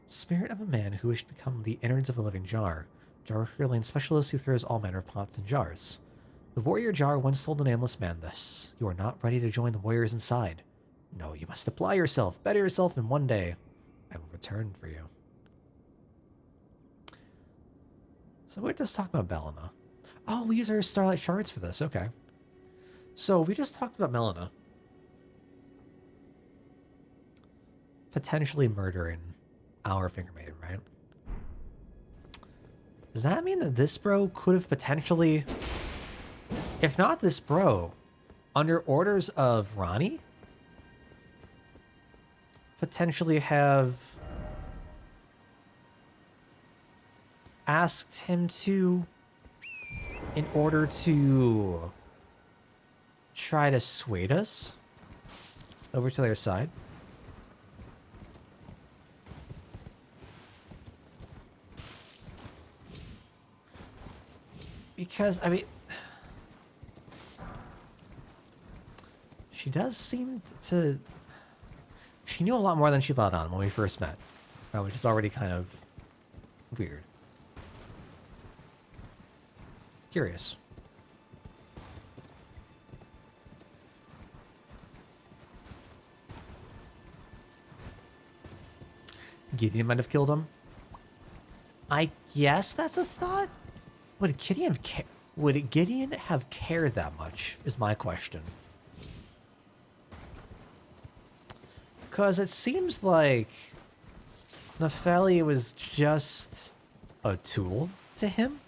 Spirit of a man who wished to become the innards of a living jar. Jar healing specialist who throws all manner of pots and jars. The warrior jar once told the nameless man this. You are not ready to join the warriors inside. No, you must apply yourself, better yourself, and one day I will return for you. So we're just talking about Belena. Oh, we use our Starlight Shards for this, okay. So we just talked about Melina potentially murdering our Finger Maiden, right? Does that mean that this bro could have potentially, if not this bro, under orders of Ronnie, potentially have asked him to, in order to try to sway us over to their side? Because, I mean, she does seem to... She knew a lot more than she let on when we first met, which is already kind of weird. Curious. Gideon might have killed him. I guess that's a thought. Would Gideon have cared that much? Is my question. Because it seems like Nepheli was just a tool to him,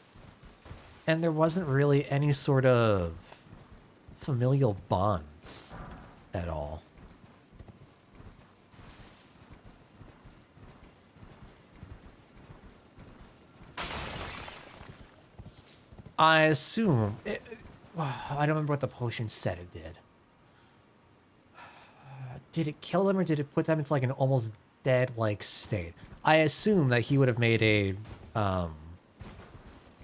and there wasn't really any sort of familial bond at all. I assume... I don't remember what the potion said it did. Did it kill them or did it put them into like an almost dead-like state? I assume that he would have made a...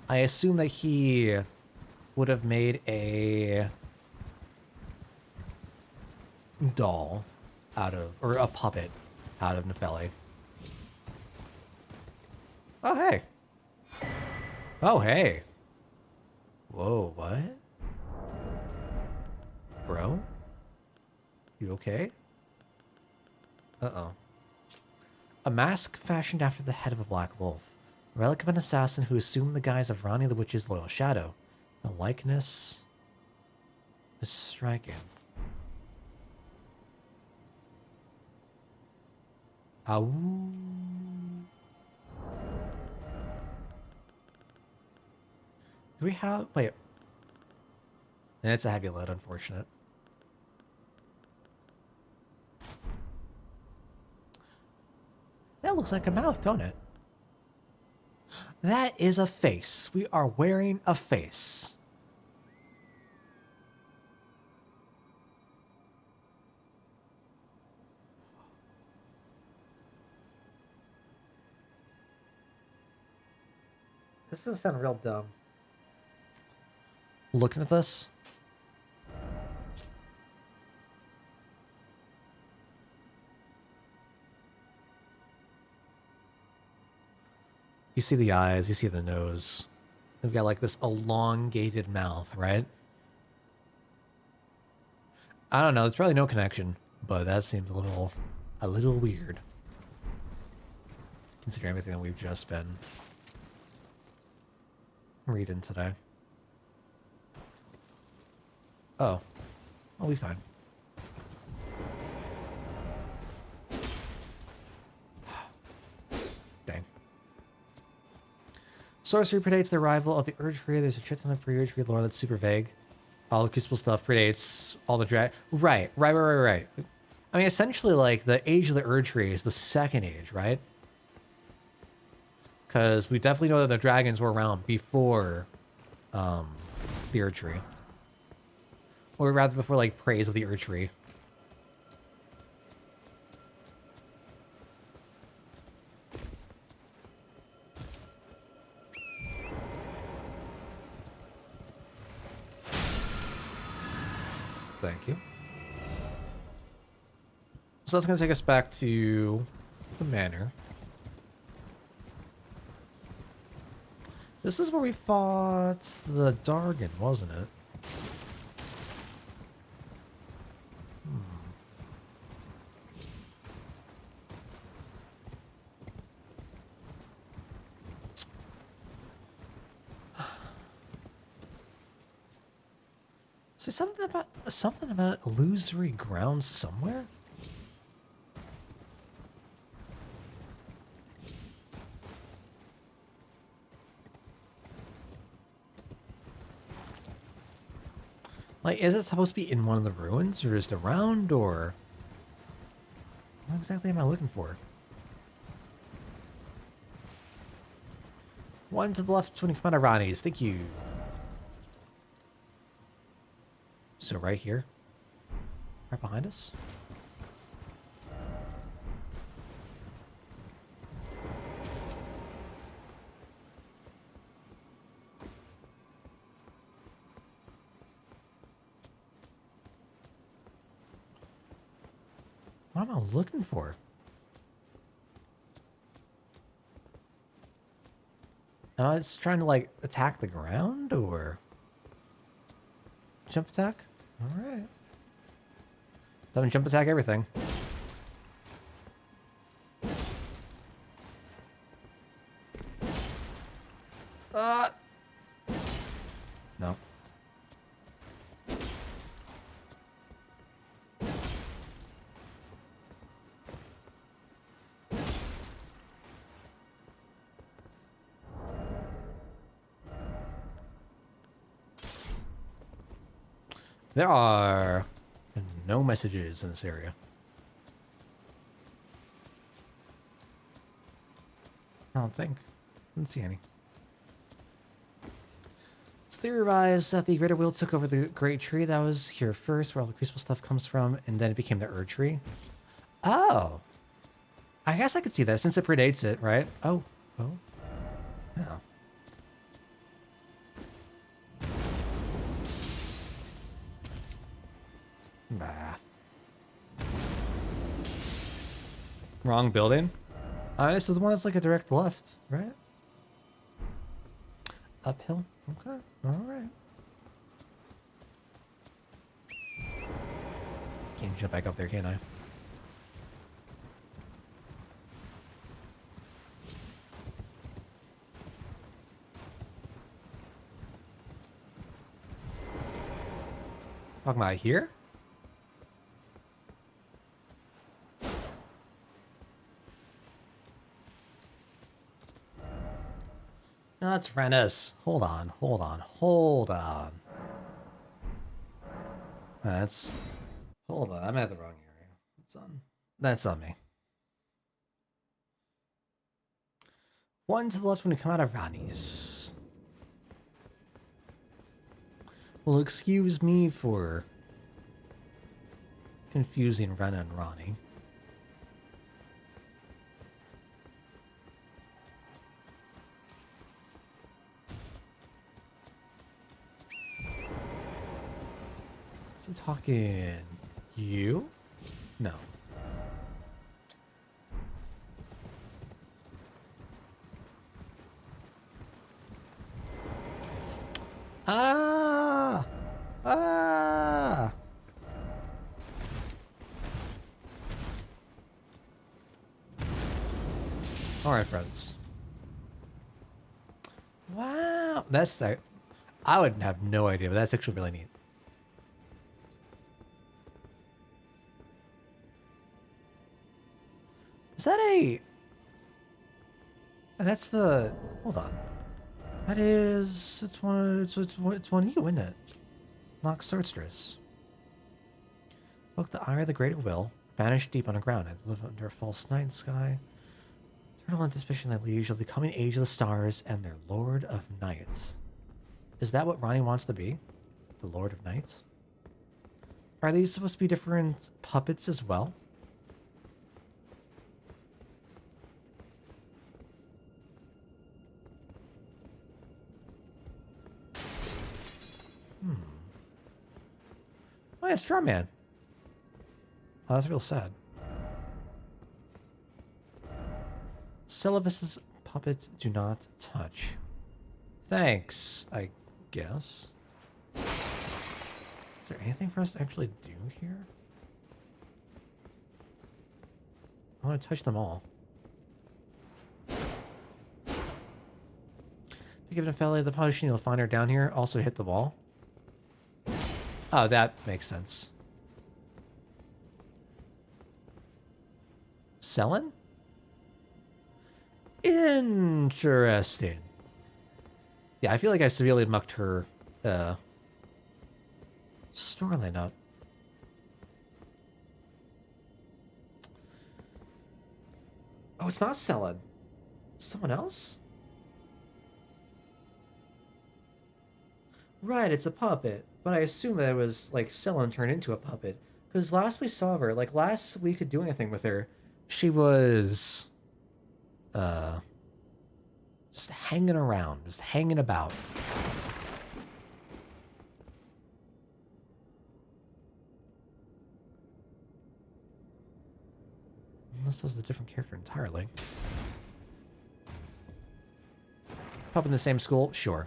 I assume that he would have made a doll out of... or a puppet out of Nepheli. Oh, hey. Oh, hey. Whoa, what? Bro? You okay? Uh-oh. A mask fashioned after the head of a black wolf. A relic of an assassin who assumed the guise of Rani the Witch's loyal shadow. The likeness is striking. Ow. Do we have... Wait. It's a heavy load, unfortunate. That looks like a mouth, don't it? That is a face. We are wearing a face. This doesn't sound real dumb. Looking at this. You see the eyes, you see the nose. They've got like this elongated mouth, right? I don't know, there's probably no connection, but that seems a little weird. Considering everything that we've just been reading today. Oh. I'll be fine. Dang. Sorcery predates the arrival of the Erdtree. There's a shit ton of pre-Erdtree lore that's super vague. All the Crucible stuff predates all the Right. I mean, essentially, like, the age of the Erdtree is the second age, right? Because we definitely know that the dragons were around before the Erdtree. Or rather, before, like, praise of the Erdtree. Thank you. So that's going to take us back to the manor. This is where we fought the Dargon, wasn't it? So something about illusory ground somewhere? Like, is it supposed to be in one of the ruins, or just around, or what exactly am I looking for? One to the left, 20 Commander Ronnies. Thank you. So right here, right behind us. What am I looking for? Now it's trying to like attack the ground or jump attack? Alright. Don't jump attack everything. No. There are no messages in this area. I don't think. Didn't see any. It's theorized that the Greater Wheel took over the Great Tree that was here first, where all the Crucible stuff comes from, and then it became the Erdtree. Oh! I guess I could see that, since it predates it, right? Oh. Oh. Yeah. Bah. Wrong building? This is the one that's like a direct left, right? Uphill? Okay, alright. Can't jump back up there, can I? Talking about here? No, that's Rennes. Hold on, hold on, hold on. That's... Hold on, I'm at the wrong area. That's on me. One to the left when you come out of Ronnie's. Well, excuse me for confusing Ren and Ronnie. I'm talking you? No. Ah! Ah! Alright, friends. Wow! That's... I would have no idea, but that's actually really neat. Is that a... That's the... Hold on. That is... It's one of you, isn't it? Nox Swordstress. Look, the eye of the great will, banished deep underground, and live under a false night sky. Eternal anticipation that leads of the coming age of the stars and their Lord of Nights. Is that what Ronnie wants to be? The Lord of Nights? Are these supposed to be different puppets as well? Oh yeah, Straw Man. Oh, that's real sad. Syllabus's puppets do not touch. Thanks, I guess. Is there anything for us to actually do here? I want to touch them all. Given a fellow the potion, you'll find her down here. Also hit the wall. Oh, that makes sense. Selling? Interesting. Yeah, I feel like I severely mucked her storyline up. Oh, it's not selling. Someone else? Right, it's a puppet. But I assume that it was, like, Selin turned into a puppet. Because last we saw her, like, last we could do anything with her, she was... just hanging around. Just hanging about. Unless this was a different character entirely. Pup in the same school? Sure.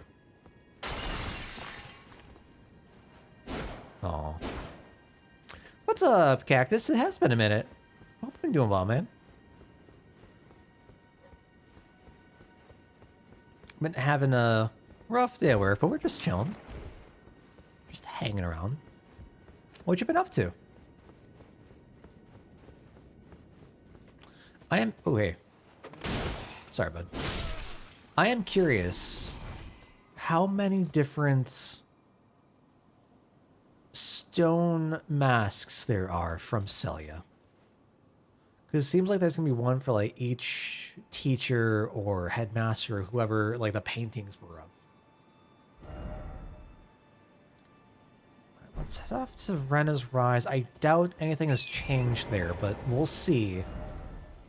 Oh. What's up, Cactus? It has been a minute. Hope you've been doing well, man. Been having a rough day at work, but we're just chilling. Just hanging around. What you been up to? I am... Oh, hey. Sorry, bud. I am curious how many different stone masks there are from Celia. Because it seems like there's going to be one for, like, each teacher or headmaster or whoever, like, the paintings were of. Right, let's head off to Rena's Rise. I doubt anything has changed there, but we'll see.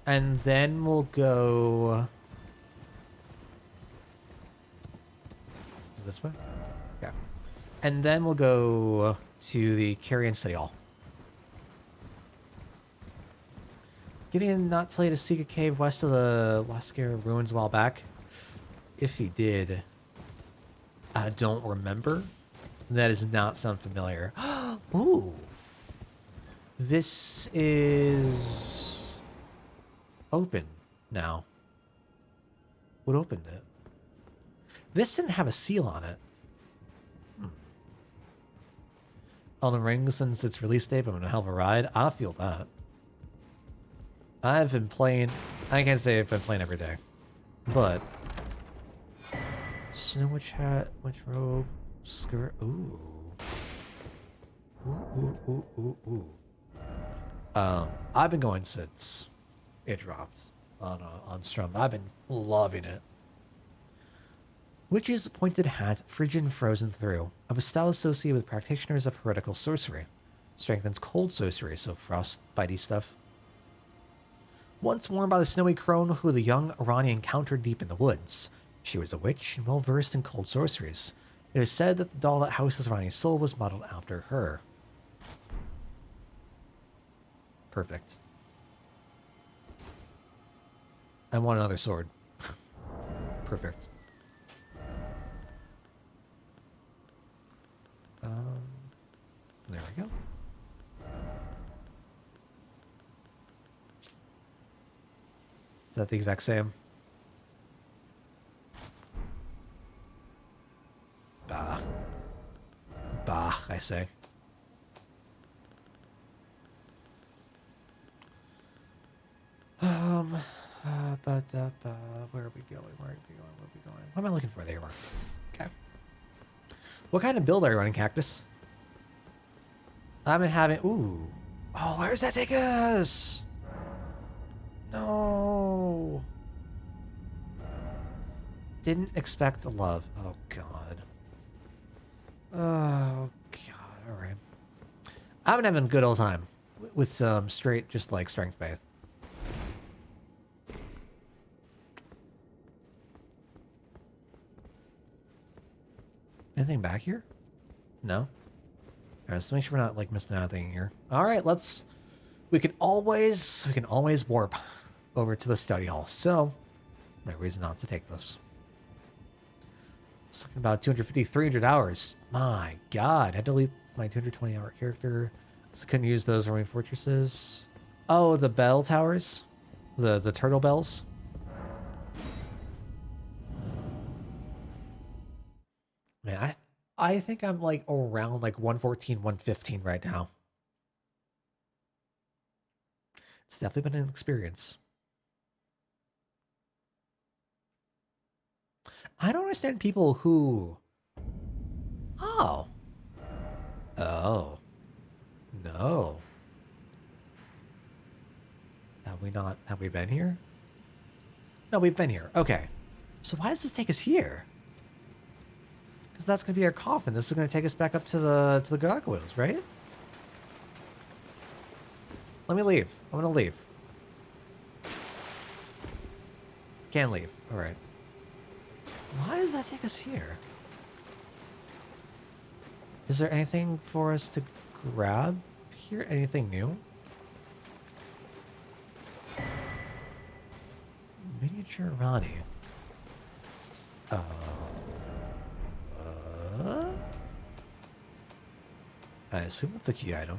And then we'll go... Is it this way? Yeah. And then we'll go to the Carrion City Hall. Gideon not tell you to seek a cave west of the Lascar ruins a while back? If he did, I don't remember. That does not sound familiar. Ooh. This is open now. What opened it? This didn't have a seal on it. Elden Ring since its release date, but I'm in a hell of a ride. I feel that. I've been playing... I can't say I've been playing every day. But... Snow witch hat, witch robe, skirt... Ooh. Ooh. I've been going since it dropped on Strum. I've been loving it. Witch's pointed hat, frigid and frozen through, of a style associated with practitioners of heretical sorcery. Strengthens cold sorcery, so frostbitey stuff. Once worn by the snowy crone who the young Arani encountered deep in the woods, she was a witch and well versed in cold sorceries. It is said that the doll that houses Arani's soul was modeled after her. Perfect. I want another sword. Perfect. There we go. Is that the exact same? Bah. Bah, I say. Where are we going? Where are we going? What am I looking for? There you are. Okay. What kind of build are you running, Cactus? I've been having... Ooh. Oh, where does that take us? No. Didn't expect love. Oh, God. Oh, God. All right. I've been having a good old time with some straight, just like strength faith. Anything back here? No? Alright, let's make sure we're not like missing anything here. Alright, let's... We can always warp over to the study hall. So, no reason not to take this. It's talking about 250, 300 hours. My God, I had to delete my 220 hour character. So I couldn't use those roaming fortresses. Oh, the bell towers? The turtle bells? Man, I think I'm like around like 114, 115 right now. It's definitely been an experience. I don't understand people who... Oh. Oh. No. Have we been here? No, we've been here. Okay. So why does this take us here? Because that's going to be our coffin. This is going to take us back up to the gargoyles, right? Let me leave. I'm going to leave. Can't leave. All right. Why does that take us here? Is there anything for us to grab here? Anything new? Miniature Ronnie. I assume that's a key item.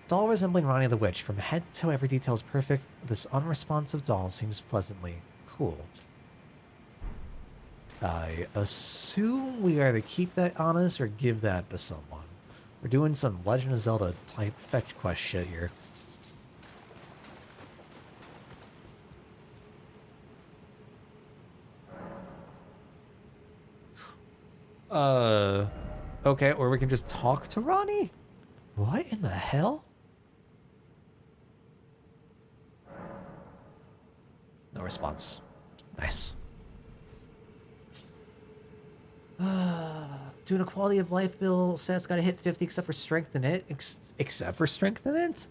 Doll resembling Ronnie the Witch. From head to toe, every detail is perfect. This unresponsive doll seems pleasantly cool. I assume we either keep that on us or give that to someone. We're doing some Legend of Zelda type fetch quest shit here. Okay, or we can just talk to Ronnie? What in the hell? No response. Nice. Doing a quality of life bill stats gotta hit 50 except for strengthen it. Except for strengthen it?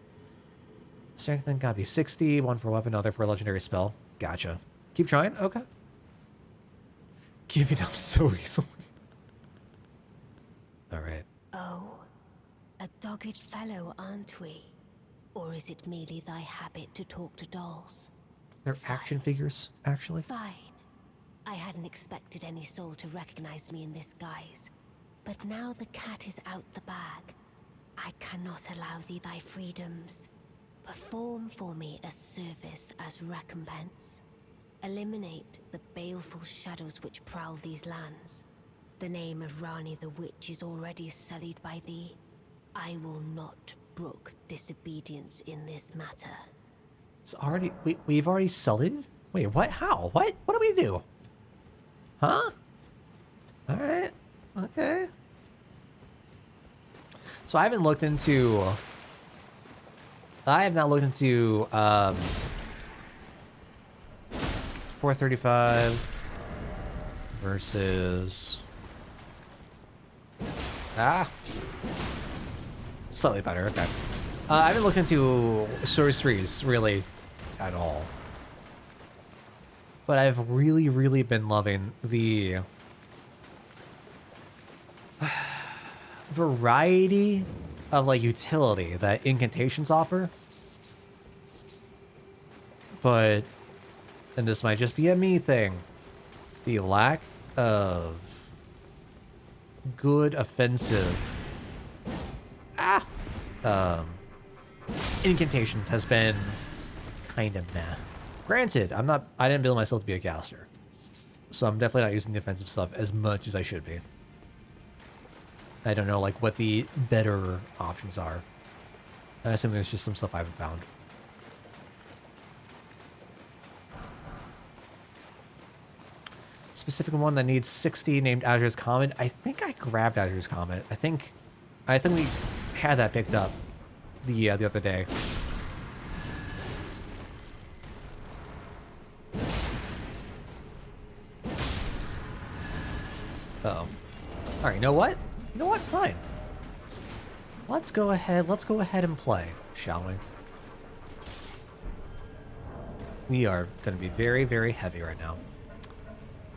Strengthen gotta be 60, one for weapon, other for a legendary spell. Gotcha. Keep trying? Okay. Giving up so easily. Alright. Oh, a dogged fellow, aren't we? Or is it merely thy habit to talk to dolls? They're action figures, actually. Fine. I hadn't expected any soul to recognize me in this guise. But now the cat is out the bag. I cannot allow thee thy freedoms. Perform for me a service as recompense. Eliminate the baleful shadows which prowl these lands. The name of Rani the Witch is already sullied by thee. I will not brook disobedience in this matter. It's already... We've already sullied? Wait, what? How? What? What do we do? Huh? Alright. Okay. So I haven't looked into... I have not looked into 435 versus slightly better. Okay. I haven't looked into sorceries really at all, but I've really been loving the variety of like utility that incantations offer. But, and this might just be a me thing, the lack of good offensive incantations has been kind of meh. Granted, I didn't build myself to be a caster, so I'm definitely not using the offensive stuff as much as I should be. I don't know like what the better options are. I assume there's just some stuff I haven't found. Specific one that needs 60 named Azur's Comet. I think I grabbed Azur's Comet. I think we had that picked up the other day. Uh-oh. Alright, you know what? You know what? Fine. Let's go ahead and play, shall we? We are going to be very heavy right now.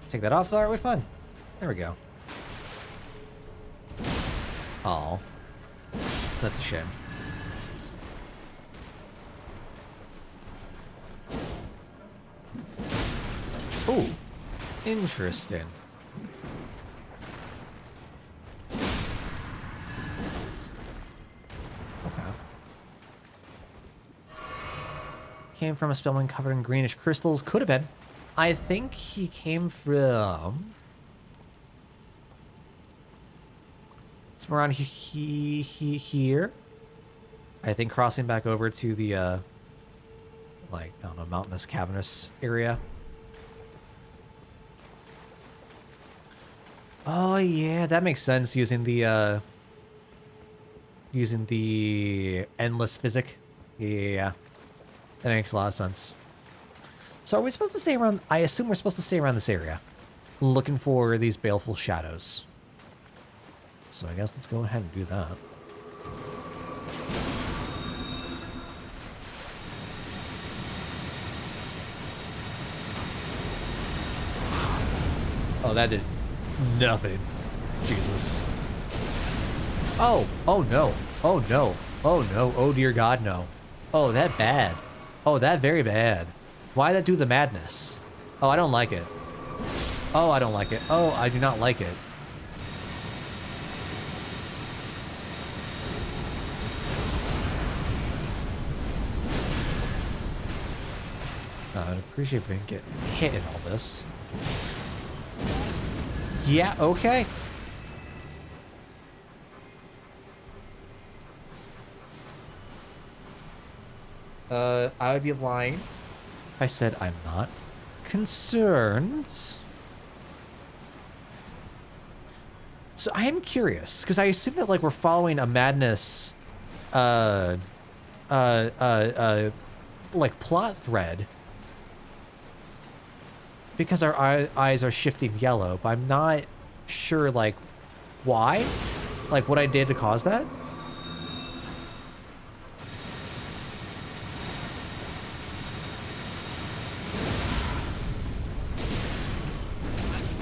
Take that off. Alright, we're fine. There we go. Oh, that's a shame. Ooh, interesting. Okay. Came from a spellman covered in greenish crystals. Could have been. I think he came from somewhere around here. I think crossing back over to the like, I don't know, mountainous, cavernous area. Oh yeah, that makes sense using the endless physic. Yeah. That makes a lot of sense. So are we supposed to stay around... I assume we're supposed to stay around this area, looking for these baleful shadows. So I guess let's go ahead and do that. Oh, that did nothing. Jesus. Oh, oh no. Oh no. Oh no. Oh dear God, no. Oh, that bad. Oh, that very bad. Why that do the madness? Oh, I don't like it. Oh, I don't like it. Oh, I do not like it. I'd appreciate if we didn't get hit in all this. Yeah, okay. I would be lying if I said I'm not concerned. So I am curious, because I assume that, like, we're following a madness, like, plot thread. Because our eyes are shifting yellow, but I'm not sure, like, why? Like, what I did to cause that?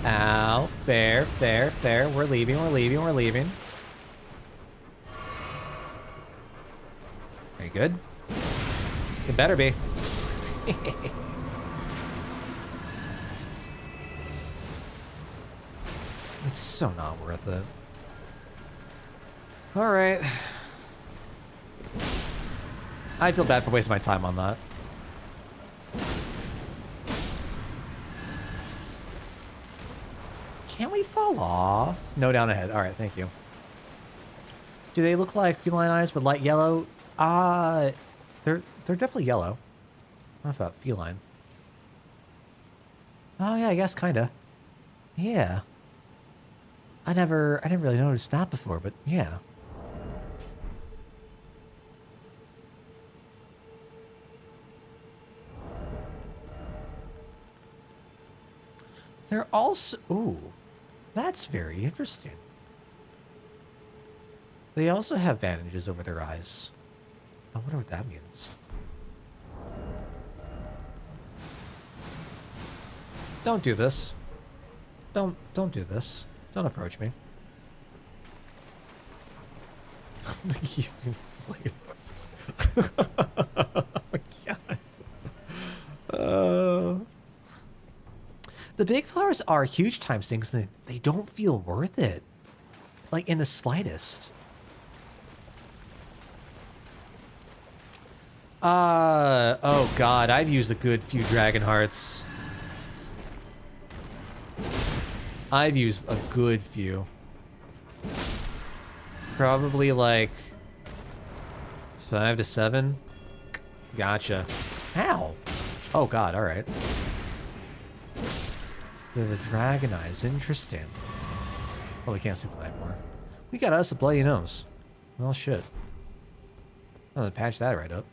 Ow. Fair, fair, fair. We're leaving, we're leaving, we're leaving. Are you good? It better be. It's so not worth it. Alright. I feel bad for wasting my time on that. Can we fall off? No, down ahead. All right, thank you. Do they look like feline eyes but light yellow? They're definitely yellow. I don't know about feline. Oh yeah, I guess kinda. Yeah. I never really noticed that before, but yeah. They're also, ooh, that's very interesting. They also have bandages over their eyes. I wonder what that means. Don't do this. Don't do this. Don't approach me. The human flavor. Oh my god. The big flowers are huge time sinks and they don't feel worth it. Like in the slightest. Oh god, I've used a good few dragon hearts. I've used a good few. Probably like 5 to 7. Gotcha. How? Oh god, alright. The dragon eyes, interesting. Oh, we can't see them anymore. We got us a bloody nose. Well, shit. I'm gonna patch that right up.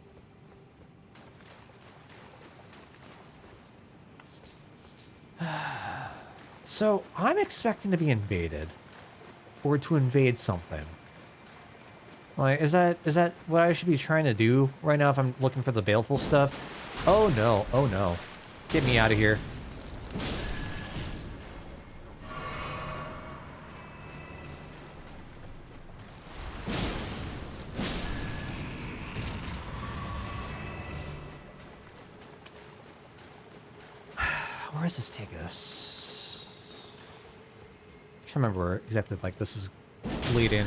So, I'm expecting to be invaded. Or to invade something. Like, is that what I should be trying to do right now if I'm looking for the baleful stuff? Oh no, oh no. Get me out of here. Where does this take us? I'm trying to remember where exactly like this is leading.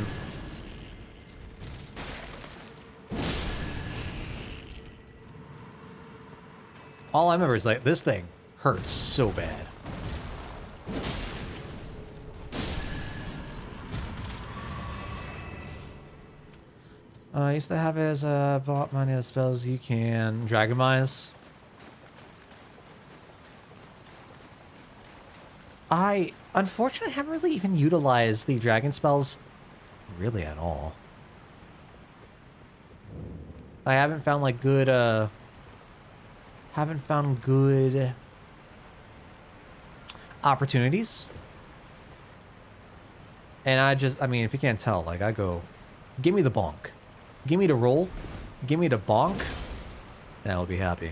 All I remember is like this thing hurts so bad. I used to have it as bought many of the spells you can Dragomize. I unfortunately haven't really even utilized the dragon spells really at all. I haven't found like good haven't found good opportunities. And I mean, if you can't tell, like I go, give me the bonk. Give me the roll. Give me the bonk. And I'll be happy.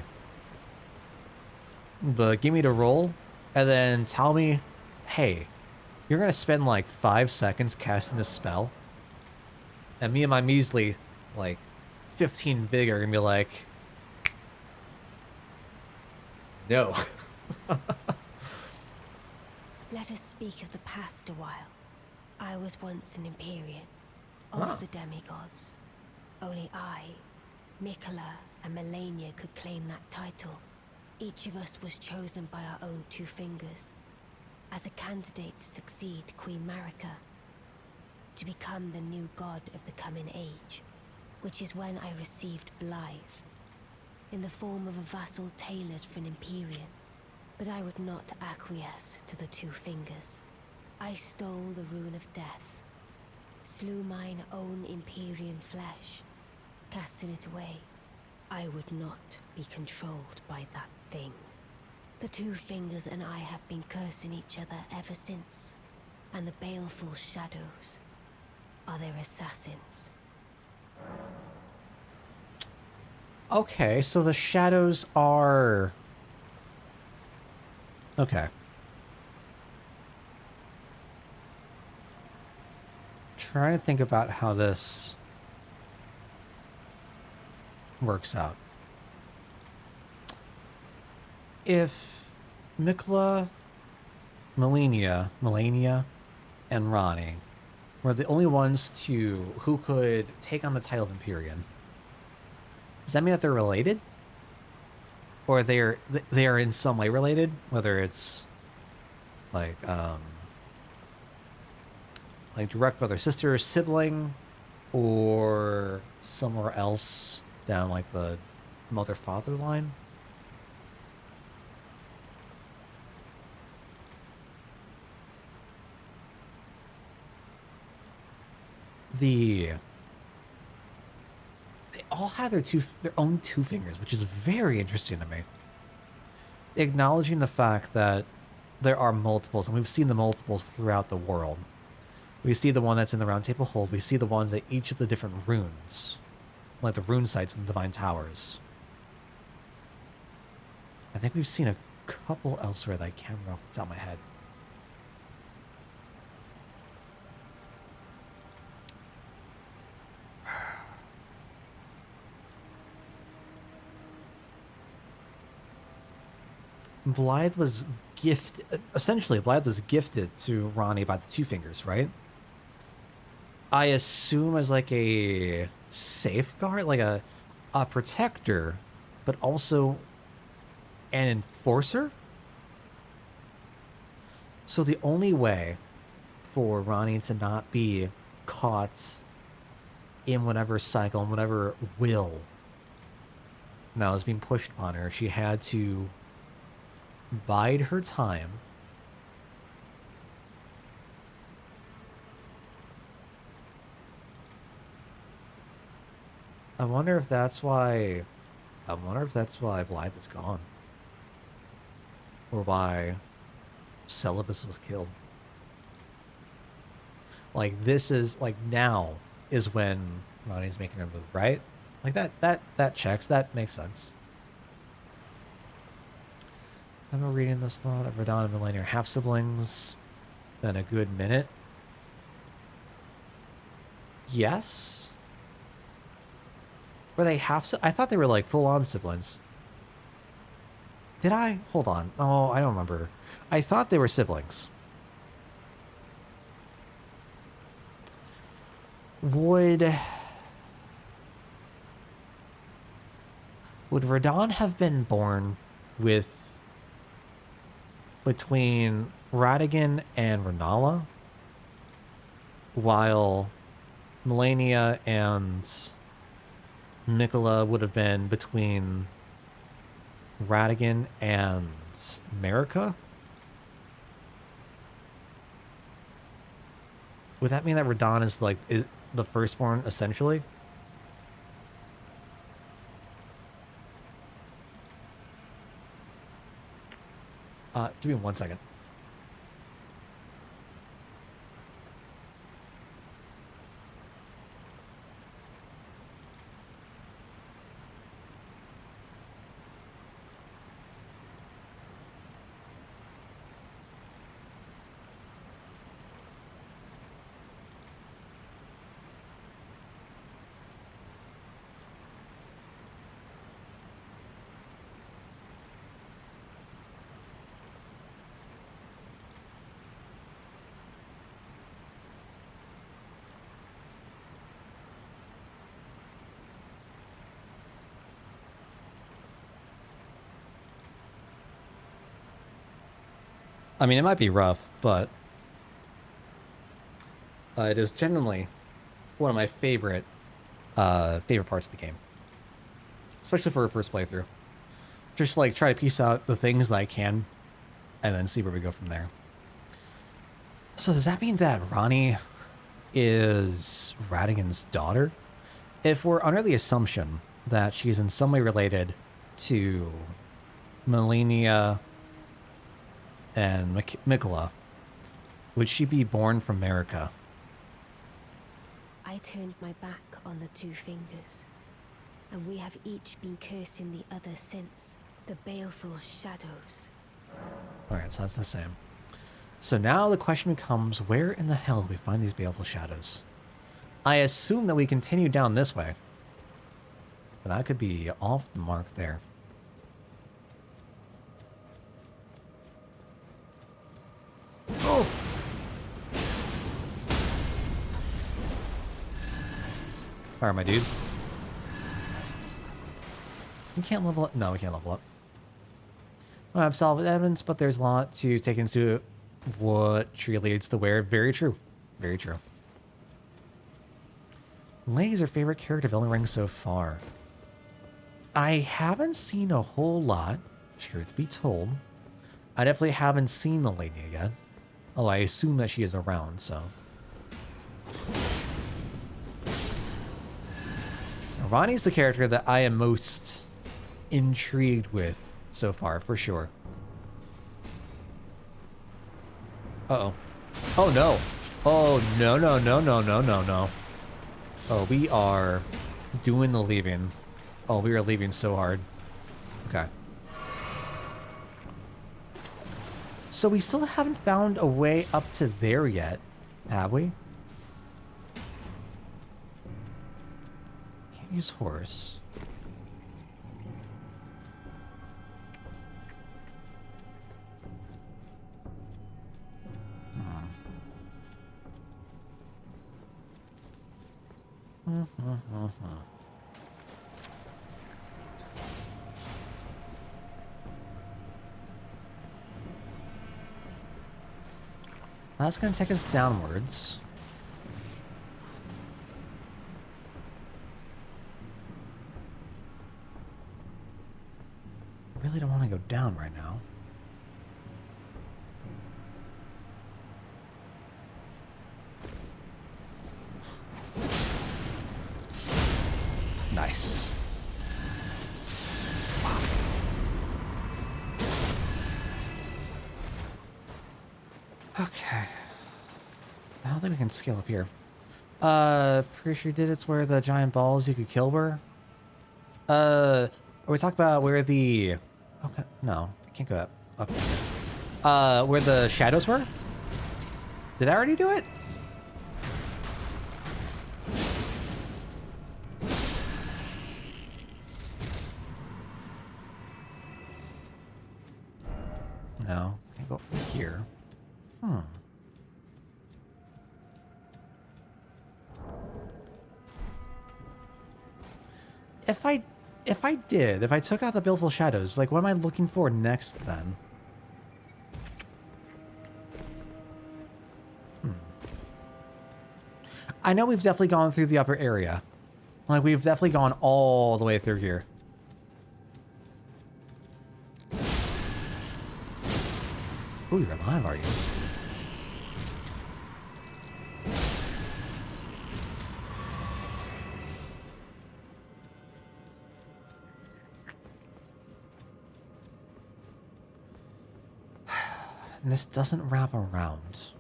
But give me the roll. And then tell me, hey, you're going to spend like 5 seconds casting this spell. And me and my measly, like, 15 vigor are going to be like, no. Let us speak of the past a while. I was once an Empyrean of the demigods. Only I, Mikola, and Melania could claim that title. Each of us was chosen by our own 2 fingers as a candidate to succeed Queen Marika, to become the new god of the coming age, which is when I received Blythe, in the form of a vassal tailored for an Empyrean. But I would not acquiesce to the 2 fingers. I stole the rune of death, slew mine own Empyrean flesh, casting it away. I would not be controlled by that thing. The 2 fingers and I have been cursing each other ever since, and the baleful shadows are their assassins. Okay, so the shadows are... Okay. Trying to think about how this works out. If Mikola, Melania, and Ronnie were the only ones who could take on the title of Empyrean, does that mean that they're related? Or they are in some way related? Whether it's like like direct brother, sister, sibling, or somewhere else down like the mother-father line. They all have their own two fingers, which is very interesting to me. Acknowledging the fact that there are multiples, and we've seen the multiples throughout the world. We see the one that's in the Round Table Hold. We see the ones that each of the different runes, like the rune sites in the Divine Towers. I think we've seen a couple elsewhere that I can't remember off the top of my head. Blythe was gifted, essentially, Blythe was gifted to Ronnie by the Two Fingers, right? I assume as like a safeguard, like a protector, but also an enforcer? So the only way for Ronnie to not be caught in whatever cycle, in whatever will now is being pushed upon her, she had to bide her time. I wonder if that's why Blythe is gone. Or why Celibus was killed. Like, this is, like, now is when Ronnie's making her move, right? Like, that checks. That makes sense. I'm reading this thought that Radon and Melania are half-siblings. Been a good minute. Yes? Were they half... I thought they were, like, full-on siblings. Did I? Hold on. Oh, I don't remember. I thought they were siblings. Would Radon have been born with... between Radigan and Renala, while Melania and Nicola would have been between Radigan and Marika? Would that mean that Radon is like is the firstborn essentially? Give me 1 second. I mean, it might be rough, but it is genuinely one of my favorite parts of the game, especially for a first playthrough. Just like try to piece out the things that I can, and then see where we go from there. So does that mean that Ronnie is Radigan's daughter? If we're under the assumption that she's in some way related to Melania and Mikola, would she be born from Marika? I turned my back on the Two Fingers, and we have each been cursing the other since. The baleful shadows. Alright, so that's the same. So now the question becomes, where in the hell do we find these baleful shadows? I assume that we continue down this way, but I could be off the mark there. Oh! Alright, my dude. We can't level up. No, we can't level up. I don't have solid evidence, but there's a lot to take into what tree leads to where. Very true. Very true. Lady's your favorite character of Elden Ring so far. I haven't seen a whole lot, truth be told. I definitely haven't seen the lady yet. Although I assume that she is around, so. Ronnie's the character that I am most intrigued with so far, for sure. Uh-oh. Oh, no. Oh, no, no, no, no, no, no, no. Oh, we are doing the leaving. Oh, we are leaving so hard. Okay. So we still haven't found a way up to there yet, have we? Can't use horse. That's going to take us downwards. I really don't want to go down right now. Nice. Okay. I don't think we can scale up here. Pretty sure you did. It's where the giant balls you could kill were. Are we talking about where the... Okay, no, I can't go up. Okay. Where the shadows were? Did I already do it? No, can't go from here. If I took out the Baleful Shadows, like, what am I looking for next then? I know we've definitely gone through the upper area. Like, we've definitely gone all the way through here. Ooh, you're alive, are you? And this doesn't wrap around.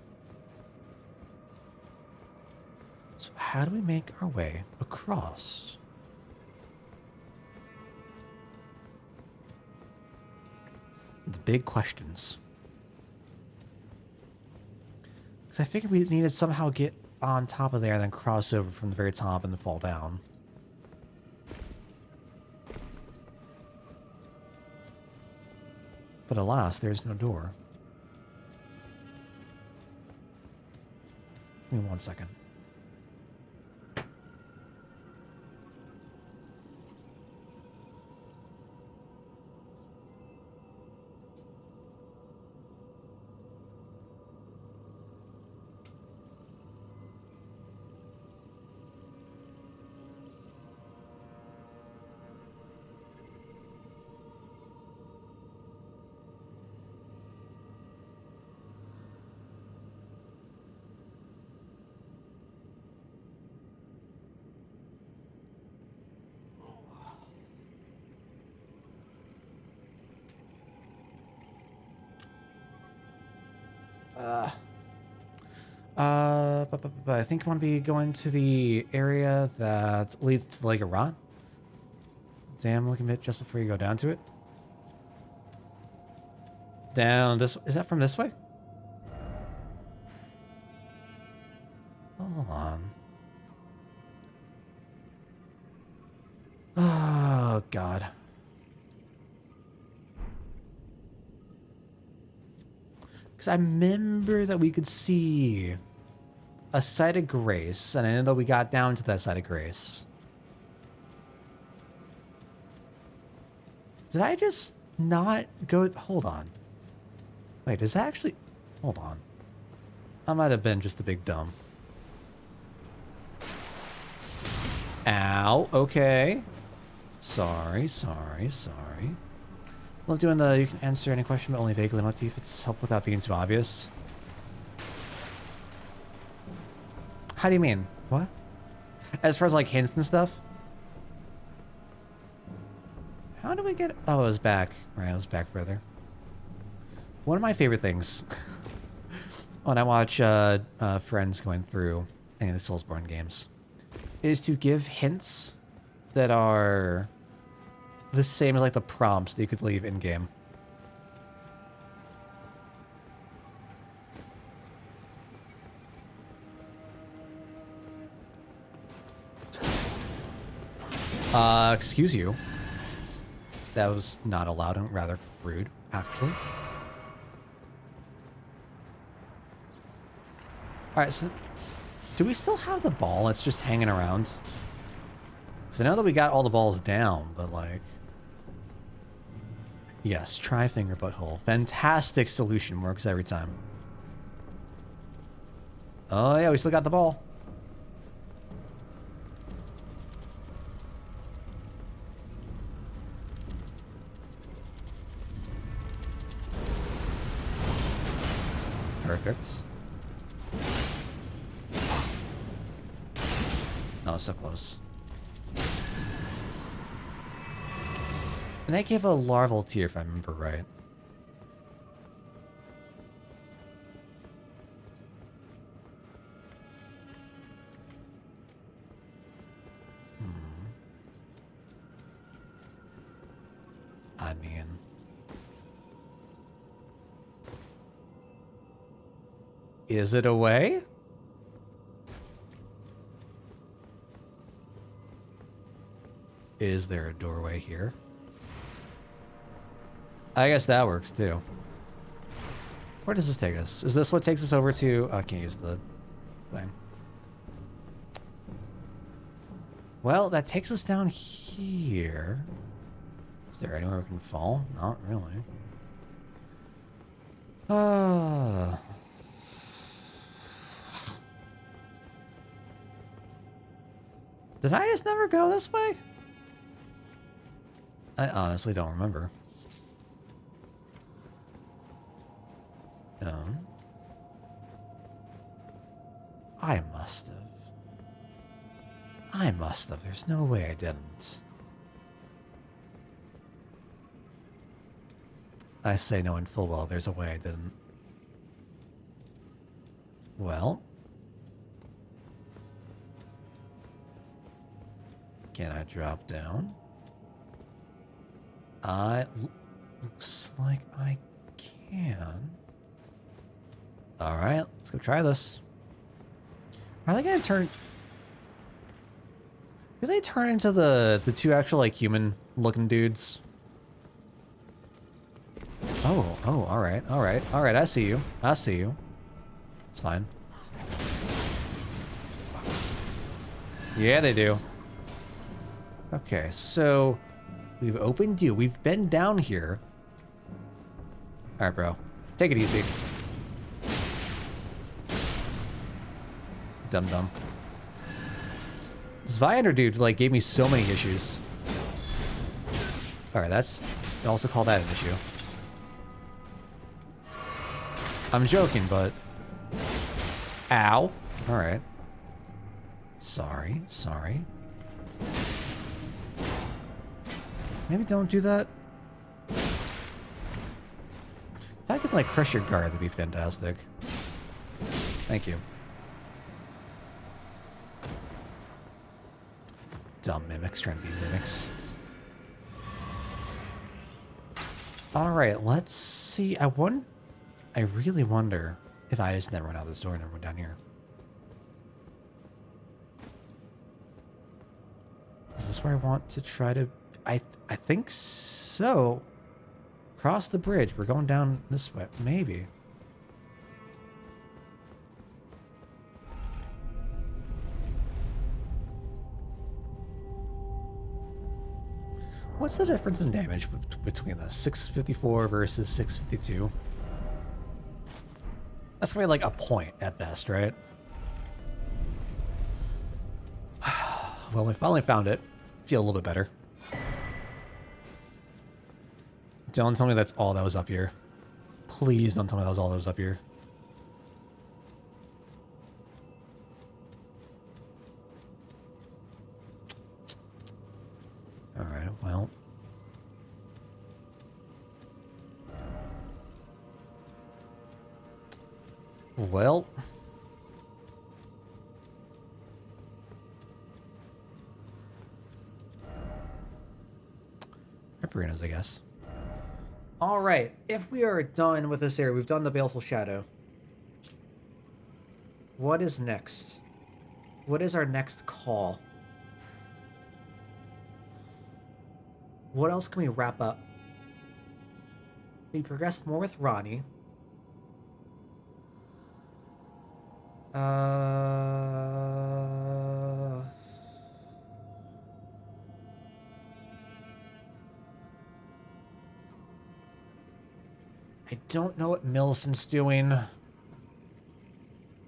So how do we make our way across? The big questions. Because I figured we needed to somehow get on top of there and then cross over from the very top and then fall down. But alas, there's no door. Give me 1 second. But I think I want to be going to the area that leads to the Lake of Rot. Damn, looking at it just before you go down to it. Down this, is that from this way? Hold on. Oh, God. Because I remember that we could see a site of grace, and I know that we got down to that site of grace. Did I just not go? Hold on. Wait, is that actually... Hold on. I might have been just a big dumb. Ow. Okay. Sorry. Well, doing the you can answer any question but only vaguely motif. It's helpful without being too obvious. How do you mean? What? As far as like hints and stuff? How do we get... Oh, it was back. Right, it was back further. One of my favorite things when I watch friends going through any of the Soulsborne games is to give hints that are the same as like the prompts that you could leave in game. Excuse you. That was not allowed and rather rude, actually. Alright, so do we still have the ball? It's just hanging around. Because I know that we got all the balls down, but like... Yes, try finger butthole. Fantastic solution, works every time. Oh yeah, we still got the ball. Perfect. Oh, so close. And they gave a larval tier, if I remember right. I mean... Is it a way? Is there a doorway here? I guess that works too. Where does this take us? Is this what takes us over to... I can't use the thing. Well, that takes us down here. Is there anywhere we can fall? Not really. Did I just never go this way? I honestly don't remember. I must have. I must have. There's no way I didn't. I say knowing full well there's a way I didn't. Well. Can I drop down? Looks like I can. Alright, let's go try this. Are they gonna turn... Do they turn into the two actual, like, human-looking dudes? Oh, alright, I see you. It's fine. Yeah, they do. Okay, so... We've opened you. We've been down here. Alright, bro. Take it easy. Dum-dum. This Viander dude, like, gave me so many issues. Alright, that's... I also call that an issue. I'm joking, but... Ow. Alright. Sorry. Maybe don't do that. If I could, like, crush your guard, that'd be fantastic. Thank you. Dumb mimics trying to be mimics. Alright, let's see. I really wonder if I just never went out this door and never went down here. Is this where I want to try to... I think so. Cross the bridge. We're going down this way. Maybe. What's the difference in damage between the 654 versus 652? That's probably like a point at best, right? Well, we finally found it. Feel a little bit better. Don't tell me that's all that was up here. Please don't tell me that was all that was up here. Alright, well. Well. Reparinas, I guess. Alright, if we are done with this area, we've done the Baleful Shadow. What is next? What is our next call? What else can we wrap up? We progressed more with Ronnie. I don't know what Millicent's doing.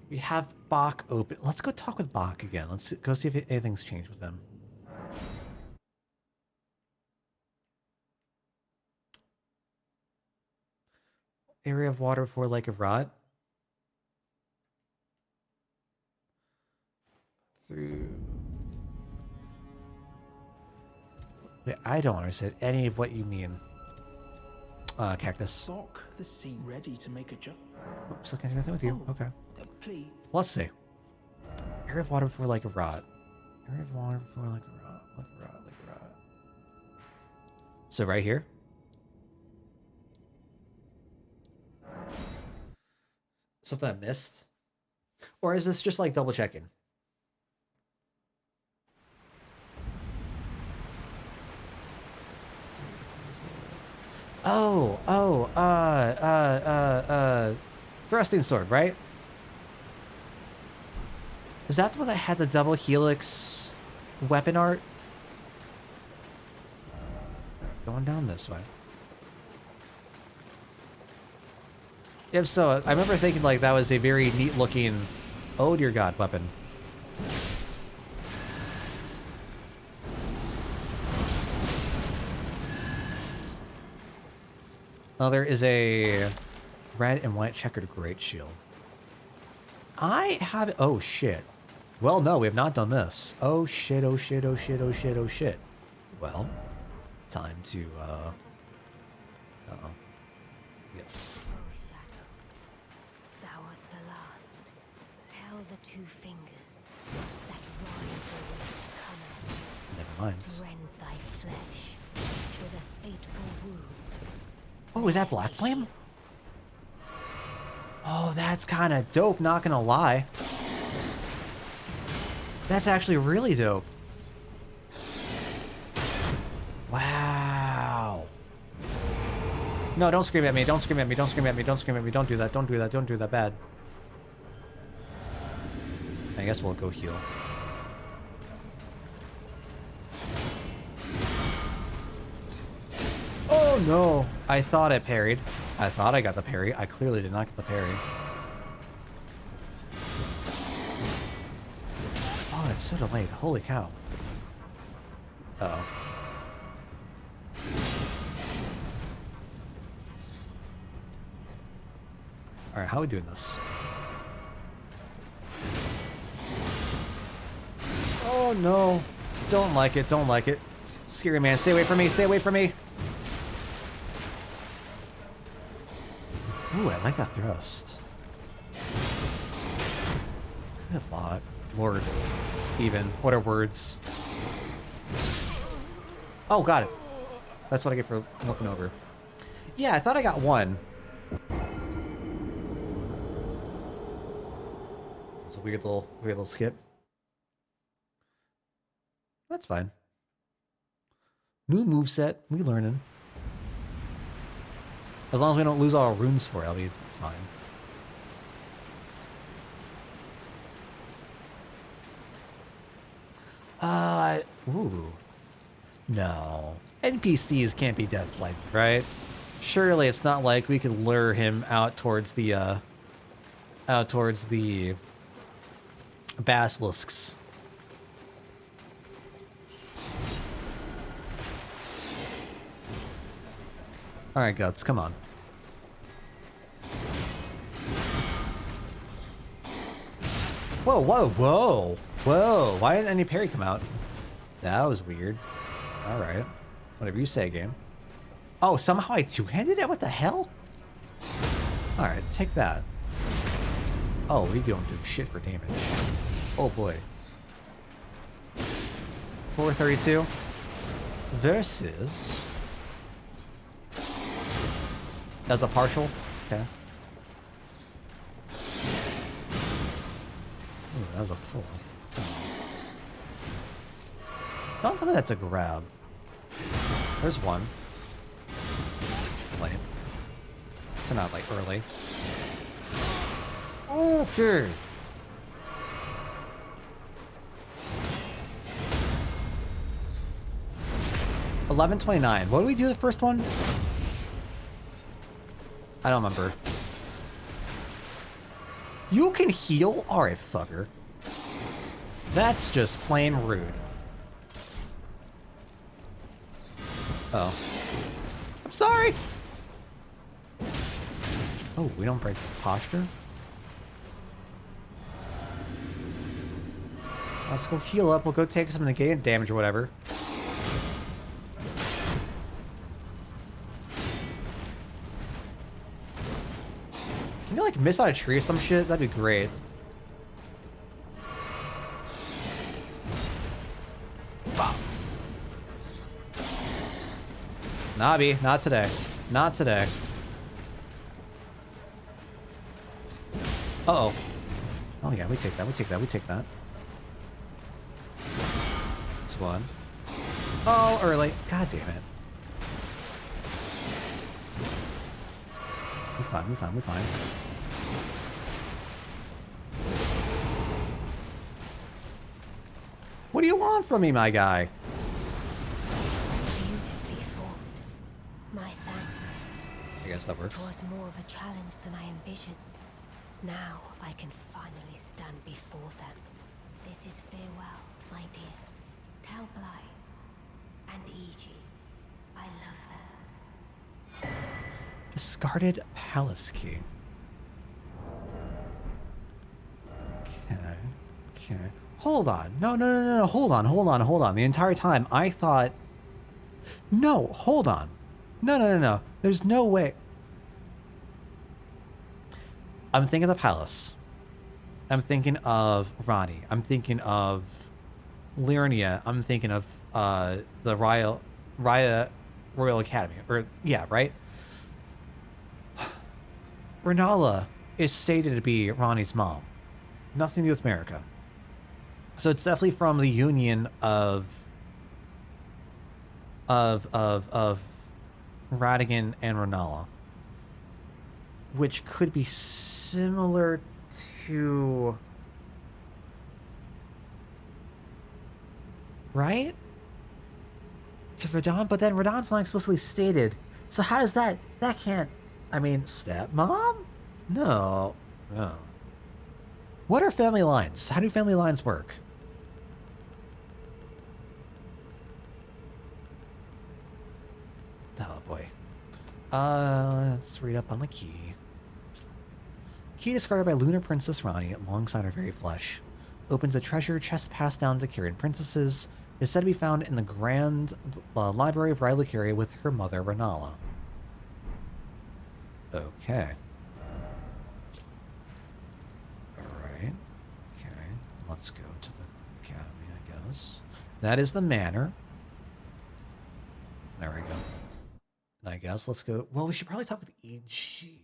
We have Bach open. Let's go talk with Bach again. Let's go see if anything's changed with them. Area of water before Lake of Rot. Through... Wait, I don't understand any of what you mean. Cactus. Bok, the sea ready to make a jump. Oops, looking at anything with you. Oh, Okay. Please. Let's see. Area of water before Lake of Rot. Area of water before Lake of Rot. Lake of Rot. Lake of Rot. So right here. Something I missed? Or is this just like double checking? Oh, thrusting sword, right? Is that the one that had the double helix weapon art? Going down this way. If so, I remember thinking like that was a very neat looking, oh dear God, weapon. Oh, there is a red and white checkered great shield. I have, oh shit. Well, no, we have not done this. Oh shit, oh shit, oh shit, oh shit, oh shit. Well, time to, uh-oh. Yes. Thou art the last. Tell the two fingers that rise away cometh. Never mind. Rend thy flesh with a fateful wound. Oh, is that Black Flame? Oh, that's kind of dope, not gonna lie. That's actually really dope. Wow. No, don't scream at me, don't scream at me, don't scream at me, don't scream at me, don't do that, don't do that, don't do that bad. I guess we'll go heal. Oh no! I thought I parried. I thought I got the parry. I clearly did not get the parry. Oh, it's so delayed. Holy cow. Uh-oh. Alright, how are we doing this? Oh no! Don't like it, don't like it. Scary man, stay away from me, stay away from me! Ooh, I like that thrust. Good lot. Lord. Even. What are words? Oh, got it. That's what I get for looking over. Yeah, I thought I got one. It's a weird little skip. That's fine. New moveset. We learning. As long as we don't lose all our runes for it, I'll be fine. Ooh. No. NPCs can't be deathblighted, right? Surely it's not like we could lure him out towards the basilisks. Alright, Guts, come on. Whoa, whoa, whoa! Whoa, why didn't any parry come out? That was weird. Alright. Whatever you say, game. Oh, somehow I two-handed it? What the hell? Alright, take that. Oh, we don't do shit for damage. Oh boy. 432 versus... That's a partial? Okay. Ooh, that was a full. Don't tell me that's a grab. There's one. Late. So not like early. Okay. $11.29. What did we do the first one? I don't remember. You can heal? Alright, fucker. That's just plain rude. Oh. I'm sorry! Oh, we don't break posture? Let's go heal up. We'll go take some negated damage or whatever. Can you, like, miss on a tree or some shit? That'd be great. Wow. Nobby, not today. Not today. Uh-oh. Oh, yeah, we take that, we take that, we take that. That's one. Oh, early. God damn it. We're fine, we're fine, we're fine. What do you want from me, my guy? Beautifully formed. My thanks. I guess that It works. was more of a challenge than I envisioned. Now I can finally stand before them. This is farewell, my dear. Tell Bly and E.G. I love them. Discarded palace key. Okay. Okay. Hold on. No, no, no, no, no. Hold on, hold on, hold on. The entire time I thought... No, hold on. No, no, no, no. There's no way. I'm thinking of the palace. I'm thinking of Ronnie. I'm thinking of Liurnia. I'm thinking of the Royal Academy. Or, yeah, right? Renala is stated to be Ronnie's mom. Nothing to do with America. So it's definitely from the union of Radigan and Renala. Which could be similar to... Right? To Radon? But then Radon's not explicitly stated. So how does that... That can't... I mean, stepmom? No. No. What are family lines? How do family lines work? Oh boy. Let's read up on the key. Key discarded by Lunar Princess Ronnie alongside her very flesh. Opens a treasure chest passed down to Kyrian princesses. Is said to be found in the Grand Library of Rylucaria with her mother, Renala. Okay. Alright. Okay. Let's go to the academy, I guess. That is the manor. There we go. And I guess let's go... Well, we should probably talk with E.G.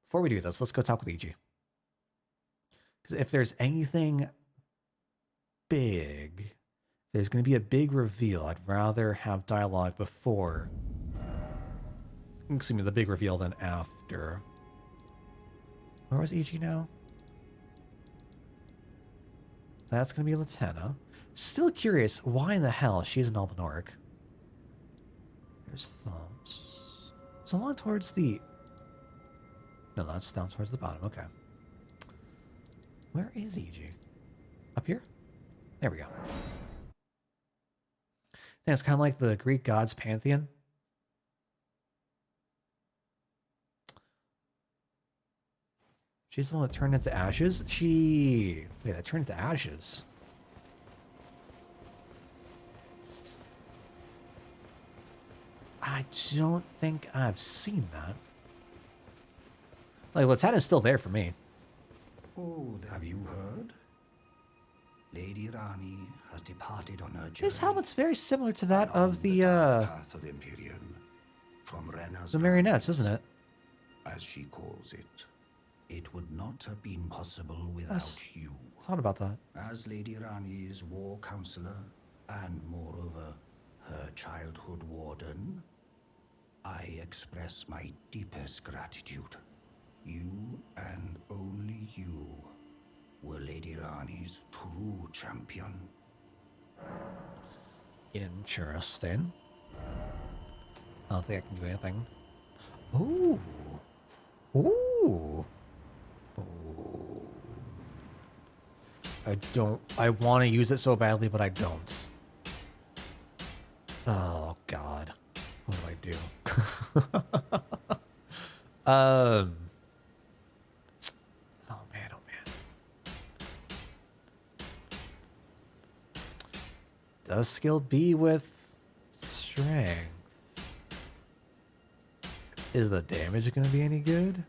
Before we do this, let's go talk with E.G. Because if there's anything big, there's going to be a big reveal. I'd rather have dialogue before... Excuse me, the big reveal than after. Where was E.G. now? That's going to be Latenna. Still curious why in the hell she's an Albinoric. There's thumbs. It's along towards the... No, that's down towards the bottom. Okay. Where is E.G.? Up here? There we go. I think it's kind of like the Greek gods pantheon. She's the one that turned into ashes? Wait, that turned into ashes. I don't think I've seen that. Like, Latana's still there for me. Oh, have you heard? Lady Rani has departed on her journey. This helmet's very similar to that along of the path of Empyrean, from Rena's marionettes, isn't it? as she calls it. It would not have been possible without you. Thought about that. As Lady Rani's war counselor, and moreover, her childhood warden, I express my deepest gratitude. You and only you were Lady Rani's true champion. Interesting. I don't think I can do anything. Ooh. Ooh. Ooh. I want to use it so badly, but I don't. Oh, God. What do I do? Oh, man, oh, man. Does skill B with strength? Is the damage going to be any good?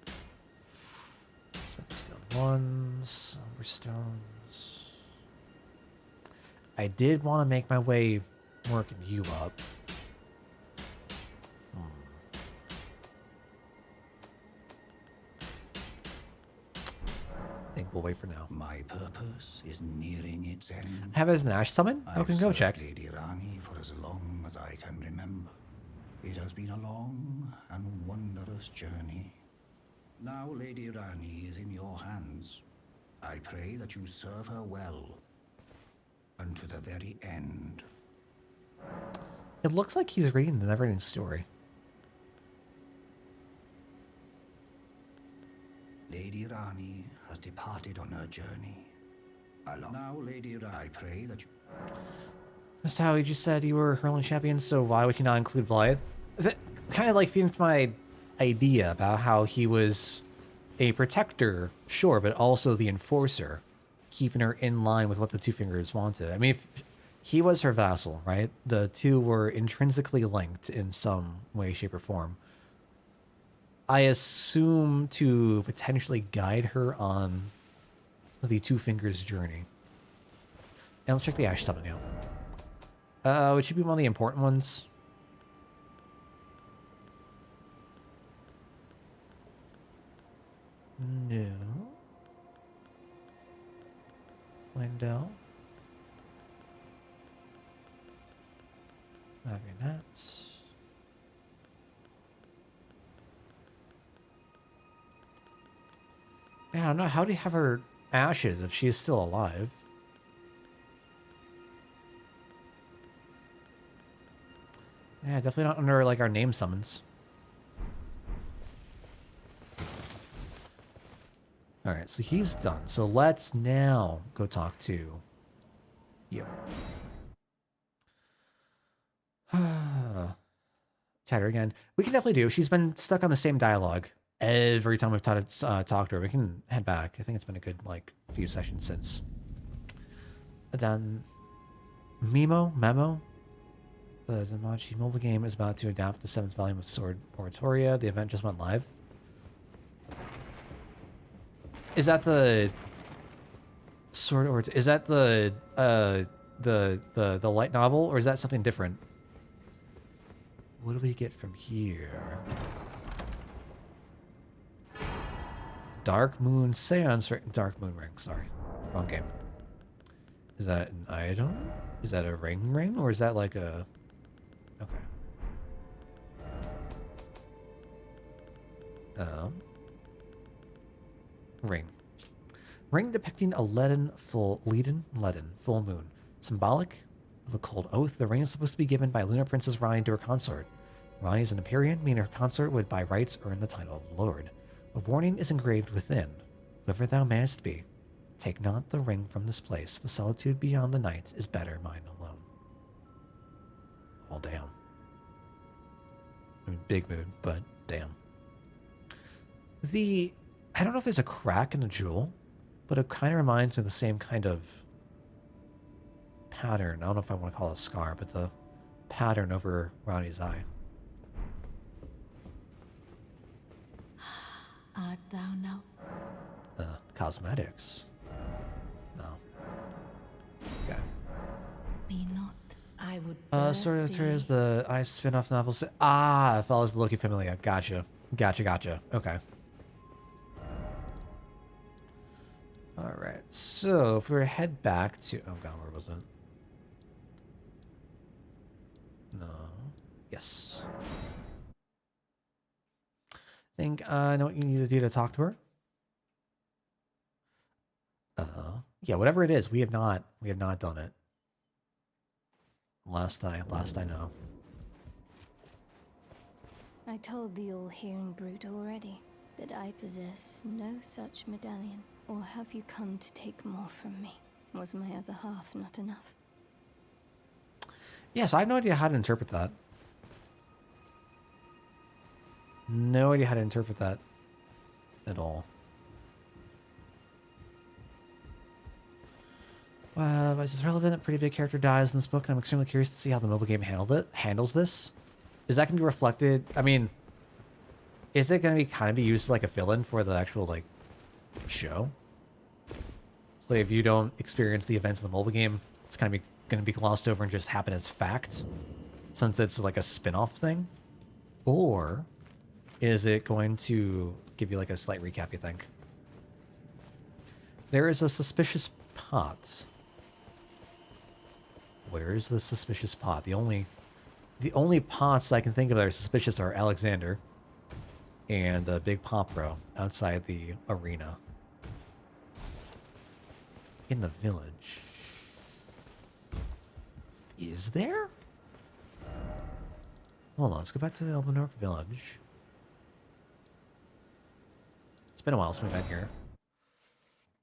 Smithing stone 1, silver stones. I did want to make my way working you up. I think we'll wait for now. My purpose is nearing its end. Have it as an ash summon? I can go served check. Lady Rani for as long as I can remember. It has been a long and wondrous journey. Now Lady Rani is in your hands. I pray that you serve her well unto the very end. It looks like he's reading the Neverending Story. Lady Rani has departed on her journey. Now, Lady Rani, I pray that you... Mr. Howe, you just said you were hurling champion, so why would you not include Blythe? Kind of like feeding my idea about how he was a protector, sure, but also the enforcer, keeping her in line with what the Two Fingers wanted. I mean, if he was her vassal, right? The two were intrinsically linked in some way, shape, or form. I assume to potentially guide her on the Two Fingers journey. And let's check the Ash Summon now. It should be one of the important ones. No. Lindell. Marionettes. Man, I don't know. How do you have her ashes if she is still alive? Yeah, definitely not under, like, our name summons. Alright, so he's done. So let's now go talk to you. Chatter again. We can definitely do. She's been stuck on the same dialogue every time we've talked to her. We can head back. I think it's been a good, like, few sessions since. Then, Memo? The Zamachi mobile game is about to adapt the 7th volume of Sword Oratoria. The event just went live. Is that the Sword or is that the light novel, or is that something different? What do we get from here? Dark Moon Seance, Dark Moon Ring, sorry. Wrong game. Is that an item? Is that a ring, or is that like a... Okay. Ring. Ring depicting a leaden full moon. Symbolic of a cold oath, the ring is supposed to be given by Lunar Princess Rani to her consort. Rani is an Empyrean, meaning her consort would by rights earn the title of Lord. A warning is engraved within. Whoever thou mayest be, take not the ring from this place. The solitude beyond the night is better mine alone. Oh, damn. I mean, big mood, but damn. I don't know if there's a crack in the jewel, but it kind of reminds me of the same kind of pattern. I don't know if I want to call it a scar, but the pattern over Ronnie's eye. Art thou now? Cosmetics. No. Okay. Be not. I would. Sort of birth turns thee. the ice spin-off novels. Follows the Loki familia. Gotcha. Gotcha. Okay. Alright, so if we were to head back to... Oh god, where was it? No. Yes. Think I know what you need to do to talk to her. Yeah, whatever it is, we have not done it. Last I know. I told the all-hearing brute already that I possess no such medallion. Or have you come to take more from me? Was my other half not enough? Yes, I have no idea how to interpret that. No idea how to interpret that at all. Is this relevant? A pretty big character dies in this book, and I'm extremely curious to see how the mobile game handles this. Is that going to be reflected? I mean, is it going to be kind of be used like a fill-in for the actual like show? So if you don't experience the events of the mobile game, it's kind of going to be glossed over and just happen as fact, since it's like a spin-off thing? Or is it going to give you like a slight recap, you think? There is a suspicious pot. Where is the suspicious pot? The only pots I can think of that are suspicious are Alexander and Big Popro outside the arena. In the village. Is there? Hold on, let's go back to the Elden village. It's been a while since we've been here.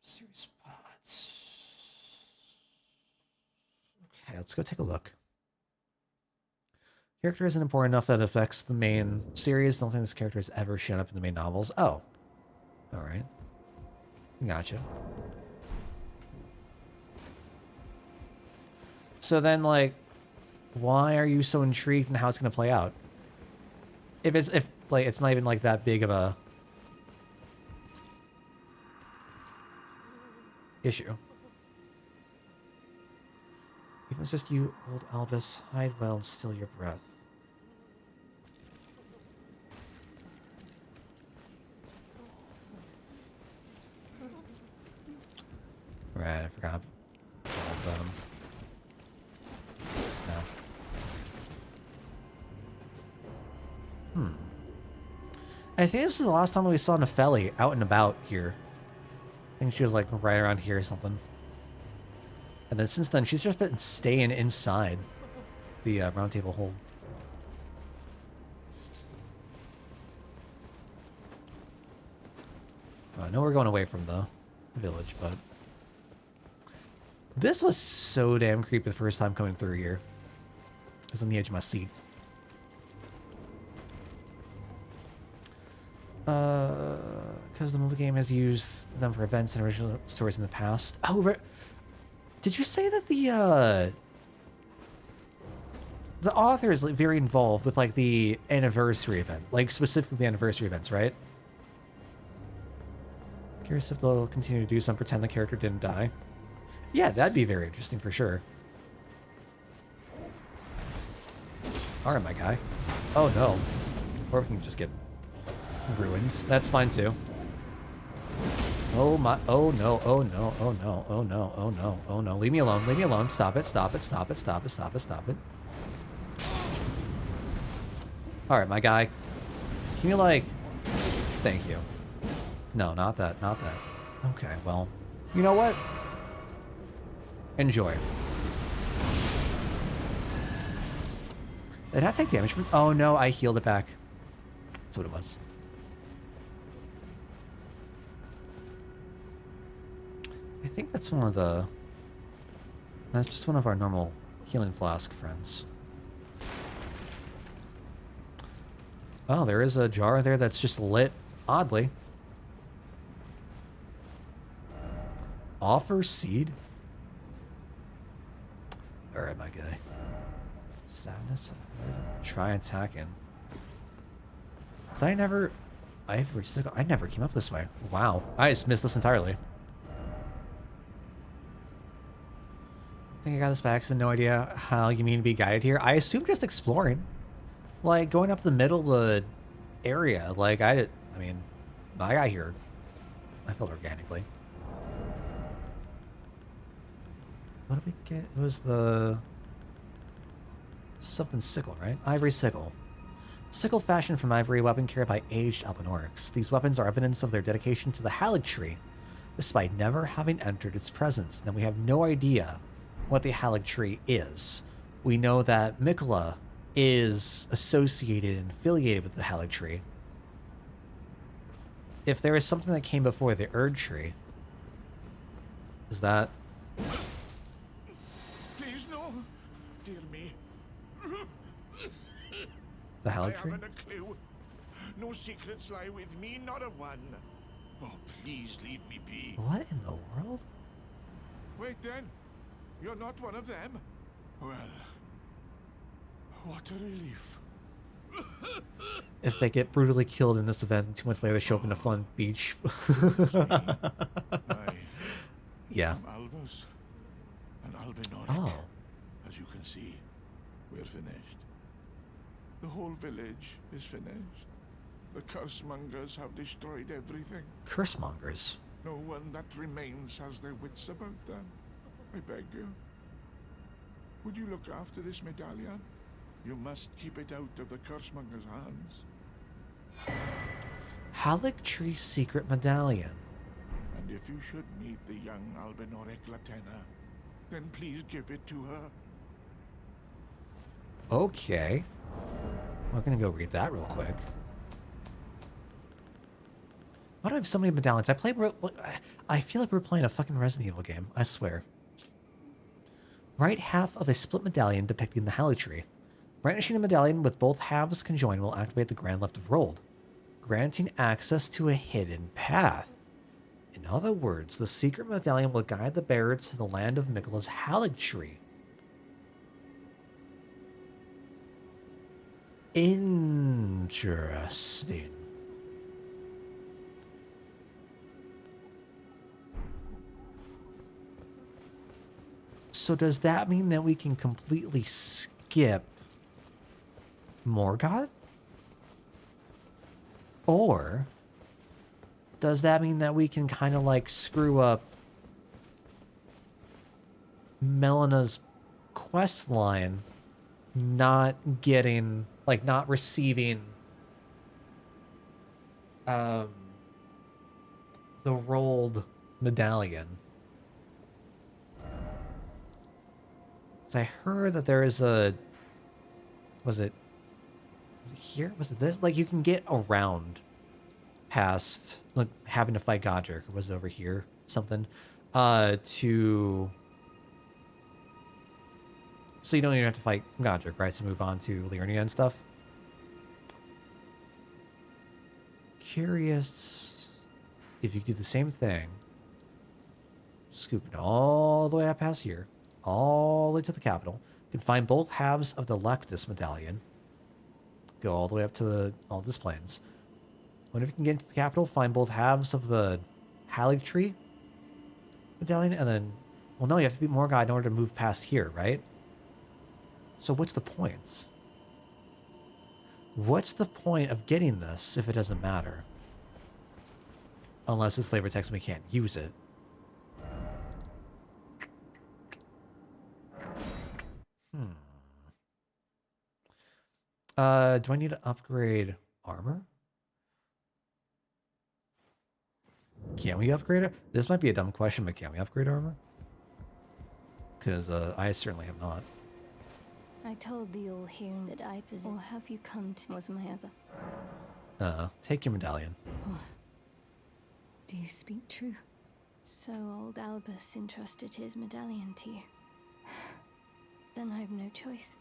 Serious spots. Okay, let's go take a look. Character isn't important enough that it affects the main series. Don't think this character has ever shown up in the main novels. Oh. Alright. Gotcha. So then, like, why are you so intrigued in how it's going to play out? If it's not even like that big of a issue. Even if it's just you, old Albus, hide well and still your breath. Right, I forgot. All of them. No. I think this is the last time that we saw Nefeli out and about here. I think she was like right around here or something. And then since then, she's just been staying inside the round table hold. I know we're going away from the village, but this was so damn creepy the first time coming through here. I was on the edge of my seat. Because the movie game has used them for events and original stories in the past. Oh, did you say that the author is like very involved with like the anniversary event, like specifically the anniversary events, right? Curious if they'll continue to do some pretend the character didn't die. Yeah, that'd be very interesting for sure. Alright, my guy. Oh no. Or we can just get ruins. That's fine too. Oh my, oh no, oh no, oh no, oh no, oh no, oh no. Leave me alone, leave me alone. Stop it, stop it, stop it, stop it, stop it, stop it. Alright, my guy. Can you like... Thank you. No, not that, not that. Okay, well, you know what? Enjoy. Did I take damage from... Oh no, I healed it back. That's what it was. I think that's one of the... That's just one of our normal healing flask friends. Oh, there is a jar there that's just lit oddly. Offer seed? Alright, my guy. Sadness. Try attacking. Did I never... I never came up this way. Wow. I just missed this entirely. I think I got this by accident. No idea how you mean to be guided here. I assume just exploring. Like, going up the middle of the area. Like, I mean, I got here. I felt organically. What did we get? It was the... something sickle, right? Ivory sickle. Sickle fashioned from ivory, weapon carried by aged Albinorics. These weapons are evidence of their dedication to the Erdtree, despite never having entered its presence. Now, we have no idea what the Erdtree is. We know that Mikola is associated and affiliated with the Erdtree. If there is something that came before the Erdtree, is that... Please, no. Dear me. the I Erdtree? haven't a clue. No secrets lie with me, not a one. Oh, please leave me be. What in the world? Wait then. You're not one of them? Well, what a relief. If they get brutally killed in this event, 2 months later they show up in a fun beach. Yeah. I'm Albus and Albinoric. Oh. As you can see, we're finished. The whole village is finished. The cursemongers have destroyed everything. Cursemongers? No one that remains has their wits about them. I beg you. Would you look after this medallion? You must keep it out of the cursemongers' hands. Erdtree secret medallion. And if you should meet the young Albinoric Latena, then please give it to her. Okay. We're gonna go read that real quick. Why do I have so many medallions? I feel like we're playing a fucking Resident Evil game. I swear. Right half of a split medallion depicting the Erdtree. Brandishing the medallion with both halves conjoined will activate the Grand Left of Rolled, granting access to a hidden path. In other words, the secret medallion will guide the bearer to the land of Mikola's Erdtree. Interesting. So does that mean that we can completely skip Morgoth? Or does that mean that we can kind of like screw up Melena's quest line, not getting, like, not receiving the rolled medallion? So I heard that there is a, was it here? Was it this? Like, you can get around past, like, having to fight Godric, or was it over here? Something. So you don't even have to fight Godric, right? To move on to Liurnia and stuff. Curious if you do the same thing. Scooping all the way up past here. All the way to the capital. You can find both halves of the Lectus medallion. Go all the way up to all these plains. Whenever you can get into the capital, find both halves of the Erdtree medallion, and then, well, no, you have to beat Morgoth in order to move past here, right? So what's the point? What's the point of getting this if it doesn't matter? Unless this flavor text we can't use it. Do I need to upgrade armor? Can we upgrade it? This might be a dumb question, but can we upgrade armor? Because I certainly have not. I told the all hearing that I possess, or have you come to was my other. Take your medallion. Oh. Do you speak true? So old Albus entrusted his medallion to you. Then I have no choice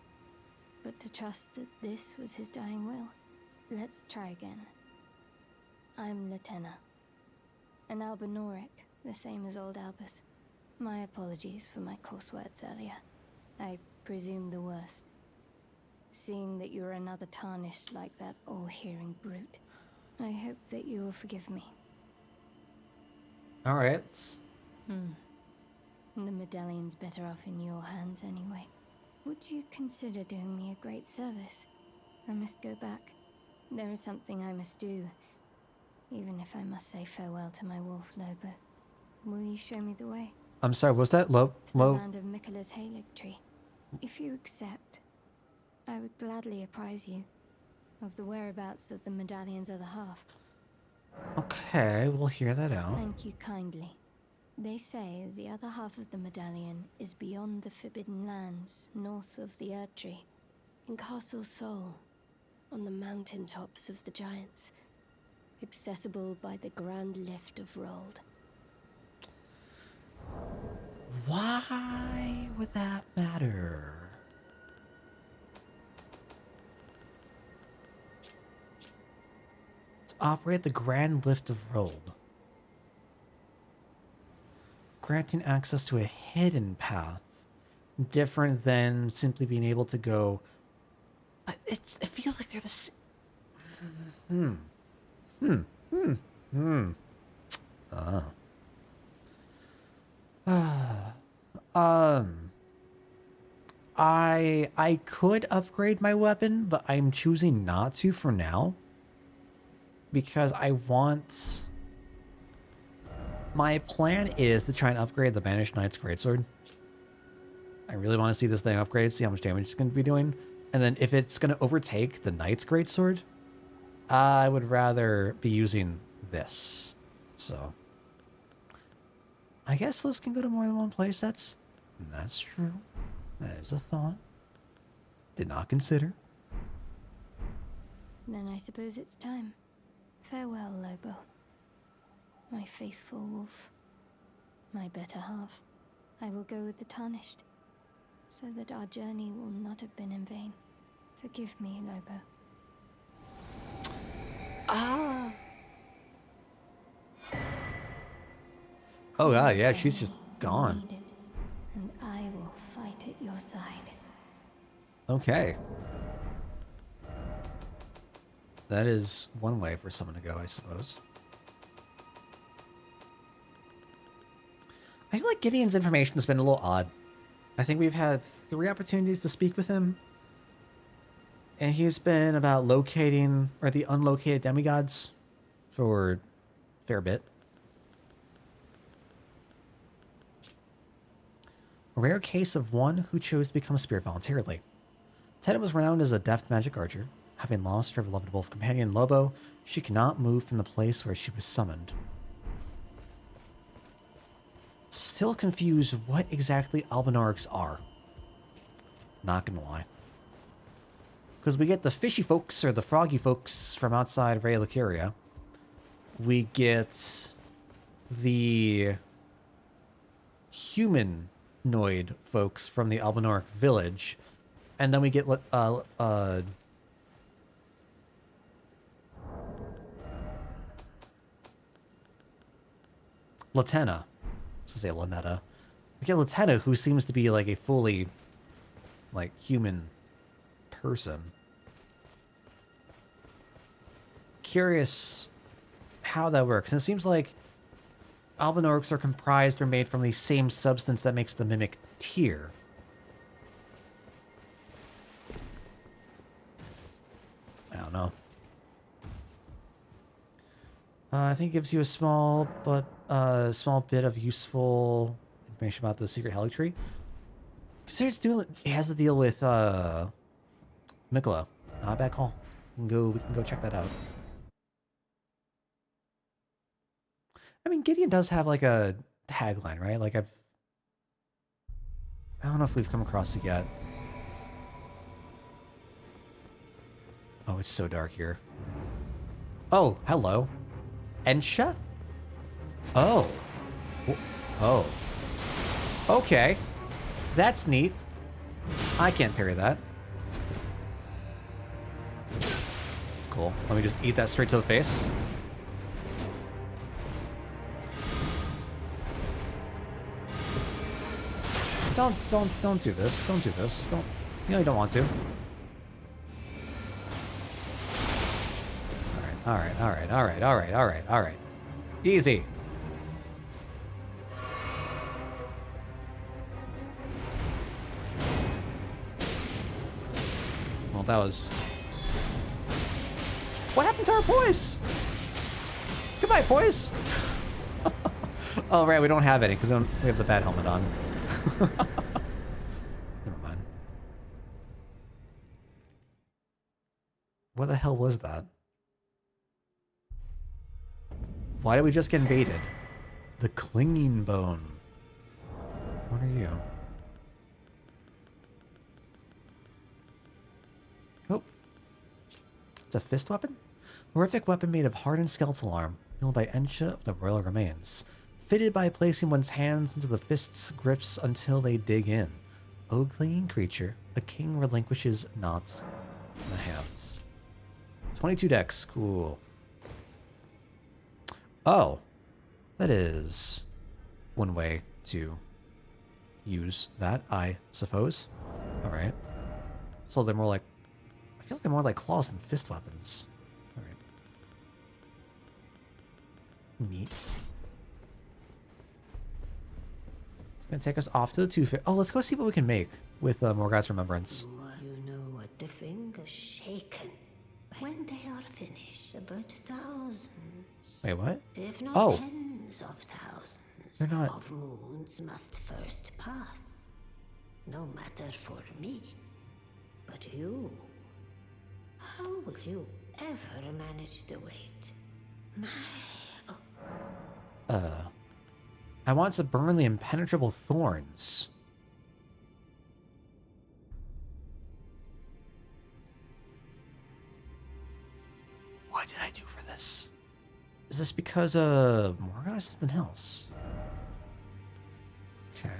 but to trust that this was his dying will. Let's try again. I'm Latena, an Albinoric, the same as old Albus. My apologies for my coarse words earlier. I presume the worst. Seeing that you're another tarnished like that all-hearing brute, I hope that you will forgive me. Alright. The medallion's better off in your hands anyway. Would you consider doing me a great service? I must go back. There is something I must do, even if I must say farewell to my wolf, Lobo. Will you show me the way? I'm sorry, was that low? To the land of Miquella's Erdtree. If you accept, I would gladly apprise you of the whereabouts of the medallion's other half. Okay, we'll hear that out. Thank you kindly. They say the other half of the medallion is beyond the Forbidden Lands, north of the Erdtree, in Castle Sol, on the mountaintops of the Giants, accessible by the Grand Lift of Rold. Why would that matter? To operate the Grand Lift of Rold. Granting access to a hidden path. Different than simply being able to go... But it feels like they're the same... I could upgrade my weapon, but I'm choosing not to for now. Because I want... My plan is to try and upgrade the Banished Knight's Greatsword. I really want to see this thing upgraded, see how much damage it's going to be doing. And then if it's going to overtake the Knight's Greatsword, I would rather be using this. So... I guess those can go to more than one place. That's true. That is a thought. Did not consider. Then I suppose it's time. Farewell, Lobo. My faithful wolf. My better half. I will go with the Tarnished, so that our journey will not have been in vain. Forgive me, Lobo. Oh god, yeah, she's just gone. Need it, and I will fight at your side. Okay. That is one way for someone to go, I suppose. I feel like Gideon's information has been a little odd. I think we've had 3 opportunities to speak with him. And he's been about locating, or the unlocated demigods, for a fair bit. A rare case of one who chose to become a spirit voluntarily. Tedda was renowned as a deft magic archer. Having lost her beloved wolf companion Lobo, she could not move from the place where she was summoned. Still confused what exactly Albinorix are. Not gonna lie. Because we get the fishy folks, or the froggy folks, from outside Ray Lucaria. We get the humanoid folks from the Albinoric village. And then we get Latenna. I was gonna say Lanetta. We get Latenna, who seems to be like a fully, like, human person. Curious how that works. And it seems like Albinorics are comprised or made from the same substance that makes the mimic tear. I don't know. I think it gives you a small bit of useful information about the secret Erdtree. It has to deal with Miquella. Not a bad call. We can go check that out. I mean, Gideon does have like a tagline, right? Like I don't know if we've come across it yet. Oh, it's so dark here. Oh, hello. Ensha? Oh. Oh. Okay. That's neat. I can't parry that. Cool. Let me just eat that straight to the face. don't do this. Don't do this. Don't. You know you don't want to. All right. Easy. Well, that was... What happened to our poise? Goodbye, poise. Oh, right, we don't have any because we have the bad helmet on. Never mind. What the hell was that? Why did we just get invaded? The clinging bone. What are you? Oh. It's a fist weapon? Horrific weapon made of hardened skeletal arm, held by Ensha of the royal remains. Fitted by placing one's hands into the fist's grips until they dig in. O clinging creature, a king relinquishes not the hands. 22 dex, cool. Oh, that is one way to use that, I suppose. All right. So they're more like, I feel like they're more like claws than fist weapons. All right. Neat. It's gonna take us off to the two. Oh, let's go see what we can make with Morgoth's Remembrance. You know what the finger's shaken. When they are finished, about thousands. Wait, what? If not Oh. tens of thousands They're not... of moons must first pass. No matter for me. But you... How will you ever manage to wait? My... Oh. I want to burn the impenetrable thorns. What did I do for this? Is this because of Morgoth or something else? Okay.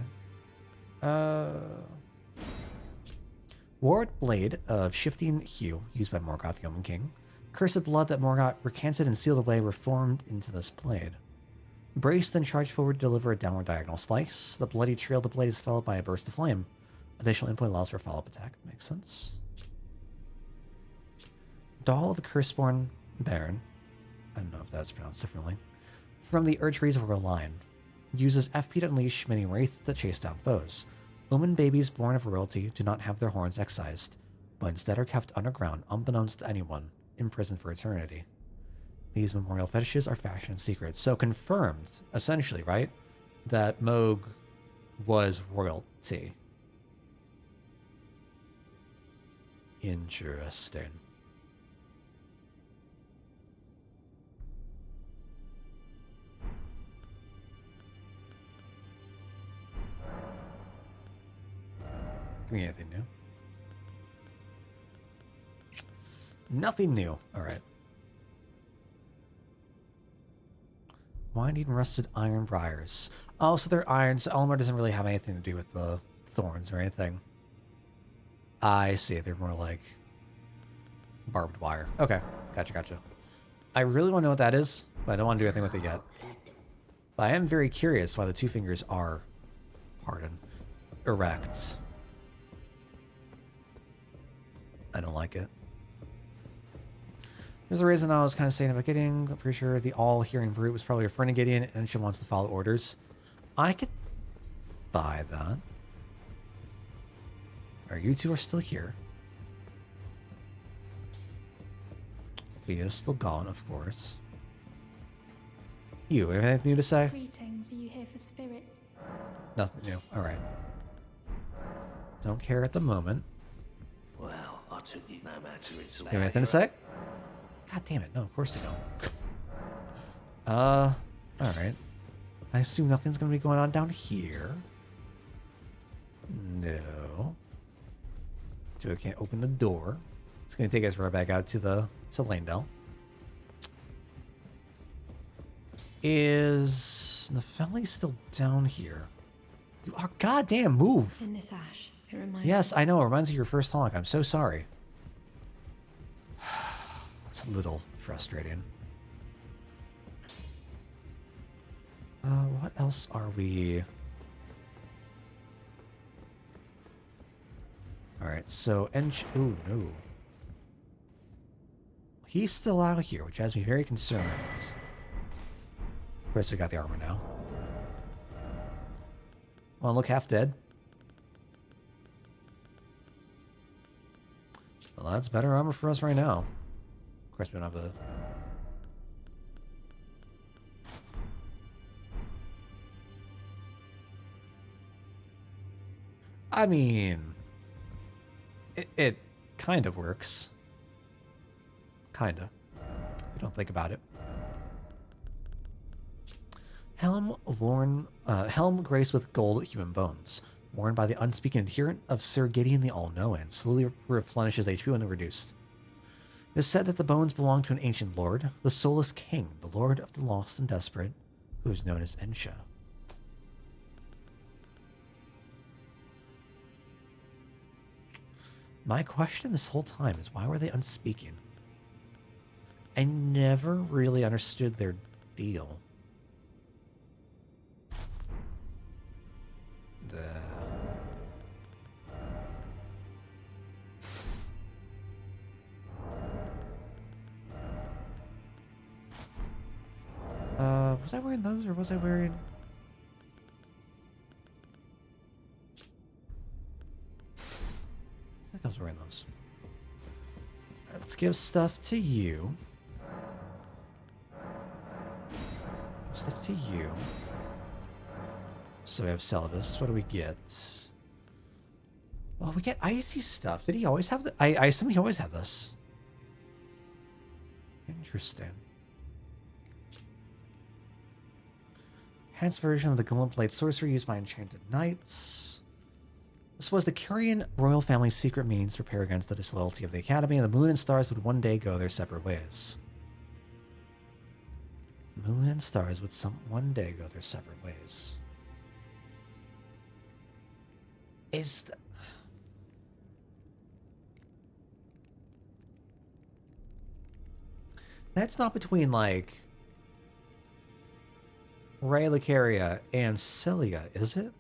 Ward Blade of Shifting Hue, used by Morgoth the Omen King. Curse of blood that Morgoth recanted and sealed away reformed into this blade. Brace, then charge forward to deliver a downward diagonal slice. The bloody trail of the blade is followed by a burst of flame. Additional input allows for follow-up attack. Makes sense. Doll of a Curseborn Baron. I don't know if that's pronounced differently. From the Erdtree's royal line. Uses FP to unleash many wraiths that chase down foes. Omen babies born of royalty do not have their horns excised, but instead are kept underground unbeknownst to anyone, imprisoned for eternity. These memorial fetishes are fashioned in secret. So confirmed, essentially, right? That Moog was royalty. Interesting. Give me anything new. Nothing new. All right. Winding rusted iron briars. Oh, so they're iron. So Elmer doesn't really have anything to do with the thorns or anything. I see. They're more like barbed wire. Okay. Gotcha. I really want to know what that is, but I don't want to do anything with it yet. But I am very curious why the two fingers are, erect. I don't like it. There's a reason I was kind of saying about Gideon. I'm pretty sure the all-hearing brute was probably a friend of Gideon, and she wants to follow orders. I could buy that. Or you two are still here. Fia's still gone, of course. You have anything new to say? Greetings, are you here for spirit? Nothing new. Alright. Don't care at the moment. Well, I took it no matter it's You have anything to say? God damn it. No, of course they don't. Alright. I assume nothing's going to be going on down here. No. So we can't open the door. It's going to take us right back out to Landell. Is the family still down here? You are goddamn move. In this ash, it reminds Yes, me. I know. It reminds me of your first honk. I'm so sorry. It's a little frustrating. What else are we... Alright, so oh no. He's still out here, which has me very concerned. Of course, we got the armor now. Well, look, half dead. Well, that's better armor for us right now. Of course, we don't have the... I mean... It kind of works. Kinda. If you don't think about it. Helm graced with gold human bones, worn by the unspeaking adherent of Sir Gideon the All-Knowing, slowly replenishes HP when reduced. It is said that the bones belong to an ancient lord, the Soulless King, the Lord of the Lost and Desperate, who is known as Ensha. My question this whole time is, why were they unspeaking? I never really understood their deal. Was I wearing those or was I wearing... I think I was wearing those. Let's give stuff to you. Give stuff to you. So we have Celibus. What do we get? Well, we get icy stuff. Did he always have I assume he always had this. Interesting. Enhanced version of the Golem Blade sorcery used by enchanted knights. This was the Kyrian royal family's secret means to prepare against the disloyalty of the Academy, and the moon and stars would one day go their separate ways. Moon and stars would one day go their separate ways. That's not between, like, Ray Lucaria and Celia, is it?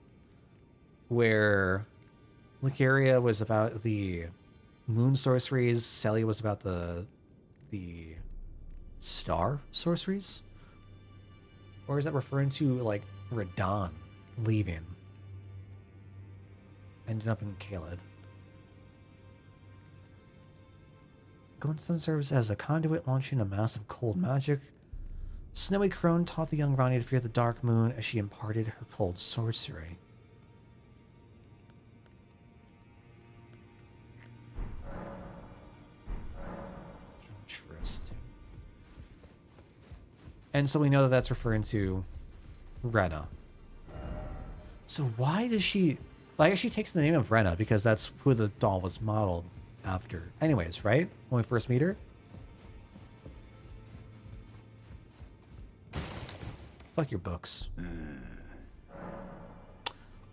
Where Lucaria was about the moon sorceries, Celia was about the star sorceries? Or is that referring to, like, Radon leaving? Ended up in Caelid. Glintstone serves as a conduit, launching a massive cold magic. Snowy Crone taught the young Rani to fear the dark moon as she imparted her cold sorcery. Interesting. And so we know that that's referring to Rena. So why does she... Well, I guess she takes the name of Rena because that's who the doll was modeled after. Anyways, right? When we first meet her? Fuck your books.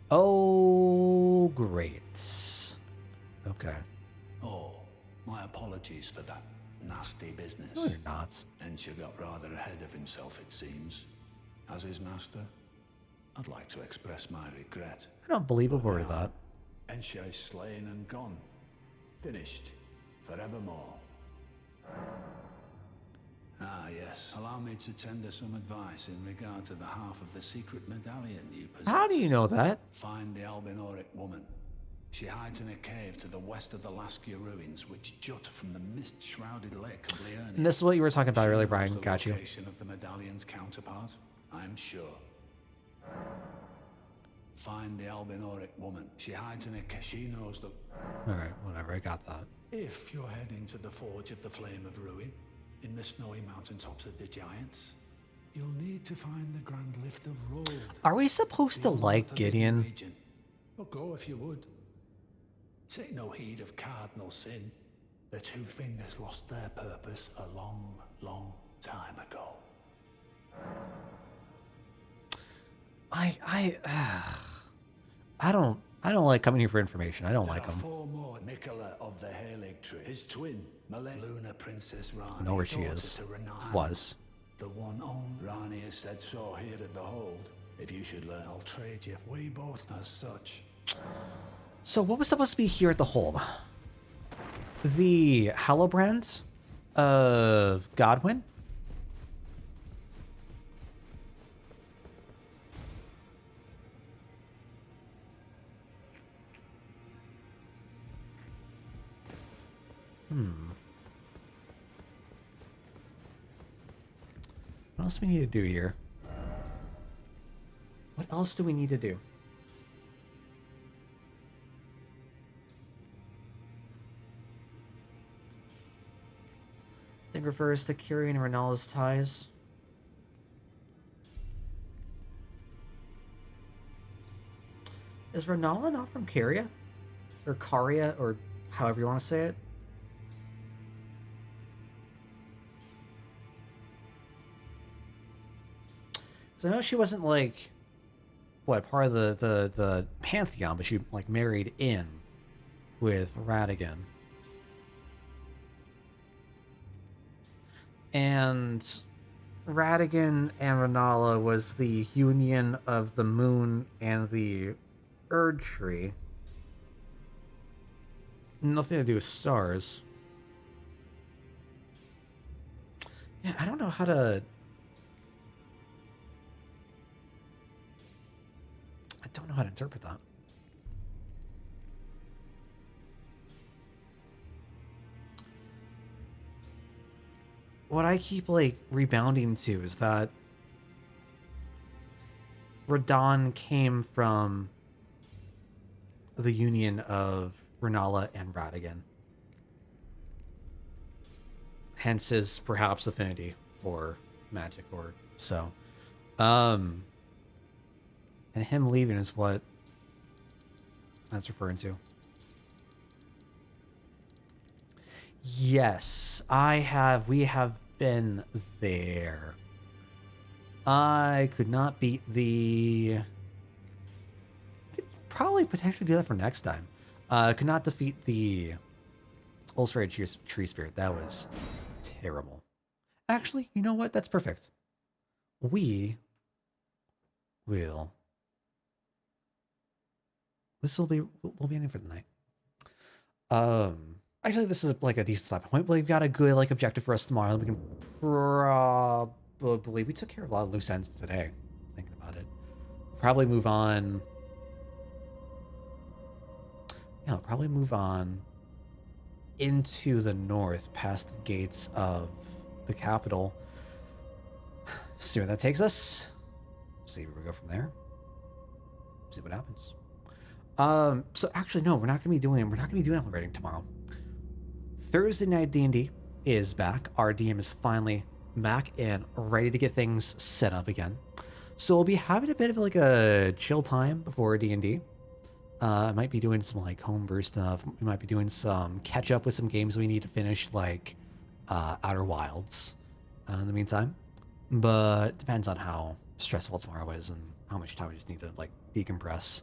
Oh, great. Okay. Oh, my apologies for that nasty business. No, you're not. Ensha got rather ahead of himself, it seems. As his master, I'd like to express my regret. I don't believe a word of that. Ensha is slain and gone. Finished. Forevermore. Ah, yes. Allow me to tender some advice in regard to the half of the secret medallion you possess. How do you know that? Find the Albinoric woman. She hides in a cave to the west of the Laskia ruins, which jut from the mist-shrouded lake of Liurnia. And this is what you were talking about earlier, Brian. Got you. The location of the medallion's counterpart, I'm sure. Find the Albinoric woman. She hides in a cave. She knows the... Alright, whatever. I got that. If you're heading to the Forge of the Flame of Ruin, in the snowy mountaintops of the Giants, you'll need to find the Grand Lift of Rold. Are we supposed to like Gideon? Well, go if you would. Take no heed of cardinal sin. The Two Fingers lost their purpose a long, long time ago. I don't like coming here for information. I don't like them. Four more. Nicola of the Erdtree, his twin, Malay Luna Princess Rani. I know where she is. Was. The one on Rani has said so here at the Hold. If you should learn, I'll trade you. We both as such. So what was supposed to be here at the hold? The Hallowbrand of Godwyn? What else do we need to do here? What else do we need to do? I think refers to Kyrie and Renala's ties. Is Renala not from Caria? Or Caria, or however you want to say it? Because I know she wasn't like, what, part of the Pantheon, but she like married in with Radigan. And Radigan and Renala was the union of the moon and the Erdtree. Nothing to do with stars. Yeah, I don't know how to... I don't know how to interpret that. What I keep, like, rebounding to is that Radon came from the union of Renala and Radigan. Hence his, perhaps, affinity for magic or so. And him leaving is what that's referring to. Yes, we have been there. I could not beat the... Could probably potentially do that for next time. Could not defeat the ulcerated tree spirit. That was terrible. Actually, you know what? That's perfect. We will... This will be ending for the night. Actually, this is like a decent stopping point. We've got a good like objective for us tomorrow. We can probably... We took care of a lot of loose ends today. Thinking about it. Probably move on... Yeah, I'll probably move on into the north past the gates of the capital. See where that takes us. See where we go from there. See what happens. So actually, no, we're not gonna be doing Elden Ring tomorrow. Thursday night D&D is back. Our DM is finally back and ready to get things set up again. So we'll be having a bit of like a chill time before D&D. I might be doing some like homebrew stuff. We might be doing some catch up with some games we need to finish, like Outer Wilds in the meantime. But depends on how stressful tomorrow is and how much time we just need to like decompress.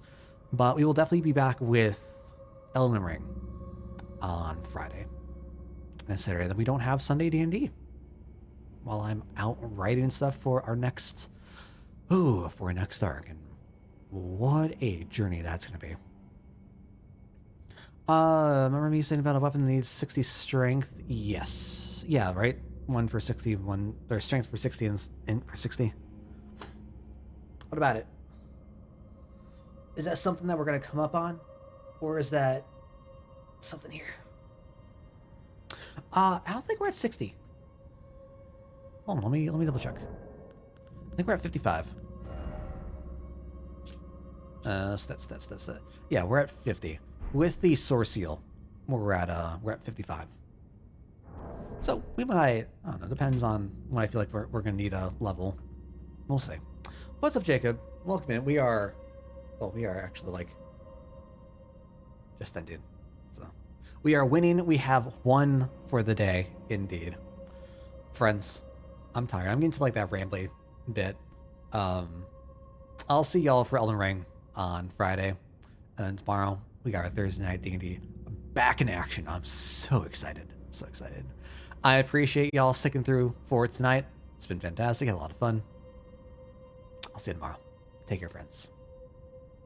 But we will definitely be back with Elden Ring on Friday and Saturday. Then we don't have Sunday D&D while I'm out writing stuff for our next arc. And what a journey that's going to be. Remember me saying about a weapon that needs 60 strength? Yes. Yeah, right? One for 60, one... Or strength for 60 and for 60. What about it? Is that something that we're going to come up on? Or is that something here? I don't think we're at 60. Hold on, let me double check. I think we're at 55. Stats. Yeah, we're at 50. With the source seal, we're at 55. So we might, I don't know, depends on when I feel like we're gonna need a level. We'll see. What's up, Jacob? Welcome in. We are actually like just ended. So we are winning. We have won for the day, indeed. Friends, I'm tired. I'm getting to like that rambly bit. I'll see y'all for Elden Ring on Friday, and tomorrow we got our Thursday night D&D back in action. I'm so excited. So excited. I appreciate y'all sticking through for tonight. It's been fantastic. Had a lot of fun. I'll see you tomorrow. Take care, friends.